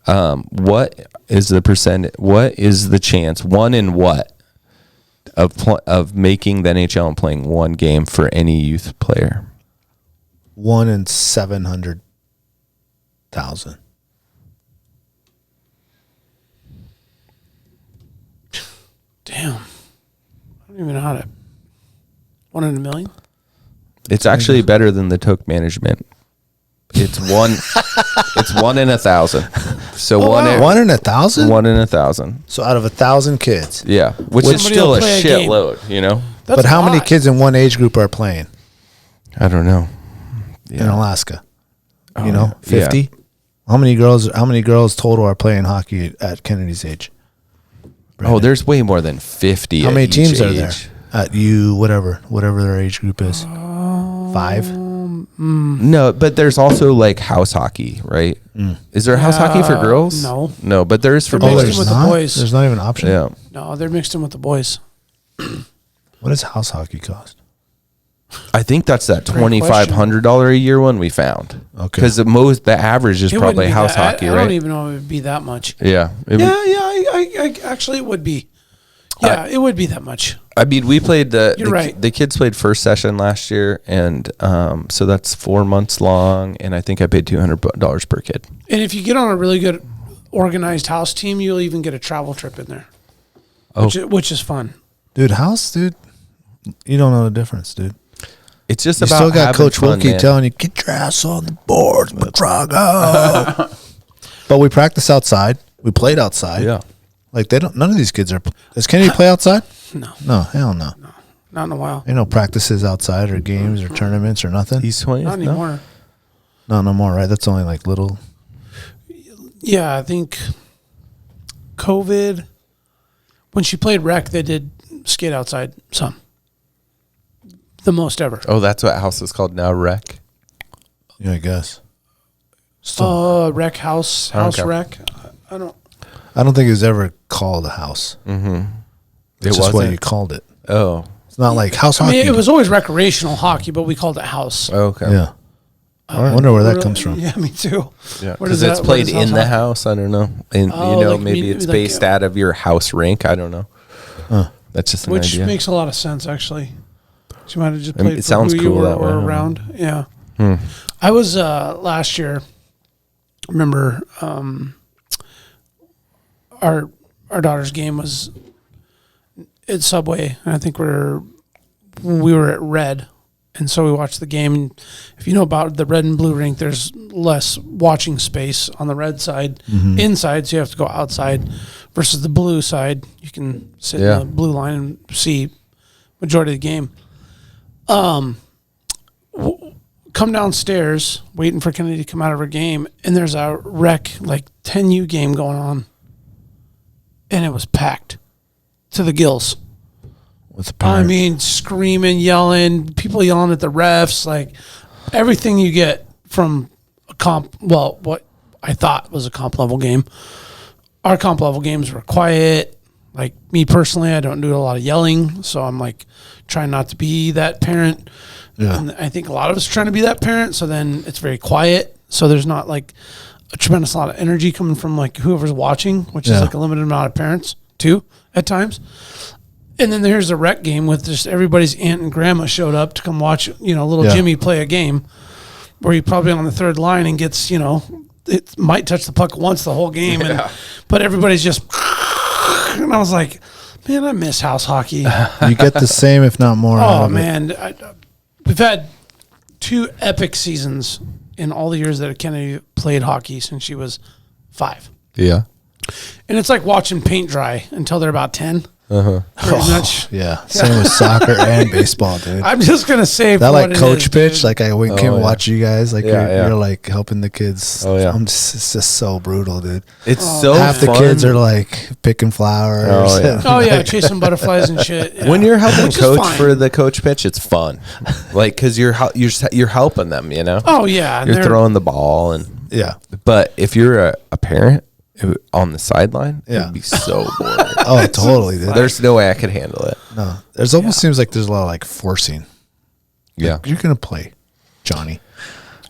What is the percent? What is the chance? One in what of making the NHL and playing one game for any youth player? 1 in 700,000. damn. I don't even know how to. 1 in a million? It's actually better than the toke management. It's one. It's 1 in 1,000. So Oh, wow. 1 in 1,000. 1 in 1,000. So out of 1,000 kids, Yeah, which is Somebody still will a play a game. shitload. You know. That's but how a many lot. kids in one age group are playing I don't know. in Alaska? Oh, You know, 50. yeah. How many girls total are playing hockey at Kennedy's age? Oh, there's way more than 50. How at many each teams are there age. at whatever their age group is? 5. No, but there's also like house hockey, right? Is there house hockey for girls? No. But there is for They're mixed boys. in with the boys. There's not even an option. Yeah. No, they're mixed in with the boys. What does house hockey cost? I think that's that Great $2,500 a year one we found. Okay. Because the average is It wouldn't probably be house that- hockey, I right? don't even know if it would be that much. Yeah. I actually, it would be. Yeah, it would be that much. I mean, we played You're right. the kids played first session last year, and so that's 4 months long, and I think I paid $200 per kid. And if you get on a really good organized house team, you'll even get a travel trip in there, which is fun. Dude, you don't know the difference, dude. It's just You about still got having Coach fun, Wilkie man. telling you, get your ass on the boards, Buitrago. But we practice outside. We played outside. Yeah. Like none of these kids are. Does Kennedy play outside? No, No, hell no. not in a while. Ain't no practices outside or games or tournaments or nothing. East 20th? Not No? anymore. No more, right? That's only like little. Yeah, I think COVID, when she played rec, they did skate outside some. The most ever. Oh, that's what house is called now, Rec. Yeah, I guess. Still, Rec house Okay. rec. I don't. I don't think it was ever called a house. Mm-hmm. It's just what you called it. Oh. It's not like house I hockey. mean, it was always recreational hockey, but we called it house. Okay. Yeah. I wonder where that comes from. Yeah, me too. Yeah, Where does because it's that- played where does in the house- house. I don't know, and Oh, like maybe it's like, based out of your house rink. I don't know. Huh. That's just an Which idea. makes a lot of sense, actually. She might have just I mean, played it for sounds who you cool were that way, or huh? around. Yeah. Hmm. I was last year. Remember, our daughter's game was at Subway, and I think we were at Red, and so we watched the game. And if you know about the red and blue rink, there's less watching space on the red side inside, so you have to go outside. Versus the blue side, you can sit Yeah. in the blue line and see majority of the game. Come downstairs, waiting for Kennedy to come out of her game, and there's a rec, like 10U game going on. and it was packed to the gills. With the parents. I mean, screaming, yelling, people yelling at the refs, like everything you get from a comp. Well, what I thought was a comp level game. Our comp level games were quiet. Like me personally, I don't do a lot of yelling, so I'm like trying not to be that parent. Yeah. And I think a lot of us are trying to be that parent, so then it's very quiet. So there's not like a tremendous lot of energy coming from like whoever's watching, which is like a limited amount of parents too at times. And then there's a rec game with just everybody's aunt and grandma showed up to come watch, little Jimmy play a game where he probably on the third line and gets, it might touch the puck once the whole game. But everybody's just, and I was like, man, I miss house hockey. You get the same, if not more. Oh, man. We've had 2 epic seasons in all the years that Kennedy played hockey since she was 5. Yeah. And it's like watching paint dry until they're about 10. Pretty much. Yeah. Same with soccer and baseball, dude. I'm just going to say that like coach is, pitch, dude. like I went came watch you guys, like Yeah, you're like helping the kids. Oh yeah, it's just so brutal, dude. It's so half fun. the kids are like picking flowers. Oh yeah, chasing butterflies and shit. Yeah. When you're helping coach for the coach pitch, it's fun, like because you're helping them, Oh yeah, you're throwing the ball and But if you're a parent on the sideline, it'd be so boring. Oh, totally, dude. There's no way I could handle it. No, there's almost seems like there's a lot of like forcing. Yeah, like, you're gonna play, Johnny.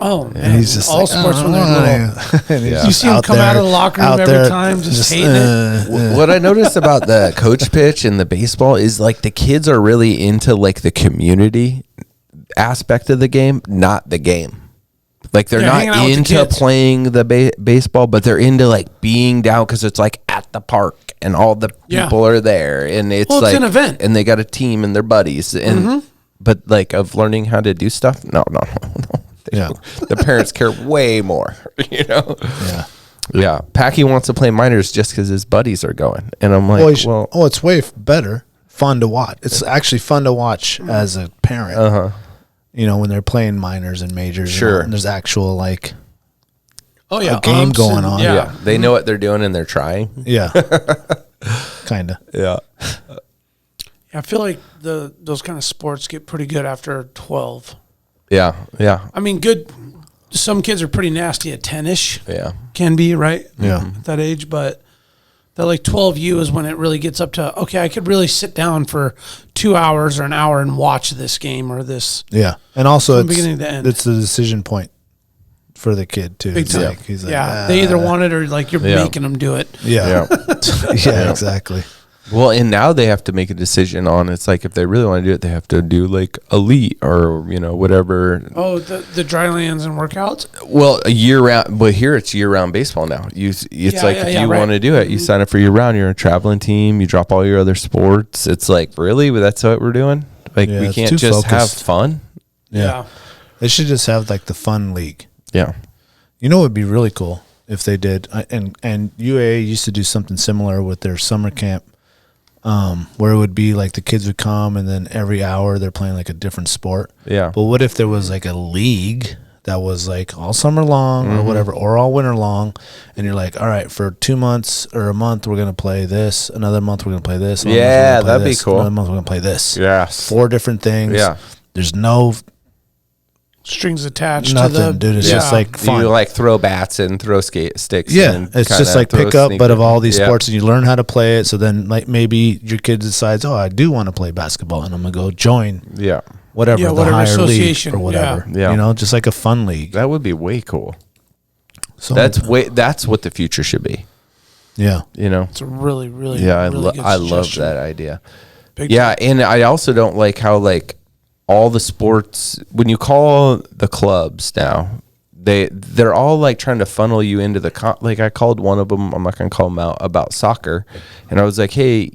Oh man, and he's just all like, sports when they're little. You see him come out of the locker room every time, just hating it. What I noticed about the coach pitch and the baseball is like the kids are really into like the community aspect of the game, not the game. Like they're not into playing the baseball, but they're into like being down because it's like at the park and all the people are there, and it's like an event, and they got a team and they're buddies, and but like of learning how to do stuff. No. The parents care way more, Yeah. Packy wants to play minors just because his buddies are going, and I'm like, it's way better, fun to watch. It's actually fun to watch as a parent. When they're playing minors and majors. Sure. And there's actual like a game going on. Yeah. They know what they're doing and they're trying. Yeah. Kind of. Yeah. I feel like those kind of sports get pretty good after 12. Yeah. Yeah. I mean, good. Some kids are pretty nasty at 10-ish. Yeah. Can be, right? Yeah. At that age, but that like 12U is when it really gets up to, okay, I could really sit down for 2 hours or an hour and watch this game or this. Yeah. And also beginning to end. It's the decision point for the kid too. Big time. Like, he's like, they either want it or like you're making them do it. Yeah. Yeah, exactly. Well, and now they have to make a decision on, it's like if they really want to do it, they have to do like elite or, whatever. Oh, the dry lands and workouts? Well, a year round, but here it's year round baseball now. If you want to do it, you sign up for year round, you're a traveling team, you drop all your other sports. It's like, really? That's what we're doing? Like, we can't just have fun? Yeah. They should just have like the fun league. Yeah. It would be really cool if they did. And UAA used to do something similar with their summer camp. Where it would be like the kids would come and then every hour they're playing like a different sport. Yeah. But what if there was like a league that was like all summer long or whatever, or all winter long, and you're like, all right, for 2 months or a month we're gonna play this, another month we're gonna play this. Yeah, that'd be cool. Another month we're gonna play this. Yes. 4 different things. Yeah. There's no strings attached nothing, to the dude. It's just like fun. You like throw bats and throw sticks. Yeah, and it's just like pick up, but of all these sports, and you learn how to play it. So then, like maybe your kid decides, oh, I do want to play basketball, and I'm gonna go join. Yeah. Whatever the higher league or association, whatever. Yeah. Just like a fun league. That would be way cool. So That's what the future should be. Yeah. It's a really, really, Yeah, really good I love suggestion. that idea. Big Yeah, and I also don't like how like all the sports, when you call the clubs now, they're all like trying to funnel you into the like I called one of them, I'm not gonna call them out, about soccer, and I was like, hey,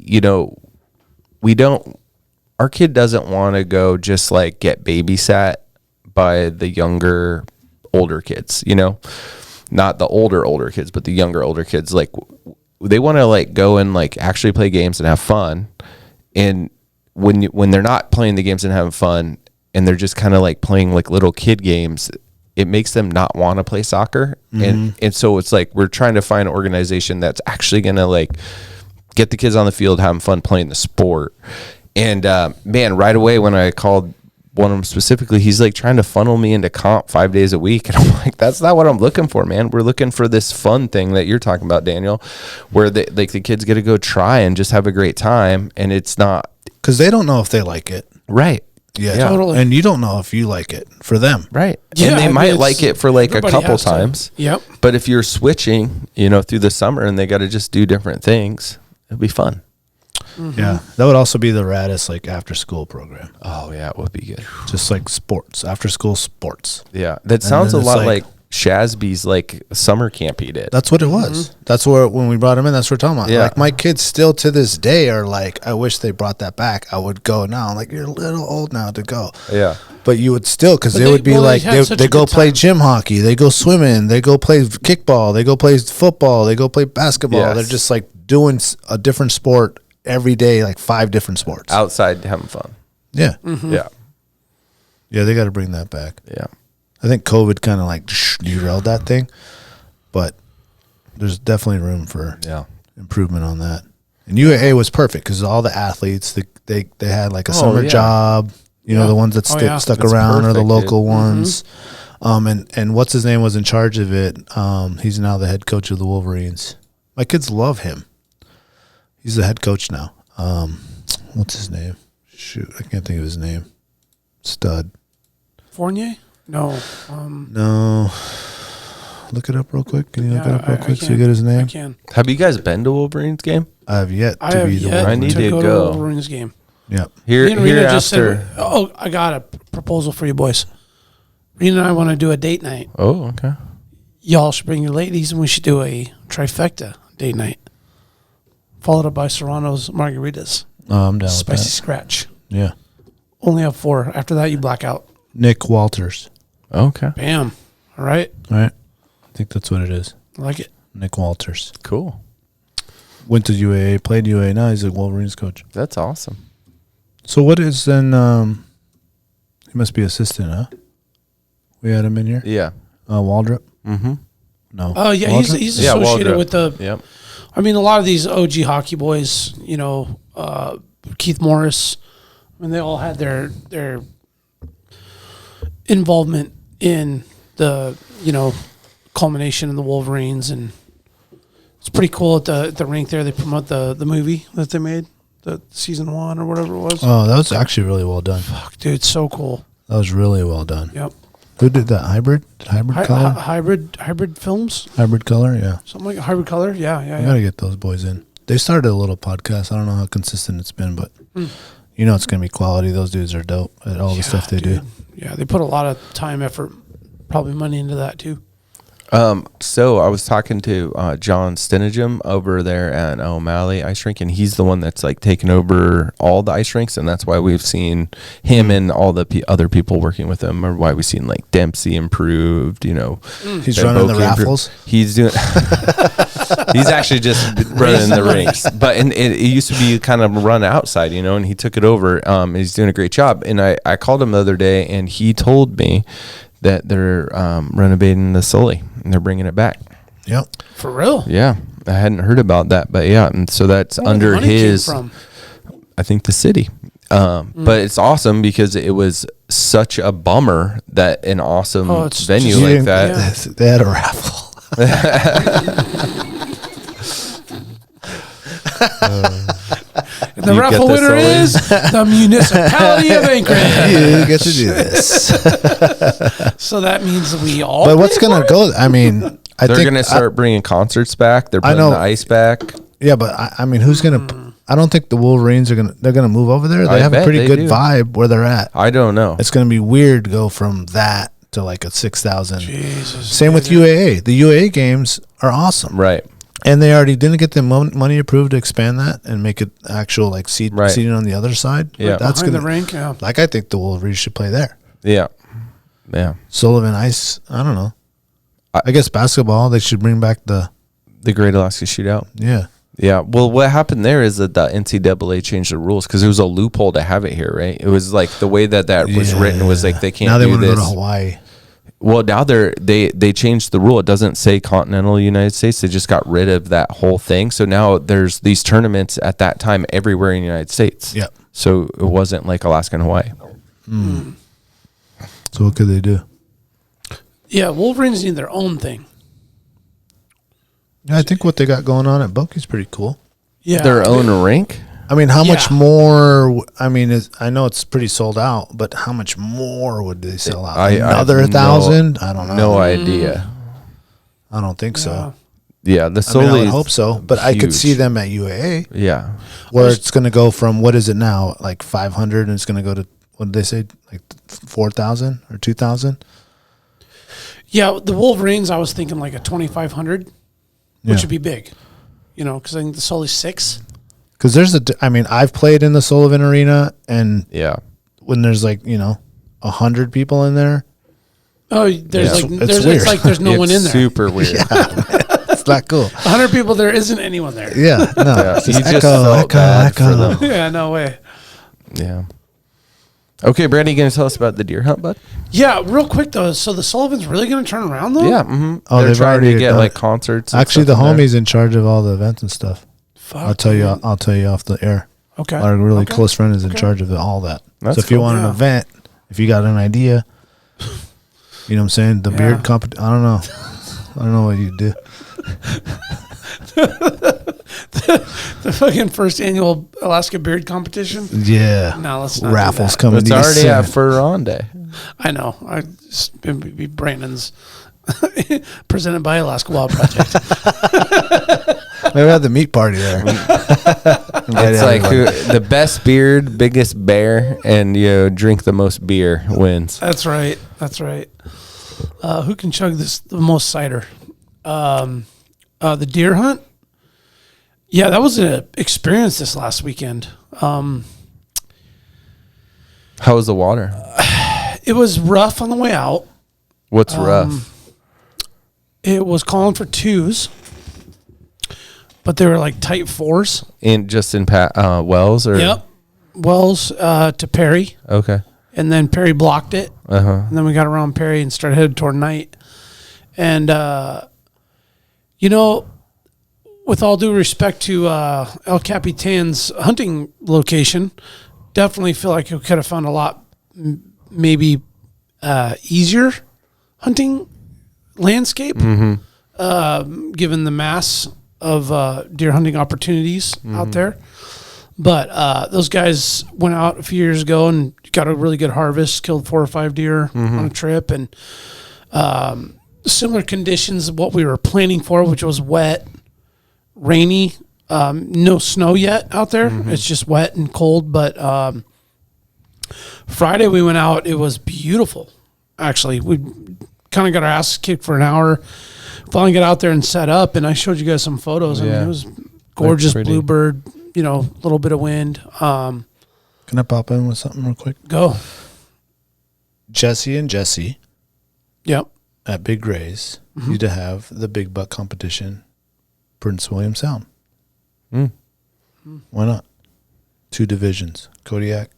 our kid doesn't want to go just like get babysat by the older kids, not the older kids, but the older kids. Like they want to like go and like actually play games and have fun. And when they're not playing the games and having fun, and they're just kind of like playing like little kid games, it makes them not want to play soccer. And so it's like we're trying to find an organization that's actually gonna like get the kids on the field, having fun playing the sport. And man, right away when I called one of them specifically, he's like trying to funnel me into comp 5 days a week. And I'm like, that's not what I'm looking for, man. We're looking for this fun thing that you're talking about, Daniel, where the kids get to go try and just have a great time. And it's not. Because they don't know if they like it. Right. Yeah. Totally. And you don't know if you like it for them. Right. Yeah, and they might like it for like a everybody couple has to. times. Yep. But if you're switching, through the summer and they got to just do different things, it'll be fun. Mm-hmm. Yeah. That would also be the raddest like after school program. Oh, yeah, it would be good. Just like sports, after school sports. Yeah. That sounds a then it's lot like- like Shazby's like summer camp he did. That's what it was. That's where, when we brought him in, that's what we're talking about. Yeah. Like my kids still to this day are like, I wish they brought that back. I would go now. I'm like, you're a little old now to go. Yeah. But you would still, because But they they- would be well, they like, had such they a go good play time. gym hockey, they go swimming, they go play kickball, they go play football, they go play basketball. Yes. They're just like doing a different sport every day, like 5 different sports. Outside having fun. Yeah. Yeah. Yeah, they got to bring that back. Yeah. I think COVID kind of like derailed that thing, but there's definitely room for Yeah. improvement on that. And UAA was perfect because all the athletes, they had like a summer yeah. job, the ones that yeah. stuck That's around or the perfect, local dude. ones. And what's his name was in charge of it. He's now the head coach of the Wolverines. My kids love him. He's the head coach now. What's his name? Shoot, I can't think of his name. Stud. Fournier? No. No. Look it up real quick. Can you look it Yeah, up real I quick so you can. get his I name? can. Have you guys been to Wolverines game? I have yet I to have be the yet one. I need to to go go. to a Wolverines game. Yep. Here, Me and here Rena just after. said, "Oh, I got a proposal for you boys. Rena and I want to do a date night. Oh, okay. Y'all should bring your ladies, and we should do a trifecta date night, followed up by Serrano's margaritas, Oh, I'm down spicy with scratch. that. Yeah. Only have 4. After that, you black out. Nick Walters. Okay. Bam. All right, All right. I think that's what it is. I like it. Nick Walters. Cool. Went to UAA, played UAA. Now he's a Wolverines coach. That's awesome. So what is then? He must be assistant, huh? We had him in here. Yeah. Waldrop. Mm-hmm. No. Oh yeah, Waldrop? he's Yeah, associated Waldrop. with the. Yep. I mean, a lot of these OG hockey boys, Keith Morris, I mean, they all had their involvement in the culmination of the Wolverines, and it's pretty cool at the rink there. They promote the movie that they made, the season 1 or whatever it was. Oh, that was actually really well done. Fuck, dude, it's so cool. That was really well done. Yep. Who did that? Hybrid? Did Hybrid Color? Hybrid films, Hybrid Color, yeah. something like Hybrid Color. Yeah. I gotta get those boys in. They started a little podcast. I don't know how consistent it's been, but it's gonna be quality. Those dudes are dope at all the stuff they do. Yeah, they put a lot of time, effort, probably money into that too. So I was talking to John Stenegem over there at O'Malley Ice Rink, and he's the one that's like taken over all the ice rinks, and that's why we've seen him and all the other people working with him, or why we've seen like Dempsey improved. He's that running the Boki raffles. He's doing. He's actually just running the rinks, but it used to be kind of run outside, and he took it over. And he's doing a great job. And I called him the other day, and he told me that they're renovating the Sully and they're bringing it back. Yep. For real? Yeah, I hadn't heard about that, but yeah, and so that's Where the under money came his. from? I think the city. But it's awesome because it was such a bummer that an awesome it's venue just- like You that. didn't- They had a raffle. And the You raffle get the winner Sully? is the municipality of Anchorage. You get to do this. So that means we all. But what's pay gonna for it? go? I mean, I They're think going to start bringing concerts back. They're putting know. the ice back. Yeah, but I mean, who's gonna? I don't think the Wolverines are gonna. They're gonna move over there. They I have a bet pretty they good do. vibe where they're at. I don't know. It's gonna be weird to go from that to like a 6,000. Jesus. Same with UAA. The UAA games are awesome, Right. and they already didn't get the money approved to expand that and make it actual like Right. seating on the other side. Yeah. that's Behind gonna. the rink. Yeah. Like I think the Wolverines should play there. Yeah. Yeah. Sullivan Ice. I don't know. I guess basketball. They should bring back the. The Great Alaska Shootout. Yeah. Yeah. Well, what happened there is that the NCAA changed the rules because it was a loophole to have it here, right? It was like the way that was written was like they can't Now they do want to this. go to Hawaii. Well, now they changed the rule. It doesn't say continental United States. They just got rid of that whole thing. So now there's these tournaments at that time everywhere in the United States. Yep. So it wasn't like Alaska and Hawaii. So what could they do? Yeah, Wolverines need their own thing. Yeah, I think what they got going on at Bunky's pretty cool. Yeah, Their own rink? I mean, how much Yeah. more? I mean, I know it's pretty sold out, but how much more would they sell out? I Another have 1,000? I don't know. No idea. I don't think so. Yeah, the I mean, I would Solis hope so, but I could huge. see them at UAA Yeah. where it's going to go from, what is it now, like 500, and it's going to go to, what did they say, like 4,000 or 2,000? Yeah, the Wolverines, I was thinking like a 2,500, Yeah. which would be big. You know, because I think the Sully's 6. Because I mean, I've played in the Sullivan Arena, and Yeah. when there's like, 100 people in there, Oh, there's Yeah. like It's there's weird. it's like there's no one in there. Super weird. it's not cool. 100 people, there isn't anyone there. Yeah, no. Yeah, It's you just just echo, felt echo, bad for echo. them. Yeah, no way. Yeah. Okay, Brandy, you going to tell us about the deer hunt, bud? Yeah, real quick though. So the Sullivan's really going to turn around though? Yeah. Mm-hmm. Oh, They're they've trying already to get done like it. concerts. and Actually, the stuff in there. homie's in charge of all the events and stuff. Fuck. I'll tell you off the air. Okay. Our really Okay. close friend is in Okay. charge of all that. That's so if you cool. want an Yeah. event, if you got an idea, you know what I'm saying? The beard I don't know. I don't know what you do. The fucking first annual Alaska Beard Competition. Yeah. No, let's not do Raffles that. coming It's to you already soon. at Fur On Day. I know. It'd be Brandon's presented by Alaska Wild Project. Maybe we had the meat party there. It's like the best beard, biggest bear, and drink the most beer wins. That's right. That's right. Who can chug the most cider? The deer hunt. Yeah, that was an experience this last weekend. How was the water? It was rough on the way out. What's rough? It was calling for 2s, but they were like tight 4s. In Wells or Yep. Wells to Perry, Okay. and then Perry blocked it. Uh-huh. And then we got around Perry and started headed toward night. And, with all due respect to El Capitan's hunting location, definitely feel like we could have found a lot maybe easier hunting landscape, given the mass of deer hunting opportunities out there. But those guys went out a few years ago and got a really good harvest, killed 4 or 5 deer on a trip, and similar conditions of what we were planning for, which was wet, rainy, no snow yet out there. It's just wet and cold. But Friday we went out. It was beautiful. Actually, we kind of got our asses kicked for an hour. Finally got out there and set up, and I showed you guys some photos. I mean, it was gorgeous pretty. bluebird, a little bit of wind. Can I pop in with something real quick? Go. Jesse and Jesse Yep. at Big Gray's need to have the big buck competition, Prince William Sound. Why not? 2 divisions, Kodiak,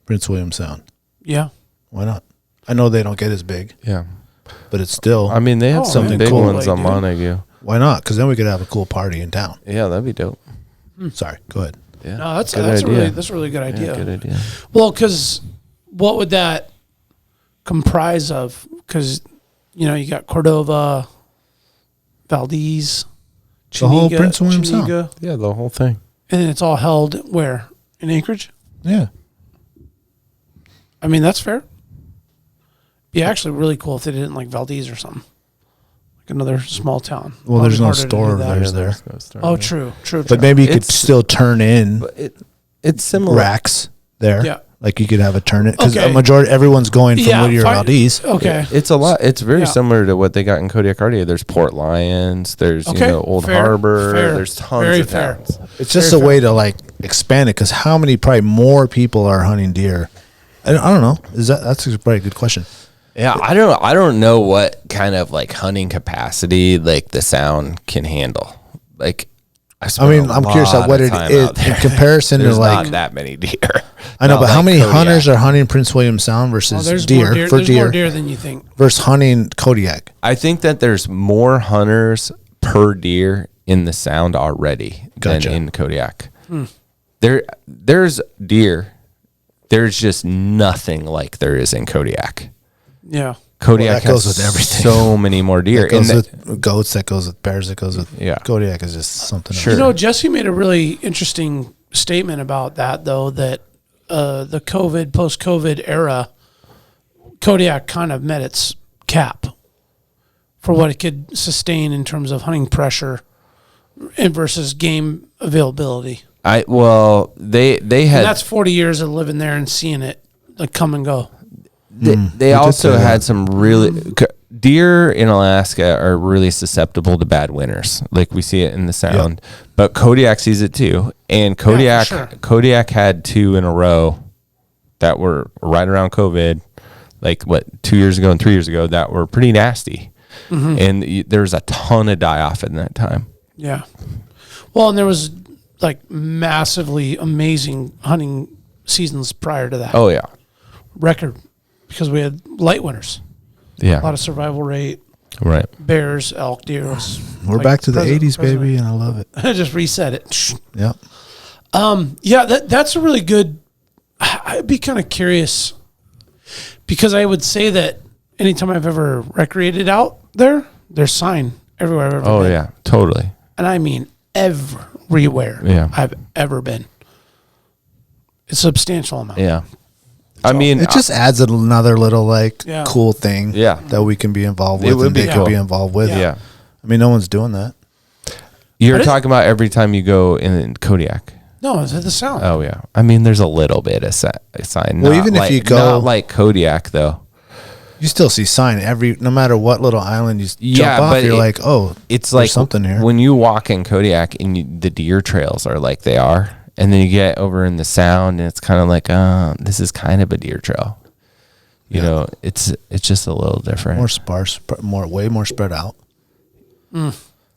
Prince William Sound. Yeah. Why not? I know they don't get as big, Yeah. but it's still, I mean, they have Oh, some man, big cool. ones on Dude. Montague. why not? Because then we could have a cool party in town. Yeah, that'd be dope. Sorry, go ahead. Yeah. No, that's Good a idea. really good idea. Yeah, good idea. Well, because what would that comprise of? Because you got Cordova, Valdez, The whole Chiniga- Prince William Sound. Chiniga, Yeah, the whole thing. and then it's all held where in Anchorage. Yeah. I mean, that's fair. Be actually really cool if they did it in like Valdez or something, like another small town. Well, there's no Harder to do store of that. theirs there. Oh, true. But maybe you could It's- still turn in But it's similar. racks there. Yeah. Like you could have a turn it. Because Okay. a majority, everyone's going from Whittier or fine. Valdez. Okay. It's a lot. It's very Yeah. similar to what they got in Kodiak already. There's Port Lions. There's Okay, Old fair, Harbor. fair. There's tons Very of fair. towns. It's just Very a way to like expand it. Because how many, probably more people are hunting deer? I don't know. That's probably a good question. Yeah, I don't know what kind of like hunting capacity like the Sound can handle. Like, I mean, I'm curious at what it is in comparison to like not that many deer. I know, Not but how like many Kodiak. hunters are hunting Prince William Sound versus there's deer more deer. for There's deer more deer than you think. versus hunting Kodiak? I think that there's more hunters per deer in the Sound already Gotcha. than in Kodiak. There's deer. There's just nothing like there is in Kodiak. Yeah. Kodiak that goes has with everything. so many more deer. That goes And with goats, that goes with bears, that goes with Kodiak is just something Sure. else. You know, Jesse made a really interesting statement about that, though, that the post-COVID era, Kodiak kind of met its cap for what it could sustain in terms of hunting pressure and versus game availability. they And had that's 40 years of living there and seeing it like come and go. they also had some really deer in Alaska are really susceptible to bad winters. Like we see it in the Sound, but Kodiak sees it too. And Kodiak, sure. Kodiak had 2 in a row that were right around COVID, like 2 years ago and 3 years ago, that were pretty nasty. And there's a ton of die off in that time. Yeah. Well, and there was like massively amazing hunting seasons prior to that. Oh yeah, Record, because we had light winters, yeah, a lot of survival rate, right. bears, elk, deer. We're back to the 80s, baby, and I love it. I just reset it. Yep. Yeah, that's a really good. I'd be kind of curious because I would say that anytime I've ever recreated out there, there's sign everywhere I've ever Oh been. yeah, totally. And I mean everywhere I've ever been. It's a substantial amount. Yeah, I mean, It just adds another little Yeah. cool thing that we can be involved It with would and be they cool. can be involved with. yeah. I mean, no one's doing that. You're But talking about every time you go in Kodiak. No, it's at the Sound. Oh yeah, I mean, there's a little bit of sign. Well, Not even if like- you go- not like Kodiak though. You still see sign no matter what little island you Yeah, jump off, but you're like, oh, It's there's like something here. when you walk in Kodiak and the deer trails are like they are, and then you get over in the Sound and it's kind of like, this is kind of a deer trail. You know, it's just a little different. more sparse, way more spread out.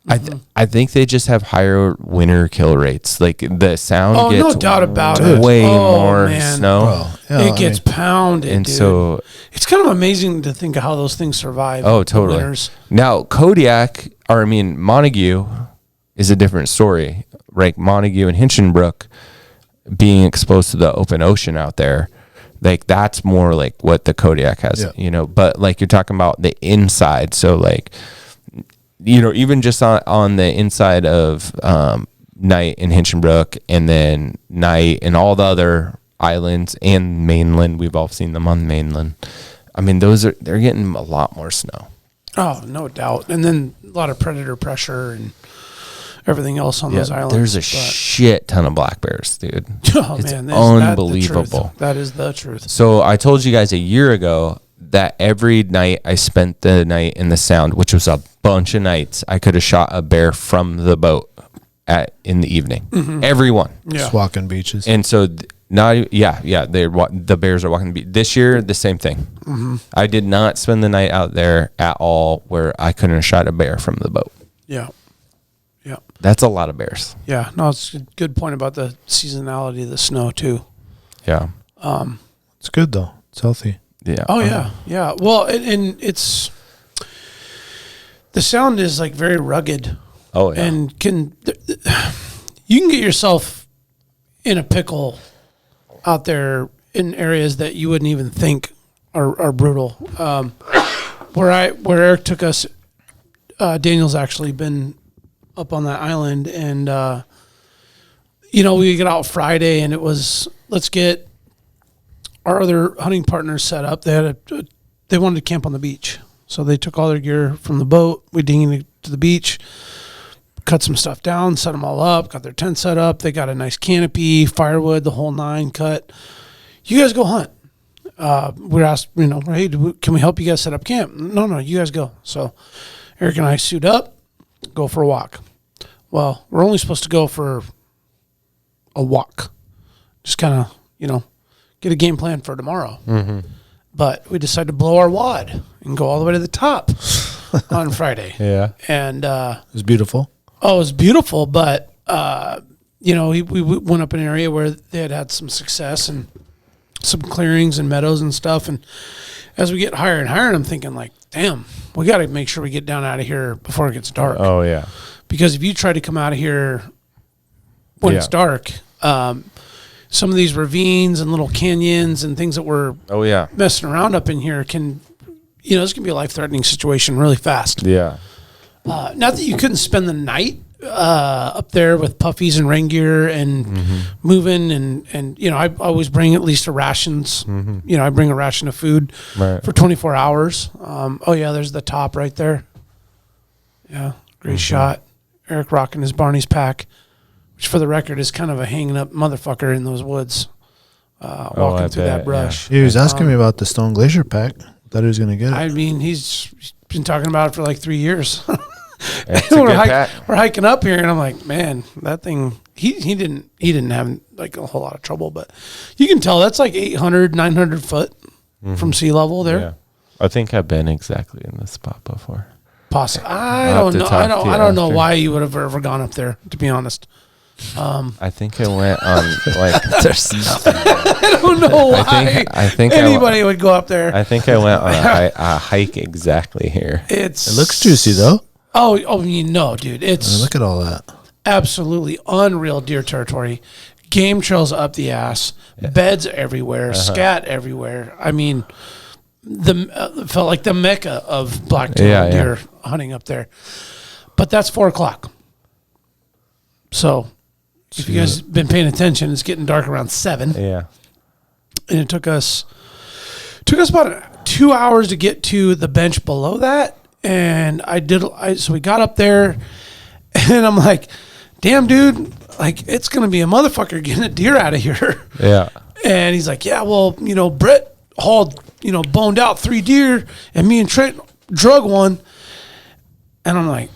I think they just have higher winter kill rates. Like the Sound Oh, gets no doubt about it. way Oh, more man. snow. Bro, yeah, It gets pounded, And dude. so It's kind of amazing to think of how those things survive. Oh, the totally. winters. Now, Kodiak, or I mean, Montague is a different story. Right? Montague and Hinchinbrook being exposed to the open ocean out there, like that's more like what the Kodiak has, Yeah. you know. But like you're talking about the inside, so like, you know, even just on the inside of Knight and Hinchinbrook, and then Knight and all the other islands and mainland, we've all seen them on the mainland. I mean, they're getting a lot more snow. Oh, no doubt. And then a lot of predator pressure and everything else on those islands. There's a but- shit ton of black bears, dude. Oh, It's man, unbelievable. That is the truth. So I told you guys a year ago that every night I spent the night in the Sound, which was a bunch of nights, I could have shot a bear from the boat in the evening. Everyone. Yeah. Just walking beaches. And so the bears are walking the beach. This year, the same thing. I did not spend the night out there at all where I couldn't have shot a bear from the boat. Yeah. Yeah. That's a lot of bears. Yeah. No, it's a good point about the seasonality of the snow, too. Yeah. It's good, though. It's healthy. Yeah. Oh, yeah. Yeah. Well, and it's the Sound is like very rugged. Oh, yeah. And you can get yourself in a pickle out there in areas that you wouldn't even think are brutal. Where Eric took us, Daniel's actually been up on that island, and we get out Friday, and it was let's get our other hunting partners set up. They wanted to camp on the beach, so they took all their gear from the boat. We dinged it to the beach. Cut some stuff down, set them all up, got their tent set up. They got a nice canopy, firewood, the whole nine cut. You guys go hunt. We're asked, hey, can we help you guys set up camp? No, you guys go. So Eric and I suit up, go for a walk. Well, we're only supposed to go for a walk. Just kind of, get a game plan for tomorrow. Mm-hmm. But we decided to blow our wad and go all the way to the top on Friday. Yeah. And It was beautiful. oh, it was beautiful, but we went up an area where they had some success and some clearings and meadows and stuff. And as we get higher and higher, I'm thinking like, damn, we got to make sure we get down out of here before it gets dark. Oh yeah. Because if you try to come out of here when it's dark, some of these ravines and little canyons and things that we're messing around up in here can, this can be a life-threatening situation really fast. Yeah. Not that you couldn't spend the night up there with puffies and rain gear and moving and I always bring at least a rations. I bring a ration of food for 24 hours. There's the top right there. Yeah, great shot. Eric rocking his Barney's pack, which for the record is kind of a hanging up motherfucker in those woods, walking through that brush. Yeah. He was asking me about the Stone Glacier pack. Thought he was going to get it. I mean, he's been talking about it for like 3 years. We're hiking up here, and I'm like, man, that thing. He didn't have like a whole lot of trouble, but you can tell that's like 800, 900 foot from sea level there. Yeah. I think I've been exactly in this spot before. Possibly. I don't know. I don't know why you would have ever gone up there, to be honest. I think I went on like there's nothing. I don't know why. I think anybody would go up there. I think I went on a hike exactly here. It looks juicy though. Oh, dude. It's look at all that. Absolutely unreal deer territory. Game trails up the ass. Beds everywhere. Scat everywhere. I mean, felt like the mecca of black-tailed deer hunting up there. But that's 4:00. So, if you guys have been paying attention, it's getting dark around 7. Yeah. And it took us about 2 hours to get to the bench below that. And so we got up there, and I'm like, damn, dude, like, it's going to be a motherfucker getting a deer out of here. Yeah. And he's like, yeah, well, Brett hauled, boned out 3 deer, and me and Trent drug one. And I'm like,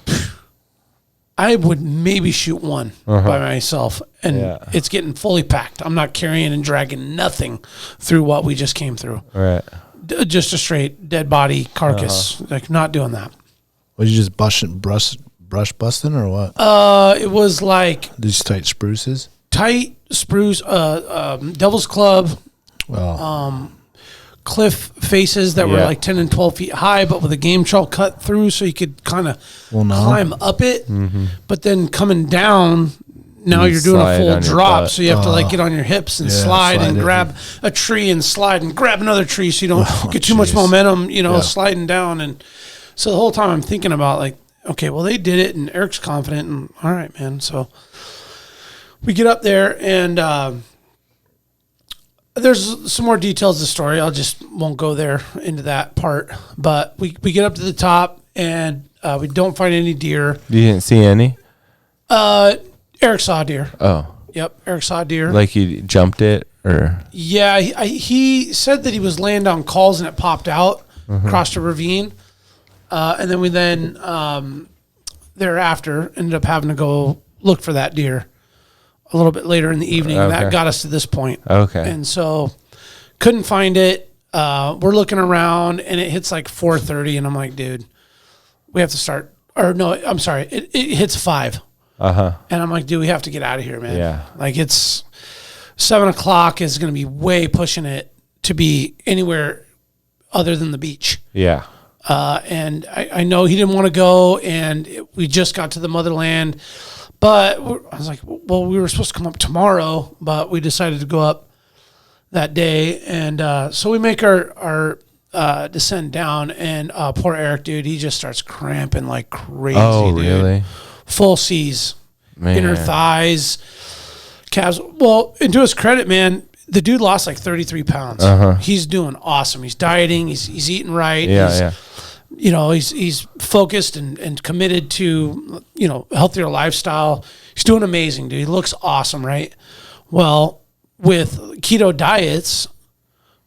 I would maybe shoot one by myself, and it's getting fully packed. I'm not carrying and dragging nothing through what we just came through. Right. Just a straight dead body carcass. Like, not doing that. Was you just brush busting or what? It was like these tight spruces. Tight spruce, Devil's Club, cliff faces that were like 10 and 12 feet high, but with a game trail cut through, so you could kind of climb up it. But then coming down, now you're doing a full drop, so you have to like get on your hips and slide and grab a tree and slide and grab another tree, so you don't get too much momentum, sliding down. And so the whole time I'm thinking about like, okay, well, they did it, and Eric's confident, and all right, man. So we get up there, and there's some more details of the story. I just won't go there into that part. But we get up to the top, and we don't find any deer. You didn't see any? Eric saw a deer. Oh. Yep, Eric saw a deer. Like he jumped it, or? Yeah, he said that he was laying down calls, and it popped out, crossed a ravine. And then we thereafter ended up having to go look for that deer a little bit later in the evening. Okay. That got us to this point. Okay. And so couldn't find it. We're looking around, and it hits like 4:30, and I'm like, dude, we have to start. Or no, I'm sorry. It hits 5. And I'm like, dude, we have to get out of here, man. Yeah. Like, it's 7:00 is going to be way pushing it to be anywhere other than the beach. Yeah. And I know he didn't want to go, and we just got to the motherland. But I was like, well, we were supposed to come up tomorrow, but we decided to go up that day. And so we make our descent down, and poor Eric, dude, he just starts cramping like crazy. Oh, dude. Really? Full C's, inner thighs, calves. Well, and to his credit, man, the dude lost like 33 pounds. He's doing awesome. He's dieting. He's eating right. He's focused and committed to, healthier lifestyle. He's doing amazing, dude. He looks awesome, right? Well, with keto diets,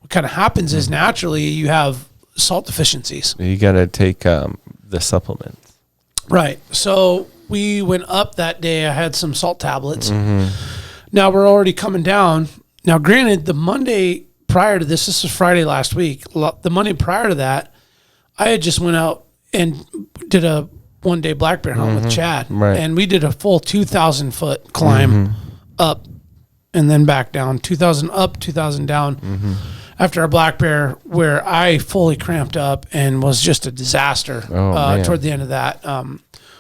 what kind of happens is naturally you have salt deficiencies. You got to take the supplements. Right. So we went up that day. I had some salt tablets. Now we're already coming down. Now, granted, the Monday prior to this is Friday last week. The Monday prior to that, I had just went out and did a one-day black bear hunt with Chad, Right. and we did a full 2,000-foot climb up and then back down, 2,000 up, 2,000 down. After our black bear, where I fully cramped up and was just a disaster toward the end of that.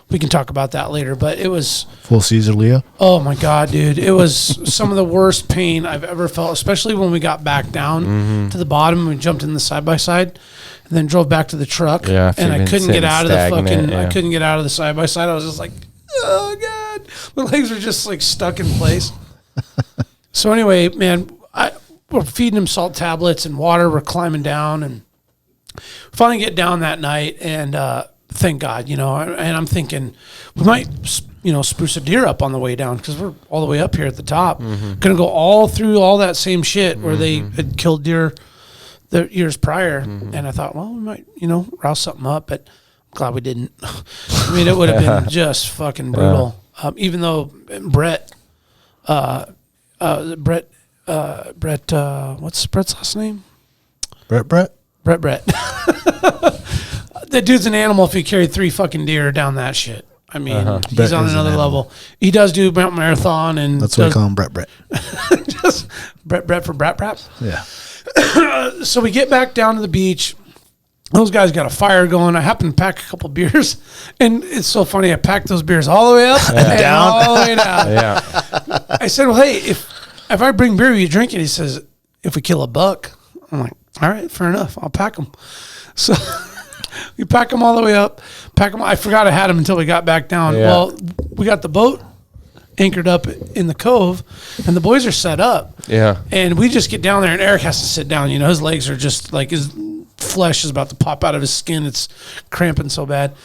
We can talk about that later, but it was Full Caesar Leo. oh my God, dude. It was some of the worst pain I've ever felt, especially when we got back down to the bottom. We jumped in the side-by-side and then drove back to the truck. Yeah, if and you've I been couldn't get sitting out of the stagnant, I couldn't get out of the side-by-side. I was just like, oh God. My legs were just like stuck in place. So anyway, man, we're feeding him salt tablets and water. We're climbing down and finally get down that night, and thank God, and I'm thinking we might, spruce a deer up on the way down because we're all the way up here at the top. Gonna go all through all that same shit where they had killed deer the years prior, and I thought, well, we might, rouse something up, but I'm glad we didn't. I mean, it would have been just fucking brutal. Even though Brett, what's Brett's last name? Brett. Brett. That dude's an animal if he carried 3 fucking deer down that shit. I mean, he's Brett on is an another animal. level. He does do Mount Marathon, and That's why I call him Brett. just Brett for Brat Praps. Yeah. So we get back down to the beach. Those guys got a fire going. I happened to pack a couple beers, and it's so funny. I packed those beers all the way up and down. all the way down. Yeah. I said, well, hey, if I bring beer, will you drink it? He says, if we kill a buck. I'm like, all right, fair enough. I'll pack them. So we pack them all the way up. I forgot I had them until we got back down. Yeah. Well, we got the boat anchored up in the cove, and the boys are set up. Yeah. And we just get down there, and Eric has to sit down. His legs are just like his flesh is about to pop out of his skin. It's cramping so bad.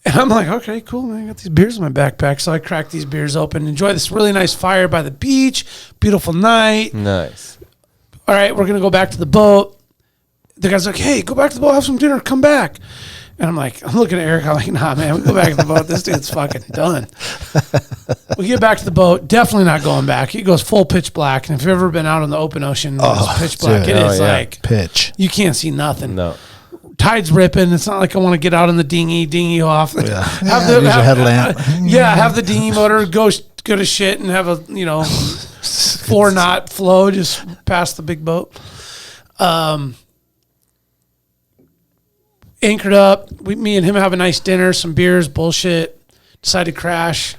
And I'm like, okay, cool, man. I got these beers in my backpack. So I crack these beers open, enjoy this really nice fire by the beach. Beautiful night. Nice. All right, we're going to go back to the boat. The guy's like, hey, go back to the boat, have some dinner, come back. And I'm looking at Eric. I'm like, nah, man, we go back to the boat. This dude's fucking done. We get back to the boat. Definitely not going back. It goes full pitch black. And if you've ever been out on the open ocean, it's pitch black. dude. It is pitch. you can't see nothing. No. Tide's ripping. It's not like I want to get out on the dinghy off. Yeah. Use your headlamp. Have the dinghy motor go to shit and have a 4-knot flow just past the big boat. Anchored up. Me and him have a nice dinner, some beers, bullshit. Decide to crash.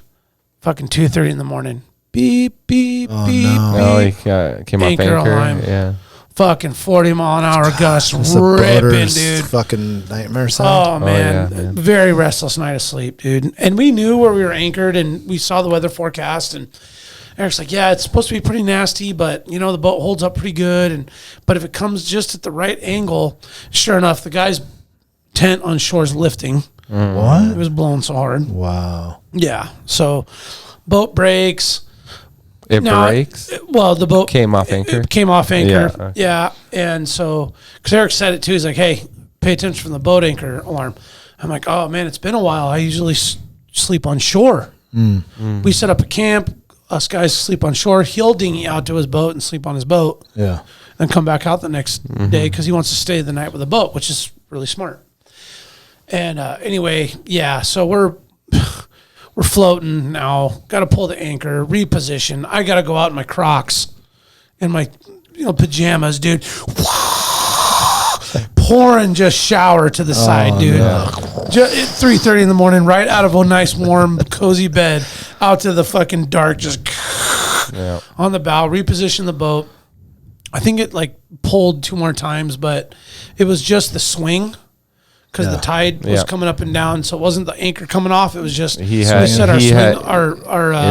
Fucking 2:30 in the morning. Beep, beep, Oh, beep, no. beep. Oh, he came off Anchor anchor. alarm. Yeah. Fucking 40-mile-an-hour gusts It's the ripping, boater's dude. fucking nightmare sound. Oh, man. yeah, man. Very restless night of sleep, dude. And we knew where we were anchored, and we saw the weather forecast, and Eric's like, yeah, it's supposed to be pretty nasty, but, the boat holds up pretty good. But if it comes just at the right angle, sure enough, the guy's tent on shore's lifting. It What? was blowing so hard. Wow. Yeah. So boat breaks. It breaks. Well, the boat Came off anchor? It came off anchor. Yeah, okay. Yeah. And so, because Eric said it too, he's like, hey, pay attention from the boat anchor alarm. I'm like, oh, man, it's been a while. I usually sleep on shore. We set up a camp. Us guys sleep on shore. He'll dinghy out to his boat and sleep on his boat. Yeah. And come back out the next day because he wants to stay the night with the boat, which is really smart. And anyway, yeah, so we're floating now. Got to pull the anchor, reposition. I got to go out in my Crocs and my pajamas, dude. Pouring just shower to the side, dude. no. 3:30 in the morning, right out of a nice warm cozy bed, out to the fucking dark, just on the bow. Reposition the boat. I think it pulled 2 more times, but it was just the swing. Because the tide was coming up and down, so it wasn't the anchor coming off. It was just It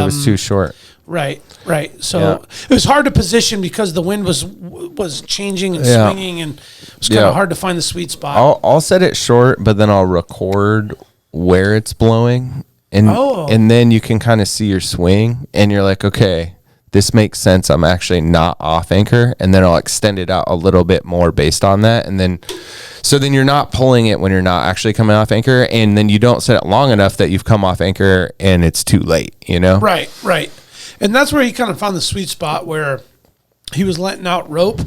was too short. Right. So it was hard to position because the wind was changing and swinging, and it was kind of hard to find the sweet spot. I'll set it short, but then I'll record where it's blowing, and then you can kind of see your swing, and you're like, okay, this makes sense. I'm actually not off anchor, and then I'll extend it out a little bit more based on that, and then. So then you're not pulling it when you're not actually coming off anchor, and then you don't set it long enough that you've come off anchor and it's too late, Right. And that's where he kind of found the sweet spot where he was letting out rope,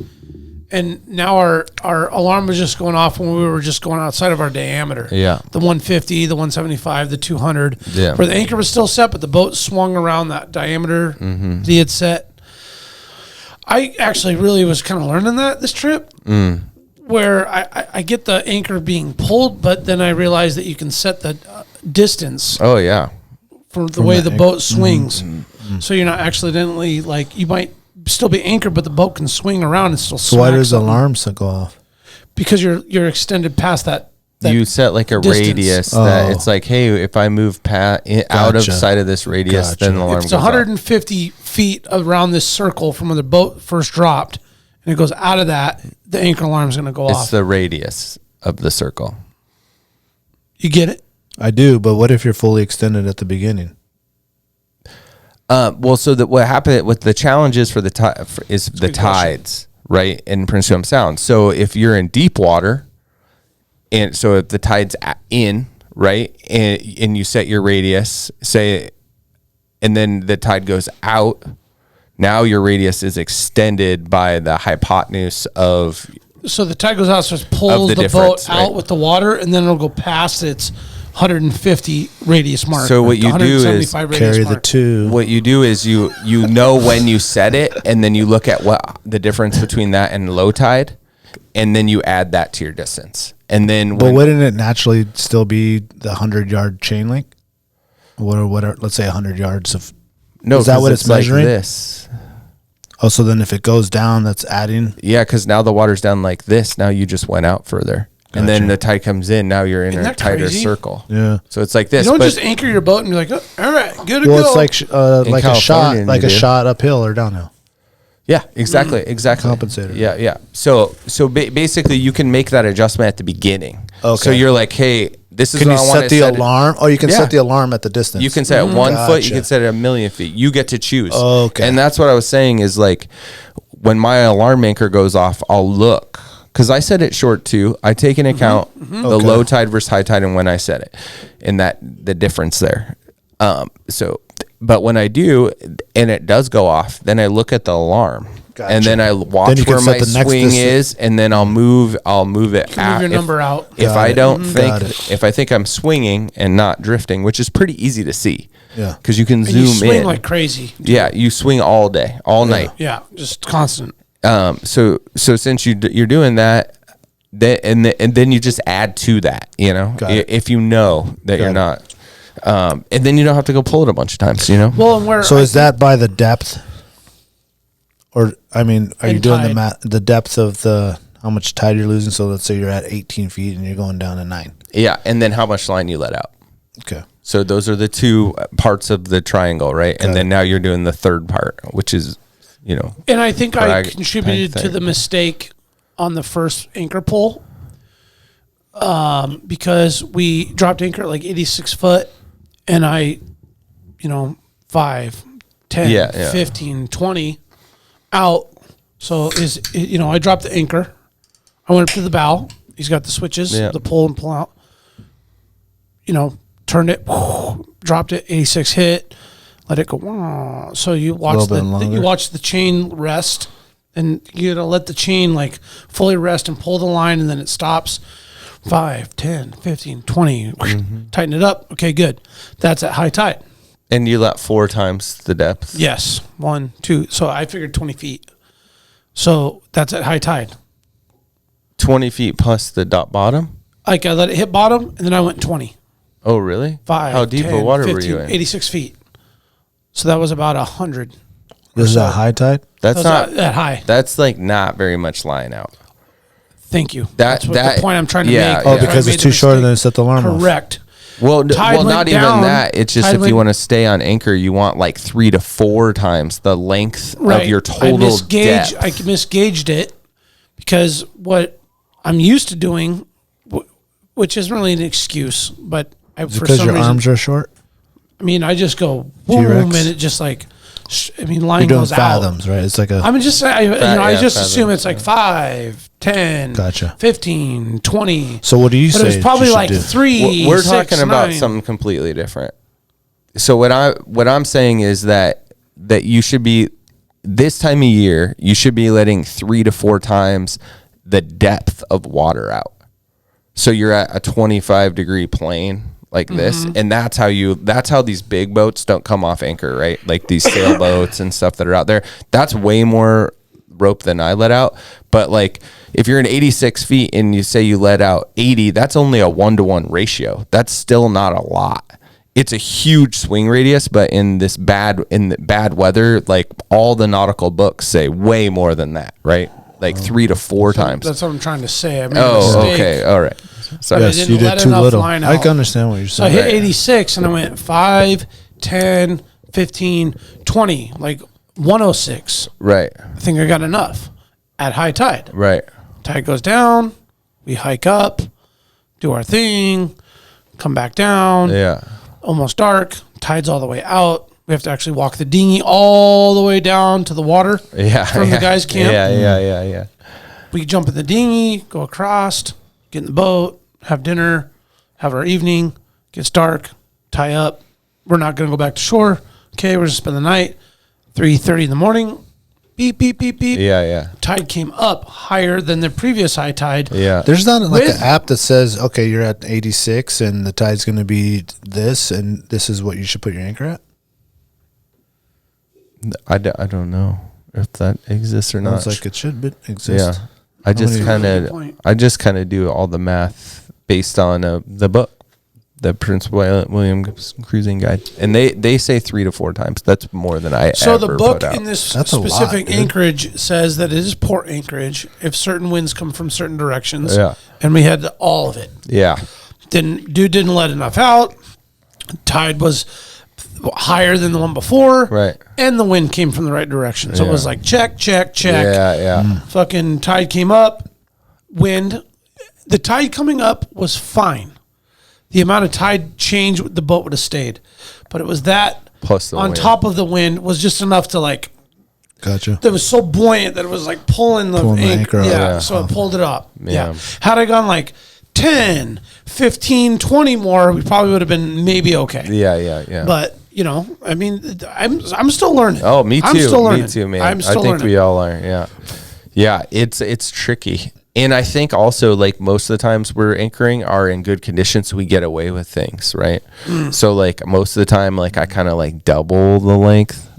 And now our alarm was just going off when we were just going outside of our diameter. Yeah. The 150, the 175, the 200. Yeah. Where the anchor was still set, but the boat swung around that diameter he had set. I actually really was kind of learning that this trip. Where I get the anchor being pulled, but then I realize that you can set the distance. Oh, yeah. For the way the boat swings. So you're not accidentally, like, you might still be anchored, but the boat can swing around and still So why does the alarm go off? Because you're extended past that you set like a distance. radius that it's like, hey, if I move out of sight of this radius, then the alarm If it's goes 150 feet around this circle from when the boat first dropped, and it goes out of that, the anchor alarm is going to go off. It's the radius of the circle. You get it? I do, but what if you're fully extended at the beginning? Well, so what happened with the challenges for the tides, right, in Prince William Sound. So if you're in deep water, and so if the tide's in, right, and you set your radius, say, and then the tide goes out, now your radius is extended by the hypotenuse of. So the tide goes out, so it pulls the boat out with the water, and then it'll go past its 150 radius mark. So what you do is carry the two. What you do is you know when you set it, and then you look at what the difference between that and low tide, and then you add that to your distance. And then, but wouldn't it naturally still be the 100-yard chain link? Let's say 100 yards of. No, is that what it's measuring? Like this. Oh, so then if it goes down, that's adding. Yeah, because now the water's down like this. Now you just went out further. Gotcha. And then the tide comes in. Now you're in a tighter circle. Yeah. So it's like this. You don't just anchor your boat and be like, oh, all right, good to go. Well, it's like a shot uphill or downhill. Yeah, exactly. Compensator. Yeah. So basically, you can make that adjustment at the beginning. Okay. So you're like, hey, this is. Can what you I want set the alarm? Oh, you can set the alarm at the distance. You can set it 1 foot. You can set it 1,000,000 feet. You get to choose. Okay. And that's what I was saying is like, when my alarm anchor goes off, I'll look. Because I set it short too. I take into account the low tide versus high tide and when I set it, and the difference there. But when I do, and it does go off, then I look at the alarm, and then I watch where my swing is, and then I'll move it. Move your number out. If I don't if I think I'm swinging and not drifting, which is pretty easy to see. Yeah, because you can zoom you swing in like crazy. Yeah, you swing all day, all night. Yeah, just constant. So since you're doing that, and then you just add to that, if you know that you're not, and then you don't have to go pull it a bunch of times, Well, and so is that by the depth, or are you doing the depth of how much tide you're losing? So let's say you're at 18 feet and you're going down to 9. Yeah, and then how much line you let out. Okay. So those are the two parts of the triangle, right? And then now you're doing the third part, which is. And I think I contributed to the mistake on the first anchor pull because we dropped anchor at like 86 foot and I, 5, 10, 15, 20 out. So I dropped the anchor. I went up to the bow. He's got the switches, the pull and pull out. Turned it, dropped it, 86 hit. Let it go. So you watch the chain rest, and you gotta let the chain like fully rest and pull the line, and then it stops. 5, 10, 15, 20. Tighten it up. Okay, good. That's at high tide. And you let 4 times the depth. Yes, 1, 2. So I figured 20 feet. So that's at high tide. 20 feet plus the bottom. Like I let it hit bottom, and then I went 20. Oh, really? 5. How deep 10, of water 15, were you in? 86 feet. So that was about 100. This is at high tide? That's not that high. That's like not very much lying out. Thank you. That's the point I'm trying to make. Oh, because it's too short and then set the alarm off. Correct. Well, not even that. It's just if you want to stay on anchor, you want like 3 to 4 times the length of your total depth. I misgauged it because what I'm used to doing, which isn't really an excuse, but because your arms are short? I just go boom, and it just like, line goes out. Fathoms, right? It's like a. I just assume it's like 5, 10, 15, 20. So what do you say? But it was probably like 3. We're 6, talking about 9. something completely different. So what I'm saying is that you should be this time of year, you should be letting 3 to 4 times the depth of water out. So you're at a 25-degree plane like this, and that's how these big boats don't come off anchor, right? Like these sailboats and stuff that are out there. That's way more rope than I let out. But like if you're in 86 feet and you say you let out 80, that's only a 1-to-1 ratio. That's still not a lot. It's a huge swing radius, but in the bad weather, like all the nautical books say way more than that, right? Like 3 to 4 times. That's what I'm trying to say. I made a mistake. Okay, all right. Sorry. Yes, you did too little. I can understand what you're saying. So I hit 86 and I went 5, 10, 15, 20, like 106. Right. I think I got enough at high tide. Right. Tide goes down, we hike up, do our thing, come back down. Yeah. Almost dark, tide's all the way out. We have to actually walk the dinghy all the way down to the water from the guys' camp. Yeah. We jump in the dinghy, go across, get in the boat, have dinner, have our evening. Gets dark, tie up. We're not going to go back to shore. Okay, we're going to spend the night. 3:30 in the morning. Beep, beep, beep, beep. Yeah. Tide came up higher than the previous high tide. Yeah. There's not like an app that says, okay, you're at 86 and the tide's going to be this, and this is what you should put your anchor at? I don't know if that exists or not. Sounds like it should exist. Yeah. I just kind of do all the math based on the book, the Prince William Cruising Guide, and they say 3 to 4 times. That's more than I so ever the book put out. in this specific anchorage says that it is port anchorage if certain winds come from certain directions. Yeah, and we had all of it. Yeah, Dude didn't let enough out. Tide was higher than the one before, right? And the wind came from the right direction, so it was like check. Yeah. Fucking tide came up, wind. The tide coming up was fine. The amount of tide change, the boat would have stayed, but it was that plus the on wind. top of the wind was just enough to like. Gotcha. That was so buoyant that it was like pulling the anchor. Yeah, so it pulled it up. Yeah. Had I gone like 10, 15, 20 more, we probably would have been maybe okay. Yeah. But you know, I mean, I'm still learning. Oh, me too. I'm still learning. Me too, man. I'm still I think learning. we all are. Yeah. It's tricky, and I think also like most of the times we're anchoring are in good condition, so we get away with things, right? So like most of the time, like I kind of like double the length,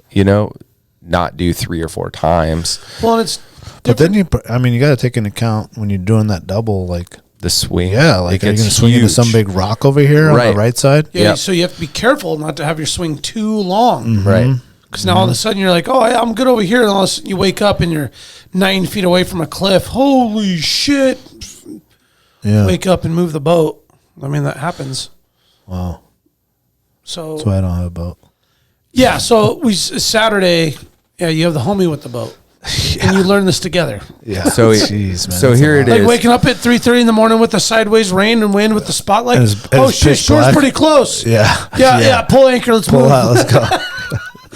not do 3 or 4 times. Well, it's but then you got to take into account when you're doing that double, like the swing. Yeah, like are you going to swing into some big rock over here on the right side? Yeah, so you have to be careful not to have your swing too long. Right. Because now all of a sudden you're like, oh, I'm good over here. Unless you wake up and you're 9 feet away from a cliff. Holy shit. Yeah. Wake up and move the boat. I mean, that happens. Wow. So that's why I don't have a boat. Yeah, so Saturday, you have the homie with the boat. And you learn this together. Yeah. So jeez, man. So here it is. Like waking up at 3:30 in the morning with the sideways rain and wind with the spotlight. Oh shit, shore's pretty close. Yeah. Pull anchor. Let's move. Let's go.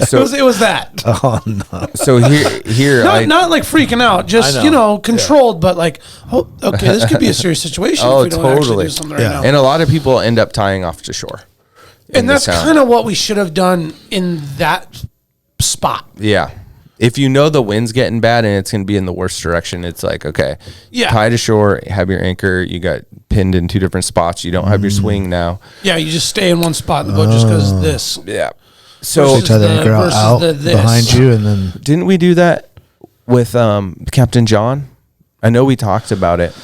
So it was that. Oh no. So here, not like freaking out, just controlled, but like, oh, okay, this could be a serious situation. Oh, if we don't actually do something right now. And a lot of people end up tying off to shore. And that's kind of what we should have done in that spot. Yeah. If you know the wind's getting bad and it's going to be in the worst direction, it's like, okay, tie to shore, have your anchor. You got pinned in 2 different spots. You don't have your swing now. Yeah, you just stay in one spot in the boat just because this. Yeah. So you tie the anchor out behind you, and then didn't we do that with Captain John? I know we talked about it.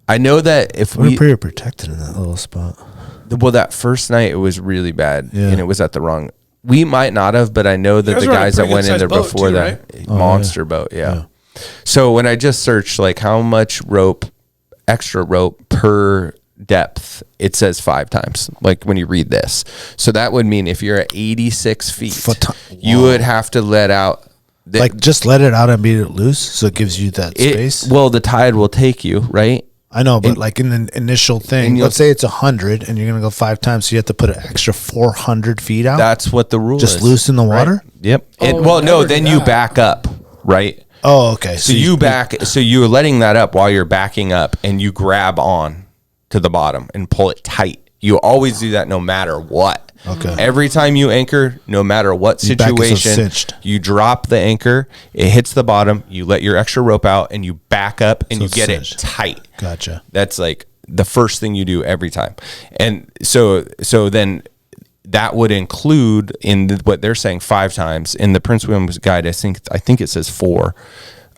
I know that if we're pretty protected in that little spot. Well, that first night it was really bad, and it was at the wrong. We might not have, but I know that the guys that went in there before that monster boat, yeah. So when I just searched like how much extra rope per depth, it says 5 times. Like when you read this, so that would mean if you're at 86 feet, you would have to let out. Like just let it out and beat it loose, so it gives you that space. Well, the tide will take you, right? I know, but like in the initial thing, let's say it's 100 and you're going to go 5 times, so you have to put an extra 400 feet out. That's what the rule is. Just loose in the water? Right? Yep. Then you back up, right? Oh, okay. So you back, so you're letting that up while you're backing up, and you grab on to the bottom and pull it tight. You always do that no matter what. Okay. Every time you anchor, no matter what Your back is so situation, cinched. you drop the anchor, it hits the bottom, you let your extra rope out, and you back up and So you it's get cinched. it tight. Gotcha. That's like the first thing you do every time. And so then that would include what they're saying 5 times. In the Prince William's guide, I think it says 4.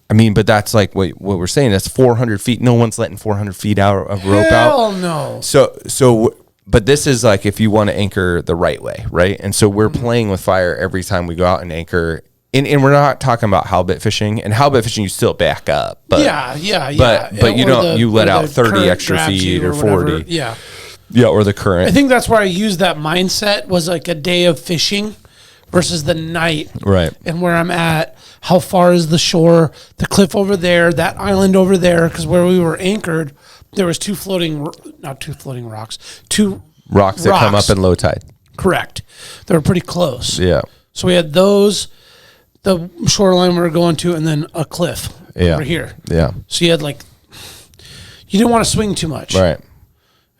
I mean, but that's like what we're saying. That's 400 feet. No one's letting 400 feet out of rope out. Hell no. But this is like if you want to anchor the right way, right? And so we're playing with fire every time we go out and anchor. And we're not talking about halibut fishing. And halibut fishing, you still back up. But Yeah. But you Or don't. You let or out the 30 current extra grabs feet you or 40. Yeah. Yeah, or the current. I think that's where I used that mindset was like a day of fishing versus the night. Right. And where I'm at, how far is the shore, the cliff over there, that island over there, because where we were anchored, there was two Rocks that come up in low tide. Correct. They were pretty close. Yeah. So we had those, the shoreline we were going to, and then a cliff over here. Yeah. So you had you didn't want to swing too much. Right.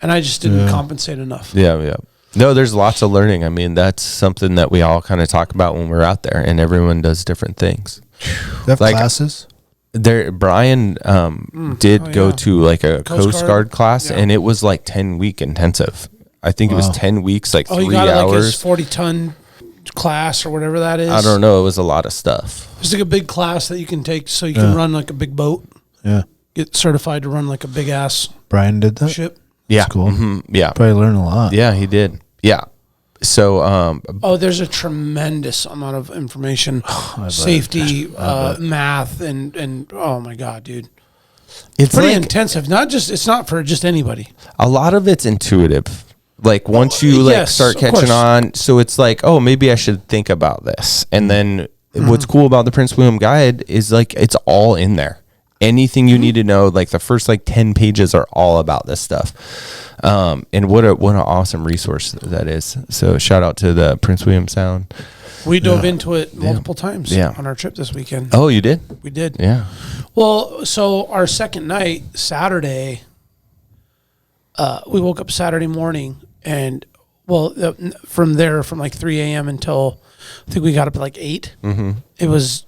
And I just didn't compensate enough. Yeah. No, there's lots of learning. I mean, that's something that we all kind of talk about when we're out there, and everyone does different things. They have classes? Brian did go to like a Coast Guard class, Yeah. and it was like 10-week intensive. I think it was 10 weeks, like 3 you got hours. his 40-ton class or whatever that is. I don't know. It was a lot of stuff. It's like a big class that you can take so you can run like a big boat. Yeah. Get certified to run like a big ass Brian did that? ship. Yeah. That's cool. Mm-hmm. Yeah. Probably learned a lot. Yeah, he did. Yeah. So, There's a tremendous amount of information, safety, math, and oh my God, dude. it's Pretty like intensive. It's not for just anybody. a lot of it's intuitive. Like once you yes, start of catching course. on, so it's like, oh, maybe I should think about this. And then what's cool about the Prince William Guide is like it's all in there. Anything you need to know, like the first 10 pages are all about this stuff. And what an awesome resource that is. So shout out to the Prince William Sound. We dove into it multiple times Yeah. on our trip this weekend. Oh, you did? We did. Yeah. Well, so our second night, Saturday, we woke up Saturday morning and, from 3 a.m. until I think we got up at 8. Mm-hmm. It was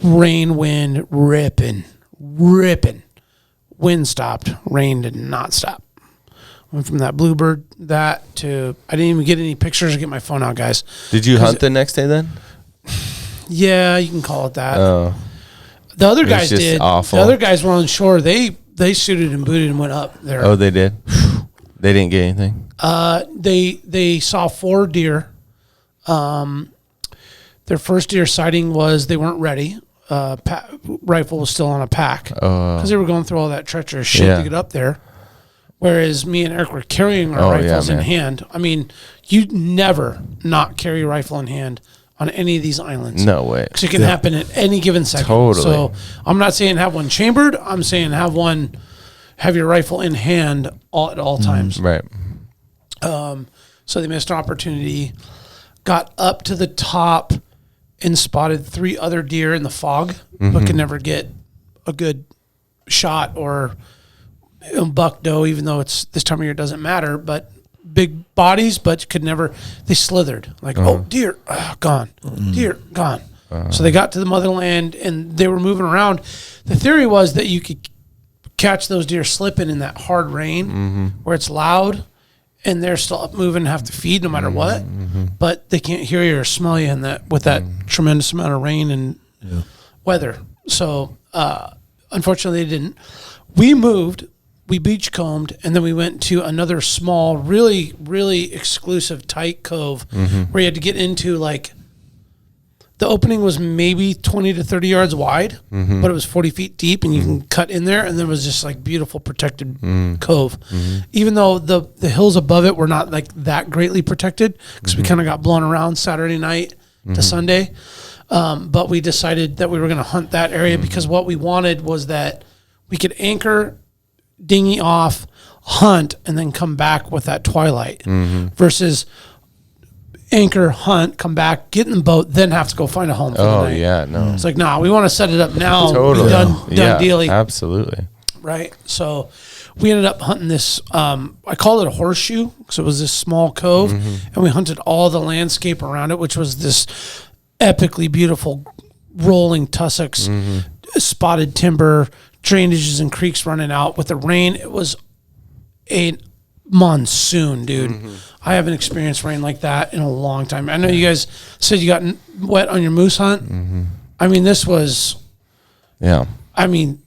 rain, wind, ripping. Wind stopped. Rain did not stop. Went from that bluebird to I didn't even get any pictures or get my phone out, guys. Did you hunt the next day then? Yeah, you can call it that. Oh. The other was guys just did. awful. The other guys were on shore. They suited and booted and went up there. Oh, they did? They didn't get anything? They saw 4 deer. Their first deer sighting was they weren't ready. Rifle was still on a pack because they were going through all that treacherous shit to get up there. Whereas me and Eric were carrying our rifles in hand. I mean, you never not carry a rifle in hand on any of these islands. No way. Because it can happen at any given second. Totally. So I'm not saying have one chambered. I'm saying have your rifle in hand at all times. Right. So they missed an opportunity, got up to the top and spotted 3 other deer in the fog, but could never get a good shot or buck doe, even though it's this time of year, it doesn't matter, but big bodies, but could never, they slithered oh, deer, gone, deer, gone. So they got to the motherland and they were moving around. The theory was that you could catch those deer slipping in that hard rain where it's loud and they're still up moving and have to feed no matter what, but they can't hear you or smell you in that with that tremendous amount of rain and weather. So unfortunately they didn't. We moved, we beach combed, and then we went to another small, really, really exclusive tight cove where you had to get into the opening was maybe 20 to 30 yards wide, but it was 40 feet deep and you can cut in there. And there was just beautiful protected cove. Even though the hills above it were not that greatly protected because we kind of got blown around Saturday night to Sunday. But we decided that we were going to hunt that area because what we wanted was that we could anchor, dinghy off, hunt, and then come back with that twilight versus anchor, hunt, come back, get in the boat, then have to go find a home for the night. Yeah, no. It's we want to set it up now. Totally. Done dealy. Absolutely. Right. So we ended up hunting this, I call it a horseshoe because it was this small cove, and we hunted all the landscape around it, which was this epically beautiful rolling tussocks, spotted timber, drainages and creeks running out. With the rain, it was a monsoon, dude. I haven't experienced rain like that in a long time. I know you guys said you got wet on your moose hunt. I mean, this was... Yeah. I mean,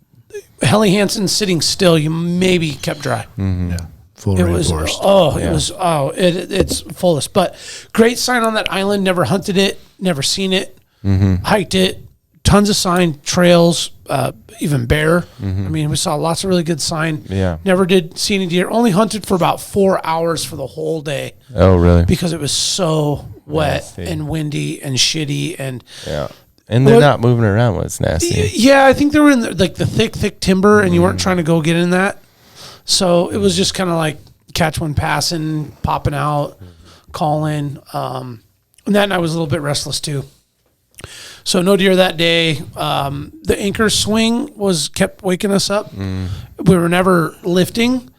Helly Hansen sitting still, you maybe kept dry. Yeah. Full It was, rainforest. it's fullest. But great sign on that island. Never hunted it, never seen it, hiked it. Tons of sign, trails, even bear. I mean, we saw lots of really good sign. Yeah. Never did see any deer. Only hunted for about 4 hours for the whole day Oh, really? because it was so wet Nasty. and windy and shitty. And Yeah. And they're not moving around when it's nasty. yeah, I think they were in the thick timber, and you weren't trying to go get in that. So it was just kind of like catch one passing, popping out, calling. And that night was a little bit restless too. So no deer that day. The anchor swing kept waking us up. We were never lifting,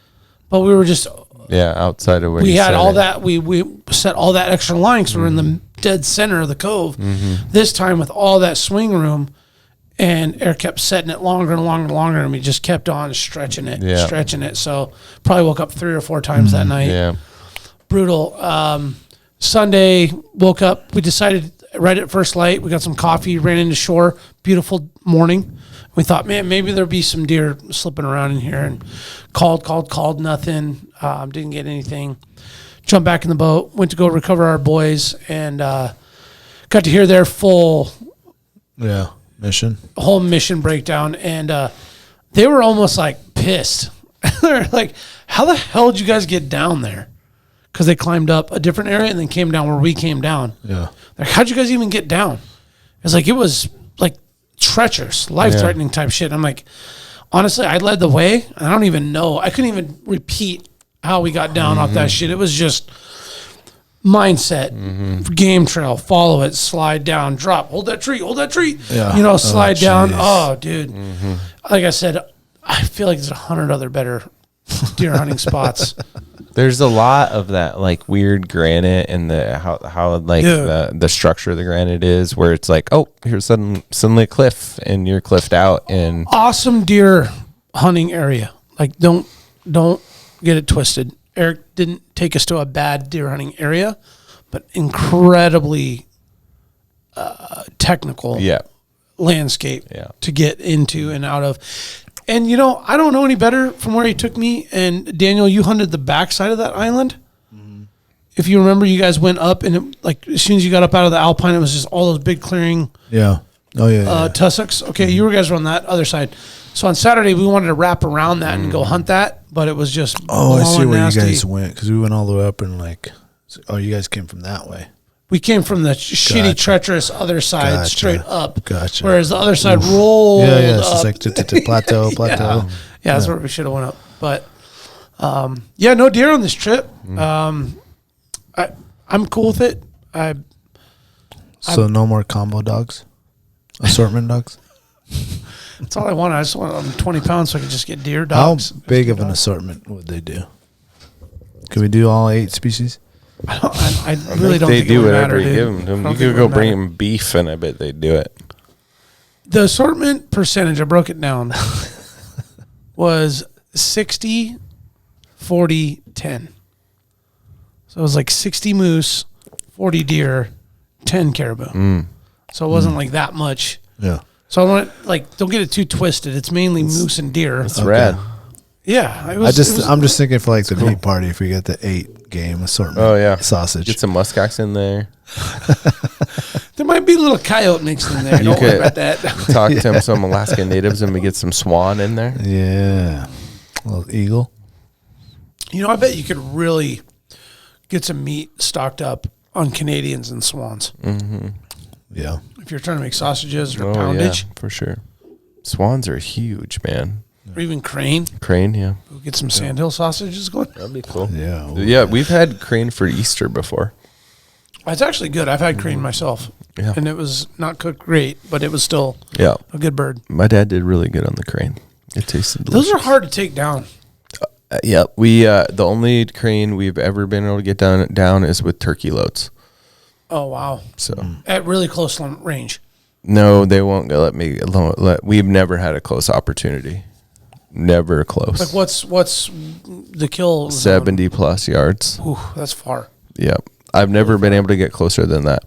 but we were just Yeah, outside of where we you had set all it. that. We set all that extra line because we were in the dead center of the cove. This time with all that swing room, and Eric kept setting it longer and longer and longer, and we just kept on stretching it. So probably woke up 3 or 4 times that night. Yeah. Brutal. Sunday, woke up. We decided right at first light, we got some coffee, ran into shore. Beautiful morning. We thought, man, maybe there'll be some deer slipping around in here, and called, nothing. Didn't get anything. Jumped back in the boat, went to go recover our boys, and got to hear their whole mission breakdown. And they were almost like pissed. They're like, how the hell did you guys get down there? Because they climbed up a different area and then came down where we came down. Yeah. Like, how'd you guys even get down? It was like treacherous, life-threatening type shit. I'm like, honestly, I led the way. And I don't even know. I couldn't even repeat how we got down off that shit. It was just mindset, game trail, follow it, slide down, drop, hold that tree. Yeah. Slide down. Geez. Oh, dude. Like I said, I feel like there's 100 other better deer hunting spots. There's a lot of that like weird granite and how like the structure of the granite is, where it's like, oh, here's suddenly a cliff and you're cliffed out. And awesome deer hunting area. Like, don't get it twisted. Eric didn't take us to a bad deer hunting area, but incredibly technical landscape to get into and out of. And, I don't know any better from where he took me. And, Daniel, you hunted the backside of that island. If you remember, you guys went up, and as soon as you got up out of the alpine, it was just all those big clearing tussocks. Okay, you guys were on that other side. So on Saturday, we wanted to wrap around that and go hunt that, but it was just I see where nasty. you guys went, because we went all the way up and you guys came from that way. We came from the shitty, treacherous other side straight up. Gotcha. Whereas the other side rolled Yeah, up. it's just like plateau. Yeah, that's where we should have went up. But, no deer on this trip. I'm cool with it. So no more combo dogs? Assortment dogs? That's all I want. I just want them 20 pounds so I can just get deer How dogs. big of an assortment would they do? Can we do all 8 species? I really don't they think do it would whatever matter, you dude. give them. I You don't think could it go would bring matter. them beef, and I bet they'd do it. The assortment percentage, I broke it down, was 60, 40, 10. So it was like 60 moose, 40 deer, 10 caribou. So it wasn't like that much. Yeah. So I want don't get it too twisted. It's mainly moose and deer. It's rad. Yeah. I'm just thinking for like the meat party, if we get the 8 game assortment. Oh yeah, sausage. Get some muskox in there. There might be a little coyote mixed in there. You Don't worry could about that. Talk to some Alaskan natives, and we get some swan in there. Yeah. A little eagle. I bet you could really get some meat stocked up on Canadians and swans. Yeah. If you're trying to make sausages or Oh poundage. yeah, for sure. Swans are huge, man. Or even crane. Crane, yeah. We'll get some sandhill sausages going. That'd be cool. Yeah. Yeah, we've had crane for Easter before. It's actually good. I've had crane myself. Yeah. And it was not cooked great, but it was still Yeah. a good bird. My dad did really good on the crane. It tasted delicious. Those are hard to take down. Yep. We the only crane we've ever been able to get down is with turkey loads. Oh wow! So at really close range. No, they won't let me. We've never had a close opportunity. Never close. Like what's the kill? 70 plus yards. Ooh, that's far. Yep. I've never been able to get closer than that.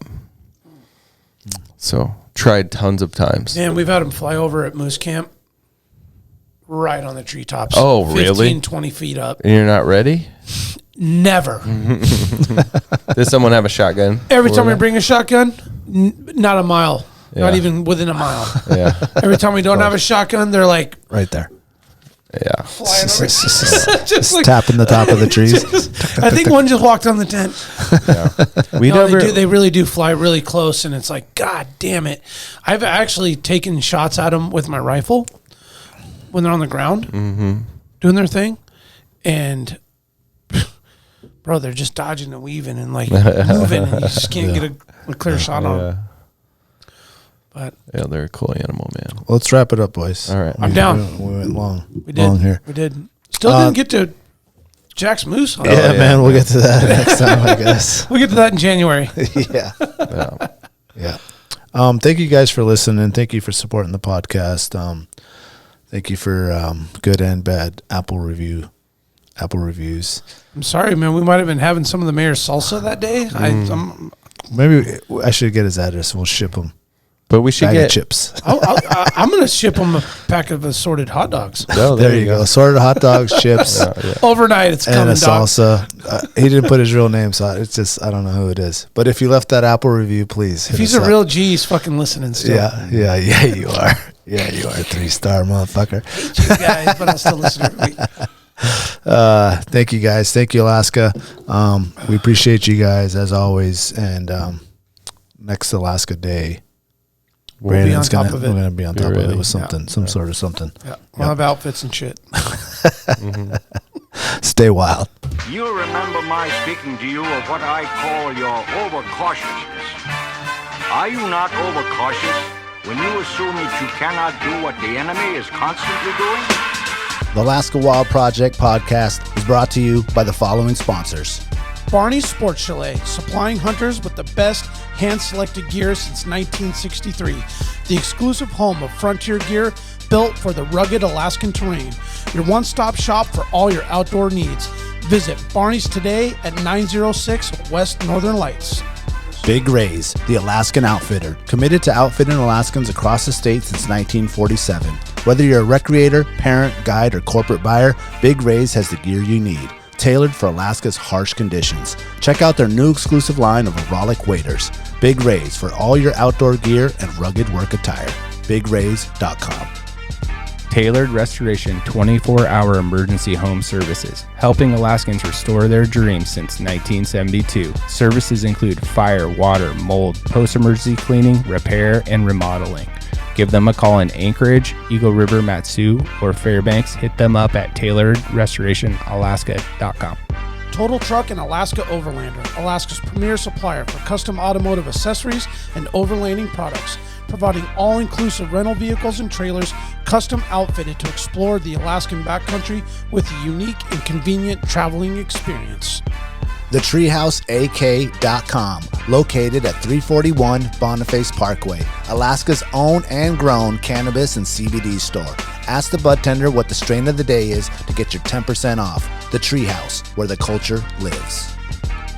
So tried tons of times. And we've had them fly over at moose camp. Right on the treetops. Oh, really? 15, 20 feet up. And you're not ready? Never. Does someone have a shotgun? Every time we bring a shotgun, not a mile. Yeah. Not even within a mile. Yeah. Every time we don't have a shotgun, they're like Right there. Yeah. flying over. Just tapping the top of the trees. I think one just walked on the tent. Yeah. We No, never. they really do fly really close, and it's like, God damn it. I've actually taken shots at them with my rifle when they're on the ground doing their thing, and bro, they're just dodging and weaving and like moving, and you just can't get a clear shot on them. But Yeah, they're a cool animal, man. Let's wrap it up, boys. All right. I'm down. We went long. We did. Long here. We did. Still didn't get to Jack's Moose. Huh? Yeah, man. We'll get to that next time, I guess. We'll get to that in January. Yeah. Yeah. Thank you guys for listening. Thank you for supporting the podcast. Thank you for good and bad Apple reviews. I'm sorry, man. We might have been having some of the mayor's salsa that day. Maybe I should get his address. We'll ship him. But we should Bag of get chips. I'm going to ship him a pack of assorted hot dogs. Oh, There you go. Assorted hot dogs, chips, Overnight, it's and coming, a dog. salsa. He didn't put his real name, so it's just I don't know who it is. But if you left that Apple review, please. If he's a real G, he's fucking listening still. Yeah, you are. Yeah, you are a 3-star motherfucker. You guys, but I'll still listen every week. Thank you guys. Thank you, Alaska. We appreciate you guys as always. And next Alaska Day, We'll be on top of it. We're gonna be on top of ready. it with something, some sort of something. Yeah, we'll have outfits and shit. Stay wild. You remember my speaking to you of what I call your overcautiousness. Are you not overcautious when you assume that you cannot do what the enemy is constantly doing? The Alaska Wild Project podcast is brought to you by the following sponsors. Barney's Sports Chalet, supplying hunters with the best hand-selected gear since 1963. The exclusive home of frontier gear built for the rugged Alaskan terrain. Your one-stop shop for all your outdoor needs. Visit Barney's today at 906 West Northern Lights. Big Rays, the Alaskan outfitter, committed to outfitting Alaskans across the state since 1947. Whether you're a recreator, parent, guide, or corporate buyer, Big Rays has the gear you need, tailored for Alaska's harsh conditions. Check out their new exclusive line of Auralic waders. Big Rays for all your outdoor gear and rugged work attire. BigRays.com. Tailored Restoration 24-hour emergency home services, helping Alaskans restore their dreams since 1972. Services include fire, water, mold, post-emergency cleaning, repair, and remodeling. Give them a call in Anchorage, Eagle River, Matsu, or Fairbanks. Hit them up at tailoredrestorationalaska.com. Total Truck and Alaska Overlander, Alaska's premier supplier for custom automotive accessories and overlanding products, providing all-inclusive rental vehicles and trailers custom outfitted to explore the Alaskan backcountry with a unique and convenient traveling experience. TheTreehouseAK.com, located at 341 Boniface Parkway, Alaska's own and grown cannabis and CBD store. Ask the bud tender what the strain of the day is to get your 10% off. The Treehouse, where the culture lives.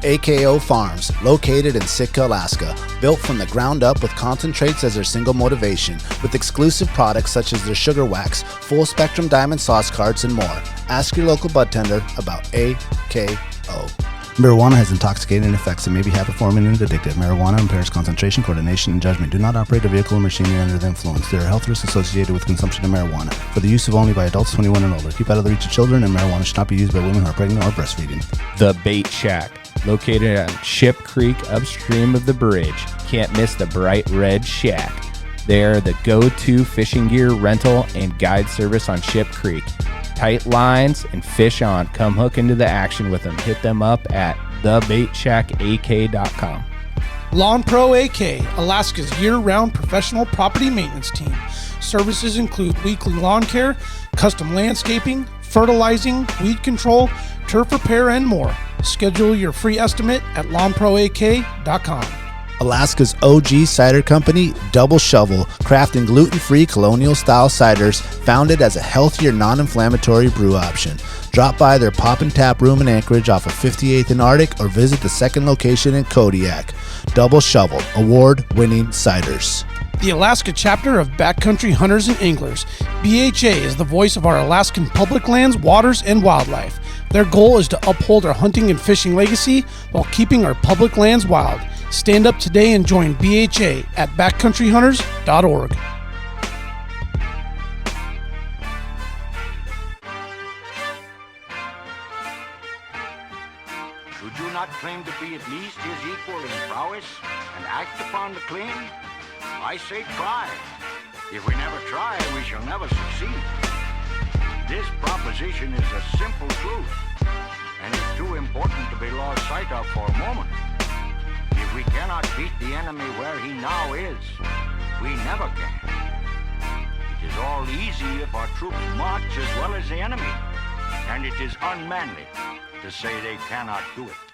AKO Farms, located in Sitka, Alaska, built from the ground up with concentrates as their single motivation, with exclusive products such as their sugar wax, full spectrum diamond sauce cards, and more. Ask your local bud tender about AKO. Marijuana has intoxicating effects and may be habit-forming and addictive. Marijuana impairs concentration, coordination, and judgment. Do not operate a vehicle or machinery under the influence. There are health risks associated with consumption of marijuana. For the use of only by adults 21 and older. Keep out of the reach of children, and marijuana should not be used by women who are pregnant or breastfeeding. The Bait Shack, located on Ship Creek upstream of the bridge. Can't miss the bright red shack. They are the go-to fishing gear rental and guide service on Ship Creek. Tight lines and fish on. Come hook into the action with them. Hit them up at thebaitshackak.com. Lawn Pro AK, Alaska's year-round professional property maintenance team. Services include weekly lawn care, custom landscaping, fertilizing, weed control, turf repair, and more. Schedule your free estimate at lawnproak.com. Alaska's OG cider company, Double Shovel, crafting gluten-free colonial-style ciders founded as a healthier, non-inflammatory brew option. Drop by their Pop and Tap room in Anchorage off of 58th and Arctic or visit the second location in Kodiak. Double Shovel, award-winning ciders. The Alaska chapter of Backcountry Hunters and Anglers, BHA, is the voice of our Alaskan public lands, waters, and wildlife. Their goal is to uphold our hunting and fishing legacy while keeping our public lands wild. Stand up today and join BHA at backcountryhunters.org. Should you not claim to be at least his equal in prowess and act upon the claim? I say try. If we never try, we shall never succeed. This proposition is a simple truth, and is too important to be lost sight of for a moment. If we cannot beat the enemy where he now is, we never can. It is all easy if our troops march as well as the enemy, and it is unmanly to say they cannot do it.